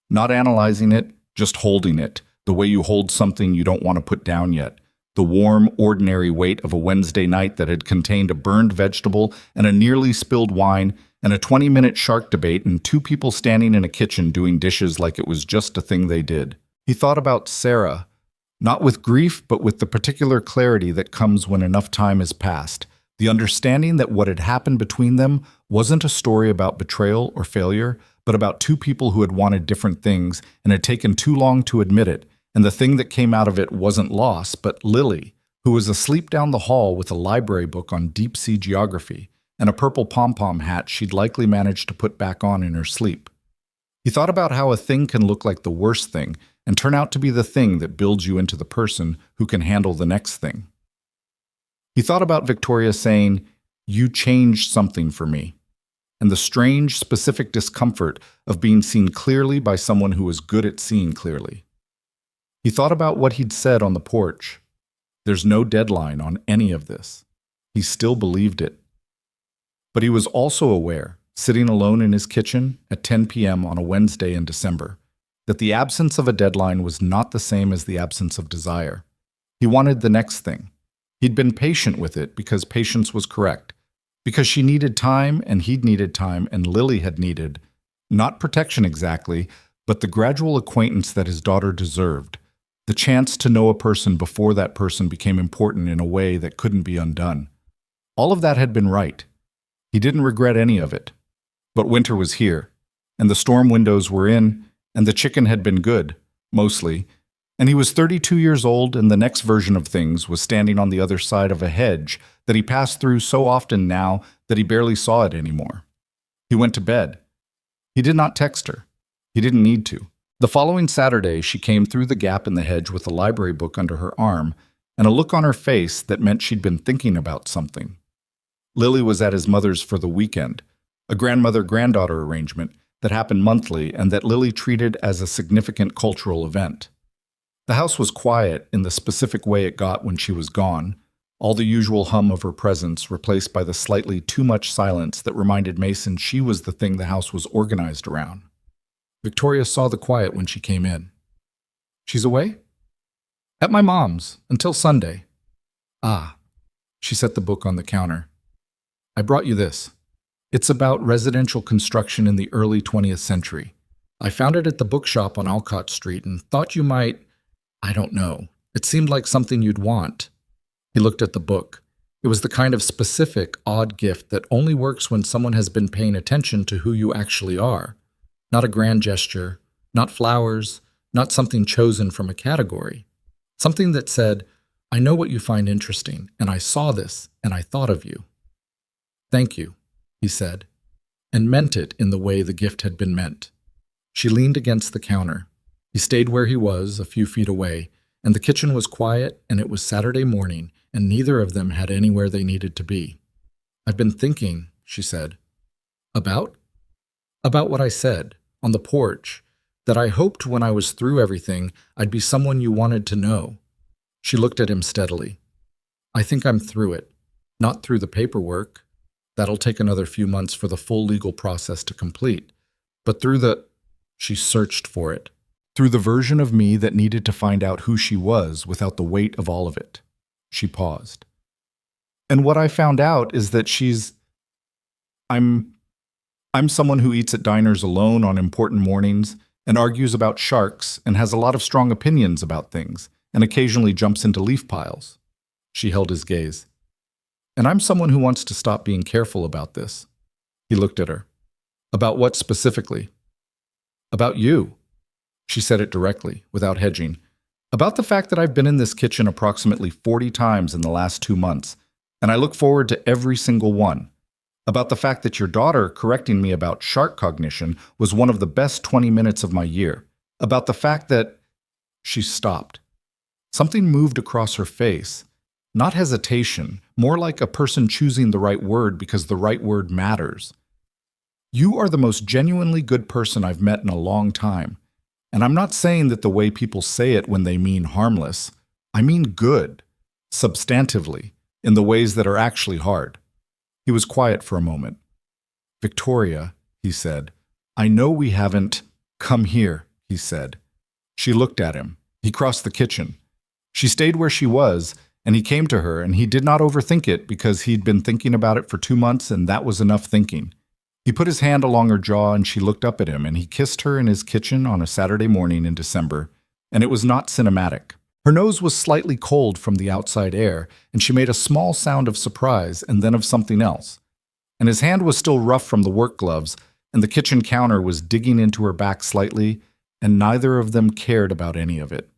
Not analyzing it, just holding it, the way you hold something you don't want to put down yet. The warm, ordinary weight of a Wednesday night that had contained a burned vegetable and a nearly spilled wine and a 20-minute shark debate and two people standing in a kitchen doing dishes like it was just a thing they did. He thought about Sarah, not with grief, but with the particular clarity that comes when enough time has passed. The understanding that what had happened between them wasn't a story about betrayal or failure, but about two people who had wanted different things and had taken too long to admit it. And the thing that came out of it wasn't loss, but Lily, who was asleep down the hall with a library book on deep-sea geography and a purple pom-pom hat she'd likely managed to put back on in her sleep. He thought about how a thing can look like the worst thing and turn out to be the thing that builds you into the person who can handle the next thing. He thought about Victoria saying, "You changed something for me," and the strange, specific discomfort of being seen clearly by someone who was good at seeing clearly. He thought about what he'd said on the porch. There's no deadline on any of this. He still believed it. But he was also aware, sitting alone in his kitchen at 10 p.m. on a Wednesday in December, that the absence of a deadline was not the same as the absence of desire. He wanted the next thing. He'd been patient with it because patience was correct, because she needed time and he'd needed time and Lily had needed, not protection exactly, but the gradual acquaintance that his daughter deserved, the chance to know a person before that person became important in a way that couldn't be undone. All of that had been right. He didn't regret any of it. But winter was here, and the storm windows were in, and the chicken had been good, mostly, and he was 32 years old, and the next version of things was standing on the other side of a hedge that he passed through so often now that he barely saw it anymore. He went to bed. He did not text her. He didn't need to. The following Saturday, she came through the gap in the hedge with a library book under her arm and a look on her face that meant she'd been thinking about something. Lily was at his mother's for the weekend, a grandmother-granddaughter arrangement that happened monthly and that Lily treated as a significant cultural event. The house was quiet in the specific way it got when she was gone, all the usual hum of her presence replaced by the slightly too much silence that reminded Mason she was the thing the house was organized around. Victoria saw the quiet when she came in. "She's away?" "At my mom's, until Sunday." "Ah." She set the book on the counter. "I brought you this. It's about residential construction in the early 20th century. I found it at the bookshop on Alcott Street and thought you might, I don't know. It seemed like something you'd want." He looked at the book. It was the kind of specific, odd gift that only works when someone has been paying attention to who you actually are. Not a grand gesture, not flowers, not something chosen from a category. Something that said, "I know what you find interesting, and I saw this, and I thought of you." "Thank you," he said, and meant it in the way the gift had been meant. She leaned against the counter. He stayed where he was, a few feet away, and the kitchen was quiet, and it was Saturday morning, and neither of them had anywhere they needed to be. "I've been thinking," she said. "About?" "About what I said, on the porch, that I hoped when I was through everything, I'd be someone you wanted to know." She looked at him steadily. "I think I'm through it. Not through the paperwork. That'll take another few months for the full legal process to complete. But through the—" She searched for it. "Through the version of me that needed to find out who she was without the weight of all of it." She paused. "And what I found out is that I'm someone who eats at diners alone on important mornings and argues about sharks and has a lot of strong opinions about things and occasionally jumps into leaf piles." She held his gaze. "And I'm someone who wants to stop being careful about this." He looked at her. About what specifically? About you. She said it directly, without hedging. About the fact that I've been in this kitchen approximately 40 times in the last 2 months, and I look forward to every single one. About the fact that your daughter correcting me about shark cognition was one of the best 20 minutes of my year. About the fact that… She stopped. Something moved across her face. Not hesitation, more like a person choosing the right word because the right word matters. You are the most genuinely good person I've met in a long time. And I'm not saying that the way people say it when they mean harmless. I mean good, substantively, in the ways that are actually hard. He was quiet for a moment. Victoria, he said, I know we haven't… Come here, he said. She looked at him. He crossed the kitchen. She stayed where she was, and he came to her, and he did not overthink it because he'd been thinking about it for 2 months, and that was enough thinking. He put his hand along her jaw, and she looked up at him, and he kissed her in his kitchen on a Saturday morning in December, and it was not cinematic. Her nose was slightly cold from the outside air, and she made a small sound of surprise and then of something else. And his hand was still rough from the work gloves, and the kitchen counter was digging into her back slightly, and neither of them cared about any of it.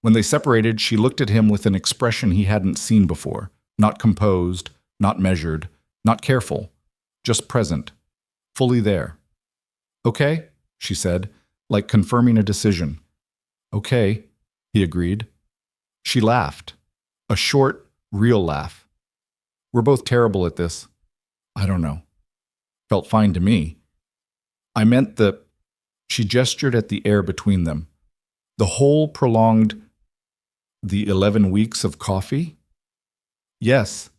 When they separated, she looked at him with an expression he hadn't seen before, not composed, not measured, not careful, just present, fully there. Okay, she said, like confirming a decision. Okay, he agreed. She laughed, a short, real laugh. We're both terrible at this. I don't know. Felt fine to me. I meant the… She gestured at the air between them. The whole prolonged… The 11 weeks of coffee? Yes,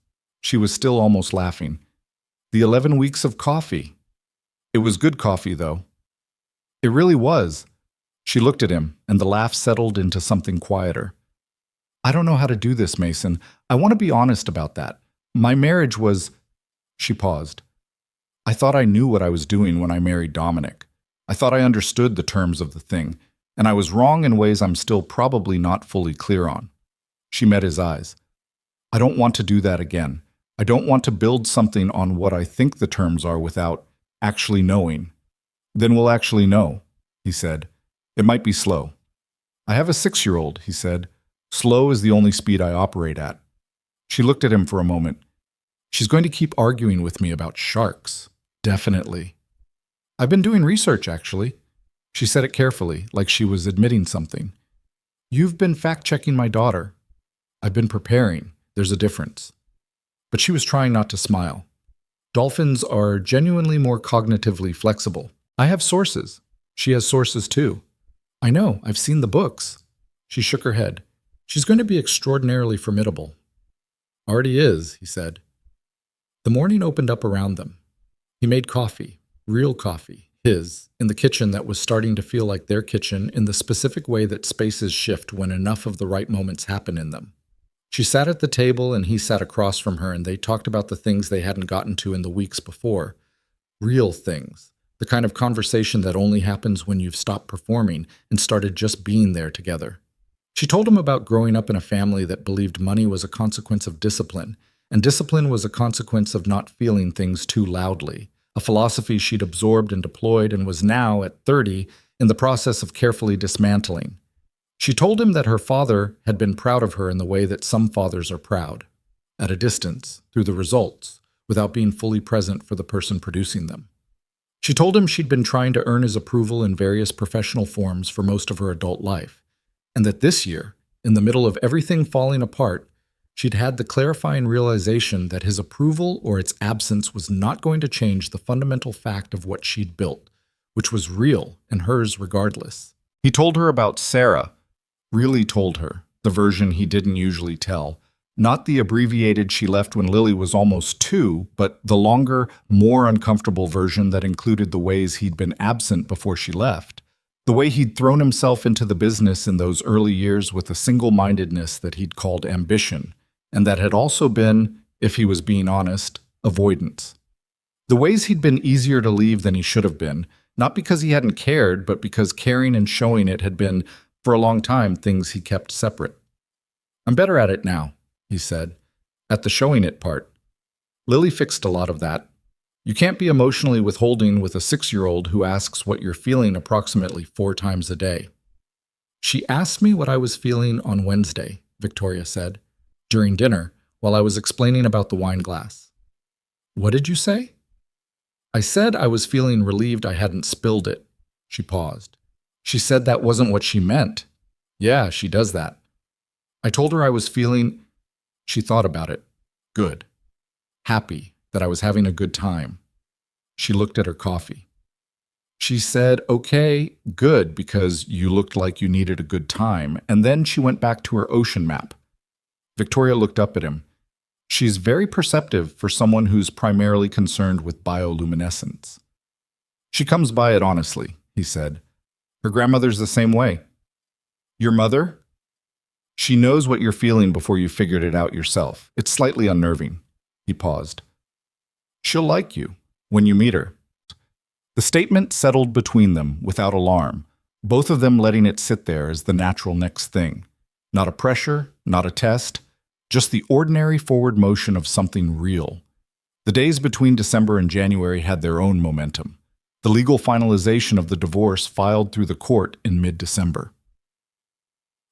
she was still almost laughing. The 11 weeks of coffee. It was good coffee, though. It really was. She looked at him, and the laugh settled into something quieter. I don't know how to do this, Mason. I want to be honest about that. My marriage was… She paused. I thought I knew what I was doing when I married Dominic. I thought I understood the terms of the thing, and I was wrong in ways I'm still probably not fully clear on. She met his eyes. I don't want to do that again. I don't want to build something on what I think the terms are without actually knowing. Then we'll actually know, he said. It might be slow. I have a 6-year-old, he said. Slow is the only speed I operate at. She looked at him for a moment. She's going to keep arguing with me about sharks. Definitely. I've been doing research, actually. She said it carefully, like she was admitting something. You've been fact-checking my daughter. I've been preparing. There's a difference. But she was trying not to smile. Dolphins are genuinely more cognitively flexible. I have sources. She has sources too. I know, I've seen the books. She shook her head. She's going to be extraordinarily formidable. Already is, he said. The morning opened up around them. He made coffee, real coffee, his, in the kitchen that was starting to feel like their kitchen in the specific way that spaces shift when enough of the right moments happen in them. She sat at the table and he sat across from her, and they talked about the things they hadn't gotten to in the weeks before. Real things. The kind of conversation that only happens when you've stopped performing and started just being there together. She told him about growing up in a family that believed money was a consequence of discipline, and discipline was a consequence of not feeling things too loudly, a philosophy she'd absorbed and deployed and was now, at 30, in the process of carefully dismantling. She told him that her father had been proud of her in the way that some fathers are proud, at a distance, through the results, without being fully present for the person producing them. She told him she'd been trying to earn his approval in various professional forms for most of her adult life, and that this year, in the middle of everything falling apart, she'd had the clarifying realization that his approval or its absence was not going to change the fundamental fact of what she'd built, which was real and hers regardless. He told her about Sarah, really told her, the version he didn't usually tell, not the abbreviated she left when Lily was almost 2, but the longer, more uncomfortable version that included the ways he'd been absent before she left. The way he'd thrown himself into the business in those early years with a single-mindedness that he'd called ambition, and that had also been, if he was being honest, avoidance. The ways he'd been easier to leave than he should have been, not because he hadn't cared, but because caring and showing it had been, for a long time, things he kept separate. I'm better at it now, he said, at the showing it part. Lily fixed a lot of that. You can't be emotionally withholding with a 6-year-old who asks what you're feeling approximately 4 times a day. She asked me what I was feeling on Wednesday, Victoria said, during dinner while I was explaining about the wine glass. What did you say? I said I was feeling relieved I hadn't spilled it. She paused. She said that wasn't what she meant. Yeah, she does that. I told her I was feeling, she thought about it, good, happy, that I was having a good time. She looked at her coffee. She said, okay, good, because you looked like you needed a good time, and then she went back to her ocean map. Victoria looked up at him. She's very perceptive for someone who's primarily concerned with bioluminescence. She comes by it honestly, he said. Her grandmother's the same way. Your mother? She knows what you're feeling before you figured it out yourself. It's slightly unnerving. He paused. She'll like you when you meet her. The statement settled between them without alarm, both of them letting it sit there as the natural next thing. Not a pressure, not a test, just the ordinary forward motion of something real. The days between December and January had their own momentum. The legal finalization of the divorce filed through the court in mid-December.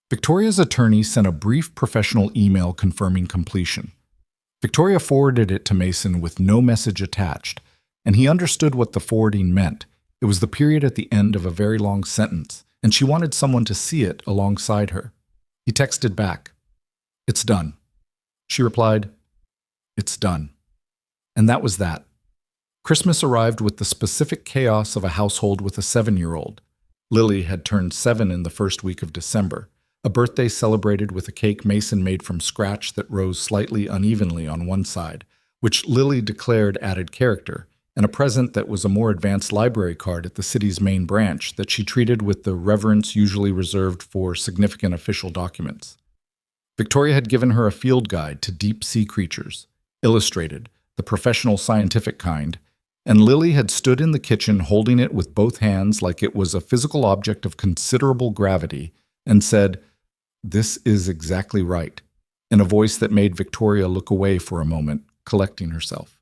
Victoria's attorney sent a brief professional email confirming completion. Victoria forwarded it to Mason with no message attached, and he understood what the forwarding meant. It was the period at the end of a very long sentence, and she wanted someone to see it alongside her. He texted back, "It's done." She replied, "It's done." And that was that. Christmas arrived with the specific chaos of a household with a 7-year-old. Lily had turned 7 in the first week of December, a birthday celebrated with a cake Mason made from scratch that rose slightly unevenly on one side, which Lily declared added character, and a present that was a more advanced library card at the city's main branch that she treated with the reverence usually reserved for significant official documents. Victoria had given her a field guide to deep-sea creatures, illustrated, the professional scientific kind, and Lily had stood in the kitchen holding it with both hands like it was a physical object of considerable gravity and said, "This is exactly right," in a voice that made Victoria look away for a moment, collecting herself.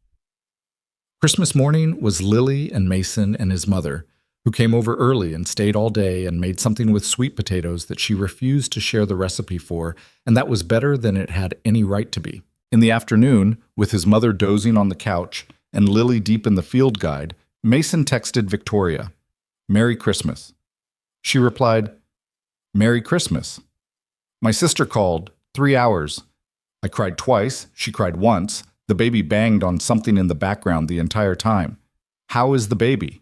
Christmas morning was Lily and Mason and his mother, who came over early and stayed all day and made something with sweet potatoes that she refused to share the recipe for, and that was better than it had any right to be. In the afternoon, with his mother dozing on the couch and Lily deep in the field guide, Mason texted Victoria, "Merry Christmas." She replied, "Merry Christmas." My sister called, 3 hours. I cried twice, she cried once. The baby banged on something in the background the entire time. How is the baby?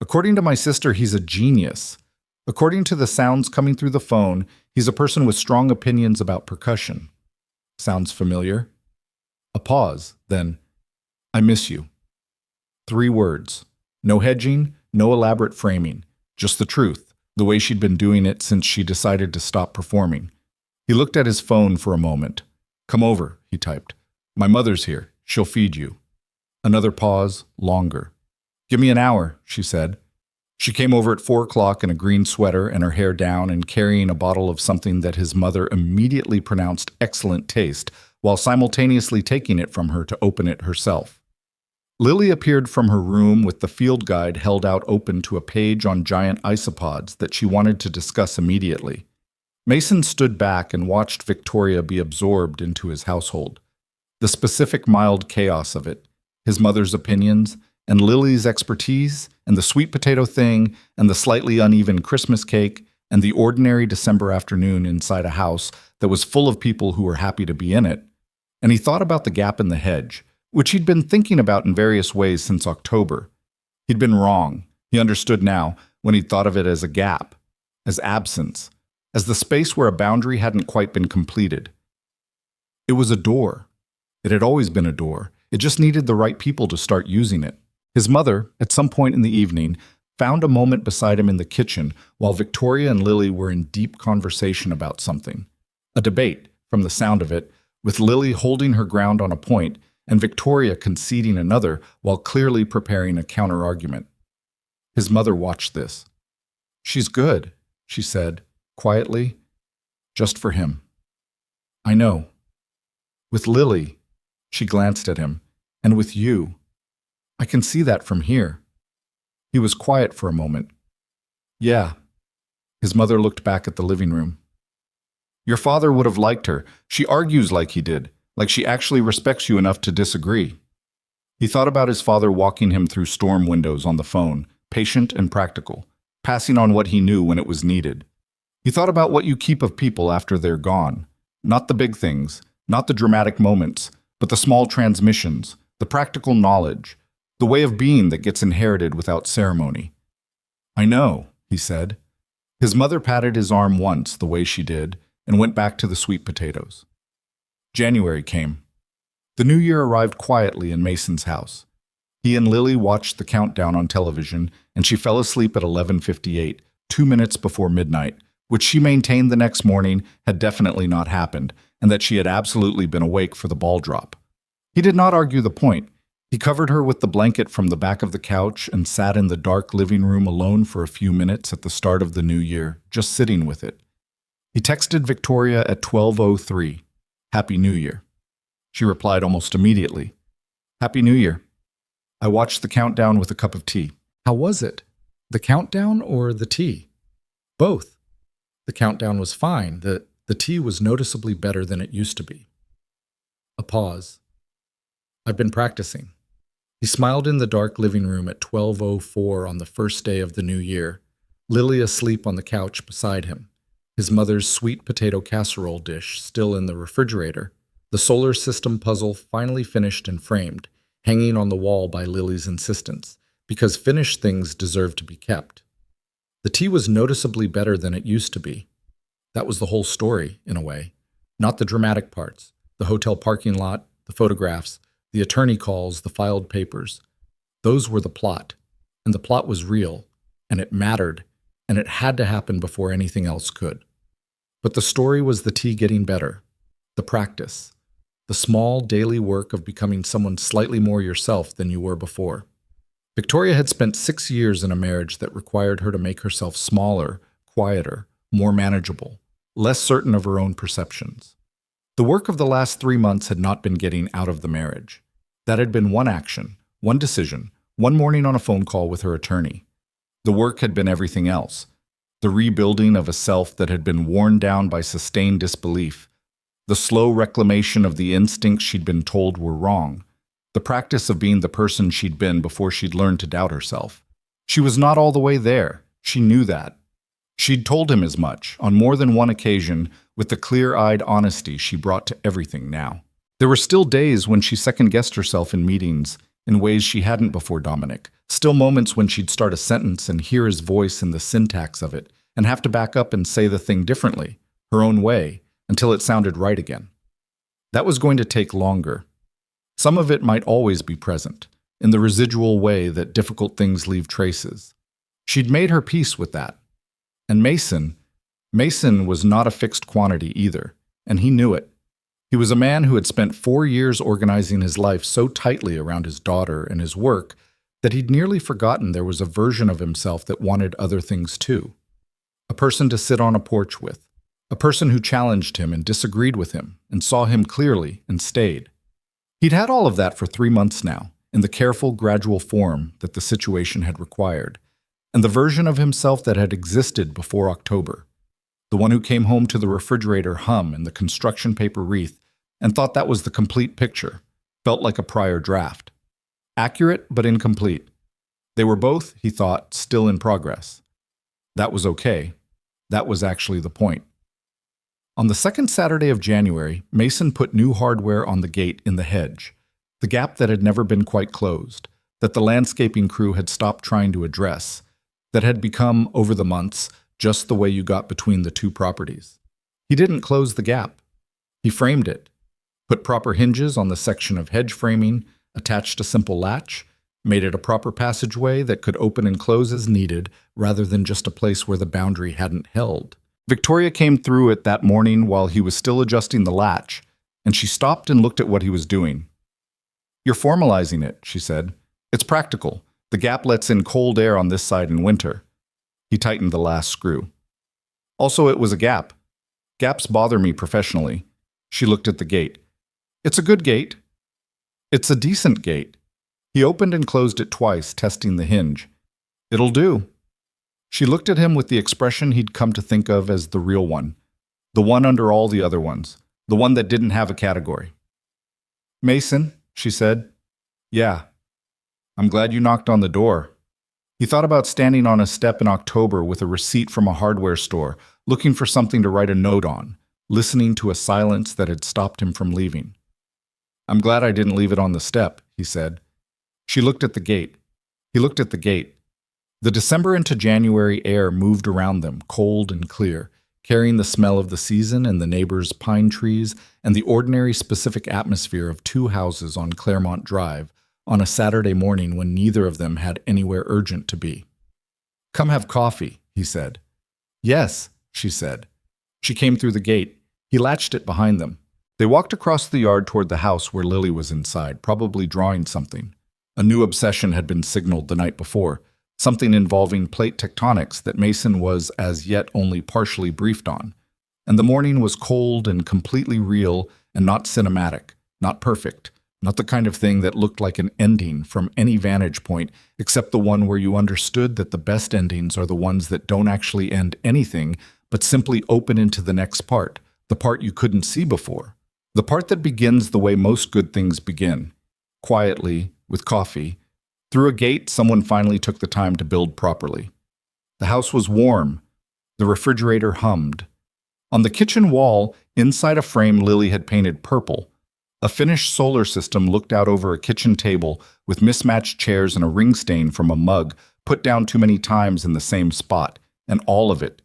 According to my sister, he's a genius. According to the sounds coming through the phone, he's a person with strong opinions about percussion. Sounds familiar? A pause, then, I miss you. 3 words. No hedging, no elaborate framing. Just the truth, the way she'd been doing it since she decided to stop performing. He looked at his phone for a moment. Come over, he typed. My mother's here. She'll feed you. Another pause, longer. Give me an hour, she said. She came over at 4 o'clock in a green sweater and her hair down and carrying a bottle of something that his mother immediately pronounced excellent taste, while simultaneously taking it from her to open it herself. Lily appeared from her room with the field guide held out open to a page on giant isopods that she wanted to discuss immediately. Mason stood back and watched Victoria be absorbed into his household. The specific mild chaos of it, his mother's opinions, and Lily's expertise, and the sweet potato thing, and the slightly uneven Christmas cake, and the ordinary December afternoon inside a house that was full of people who were happy to be in it. And he thought about the gap in the hedge, which he'd been thinking about in various ways since October. He'd been wrong. He understood now when he'd thought of it as a gap, as absence, as the space where a boundary hadn't quite been completed. It was a door. It had always been a door. It just needed the right people to start using it. His mother, at some point in the evening, found a moment beside him in the kitchen while Victoria and Lily were in deep conversation about something. A debate, from the sound of it, with Lily holding her ground on a point and Victoria conceding another while clearly preparing a counter-argument. His mother watched this. She's good, she said, quietly, just for him. I know. With Lily, she glanced at him, and with you. I can see that from here. He was quiet for a moment. Yeah. His mother looked back at the living room. Your father would have liked her. She argues like he did, like she actually respects you enough to disagree. He thought about his father walking him through storm windows on the phone, patient and practical, passing on what he knew when it was needed. He thought about what you keep of people after they're gone. Not the big things, not the dramatic moments, but the small transmissions, the practical knowledge, the way of being that gets inherited without ceremony. I know, he said. His mother patted his arm once the way she did and went back to the sweet potatoes. January came. The new year arrived quietly in Mason's house. He and Lily watched the countdown on television, and she fell asleep at 11:58, 2 minutes before midnight, which she maintained the next morning had definitely not happened, and that she had absolutely been awake for the ball drop. He did not argue the point. He covered her with the blanket from the back of the couch and sat in the dark living room alone for a few minutes at the start of the new year, just sitting with it. He texted Victoria at 12:03, "Happy New Year." She replied almost immediately, "Happy New Year." I watched the countdown with a cup of tea. How was it? The countdown or the tea? Both. The countdown was fine. The tea was noticeably better than it used to be. A pause. I've been practicing. He smiled in the dark living room at 12:04 on the first day of the new year, Lily asleep on the couch beside him, his mother's sweet potato casserole dish still in the refrigerator, the solar system puzzle finally finished and framed, hanging on the wall by Lily's insistence, because finished things deserve to be kept. The tea was noticeably better than it used to be. That was the whole story, in a way. Not the dramatic parts, the hotel parking lot, the photographs, the attorney calls, the filed papers. Those were the plot, and the plot was real, and it mattered, and it had to happen before anything else could. But the story was the tea getting better, the practice, the small daily work of becoming someone slightly more yourself than you were before. Victoria had spent 6 years in a marriage that required her to make herself smaller, quieter, more manageable, less certain of her own perceptions. The work of the last 3 months had not been getting out of the marriage. That had been one action, one decision, one morning on a phone call with her attorney. The work had been everything else. The rebuilding of a self that had been worn down by sustained disbelief. The slow reclamation of the instincts she'd been told were wrong. The practice of being the person she'd been before she'd learned to doubt herself. She was not all the way there. She knew that. She'd told him as much, on more than one occasion, with the clear-eyed honesty she brought to everything now. There were still days when she second-guessed herself in meetings, in ways she hadn't before Dominic. Still moments when she'd start a sentence and hear his voice in the syntax of it, and have to back up and say the thing differently, her own way, until it sounded right again. That was going to take longer. Some of it might always be present, in the residual way that difficult things leave traces. She'd made her peace with that. And Mason was not a fixed quantity either, and he knew it. He was a man who had spent 4 years organizing his life so tightly around his daughter and his work that he'd nearly forgotten there was a version of himself that wanted other things too. A person to sit on a porch with, a person who challenged him and disagreed with him and saw him clearly and stayed. He'd had all of that for 3 months now, in the careful, gradual form that the situation had required, and the version of himself that had existed before October, the one who came home to the refrigerator hum and the construction paper wreath and thought that was the complete picture, felt like a prior draft. Accurate but incomplete. They were both, he thought, still in progress. That was okay. That was actually the point. On the second Saturday of January, Mason put new hardware on the gate in the hedge, the gap that had never been quite closed, that the landscaping crew had stopped trying to address, that had become, over the months, just the way you got between the two properties. He didn't close the gap. He framed it, put proper hinges on the section of hedge framing, attached a simple latch, made it a proper passageway that could open and close as needed rather than just a place where the boundary hadn't held. Victoria came through it that morning while he was still adjusting the latch, and she stopped and looked at what he was doing. "You're formalizing it," she said. "It's practical. The gap lets in cold air on this side in winter." He tightened the last screw. "Also, it was a gap. Gaps bother me professionally." She looked at the gate. "It's a good gate. It's a decent gate." He opened and closed it twice, testing the hinge. "It'll do." She looked at him with the expression he'd come to think of as the real one, the one under all the other ones, the one that didn't have a category. "Mason," she said. "Yeah." "I'm glad you knocked on the door." He thought about standing on a step in October with a receipt from a hardware store, looking for something to write a note on, listening to a silence that had stopped him from leaving. "I'm glad I didn't leave it on the step," he said. She looked at the gate. He looked at the gate. The December into January air moved around them, cold and clear, carrying the smell of the season and the neighbors' pine trees and the ordinary specific atmosphere of two houses on Claremont Drive on a Saturday morning when neither of them had anywhere urgent to be. "Come have coffee," he said. "Yes," she said. She came through the gate. He latched it behind them. They walked across the yard toward the house where Lily was inside, probably drawing something. A new obsession had been signaled the night before, something involving plate tectonics that Mason was as yet only partially briefed on. And the morning was cold and completely real and not cinematic, not perfect, not the kind of thing that looked like an ending from any vantage point except the one where you understood that the best endings are the ones that don't actually end anything but simply open into the next part, the part you couldn't see before. The part that begins the way most good things begin, quietly, with coffee. Through a gate, someone finally took the time to build properly. The house was warm. The refrigerator hummed. On the kitchen wall, inside a frame Lily had painted purple, a finished solar system looked out over a kitchen table with mismatched chairs and a ring stain from a mug put down too many times in the same spot, and all of it,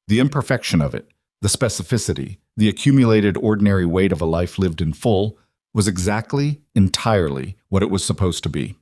the imperfection of it, the specificity, the accumulated ordinary weight of a life lived in full, was exactly, entirely what it was supposed to be.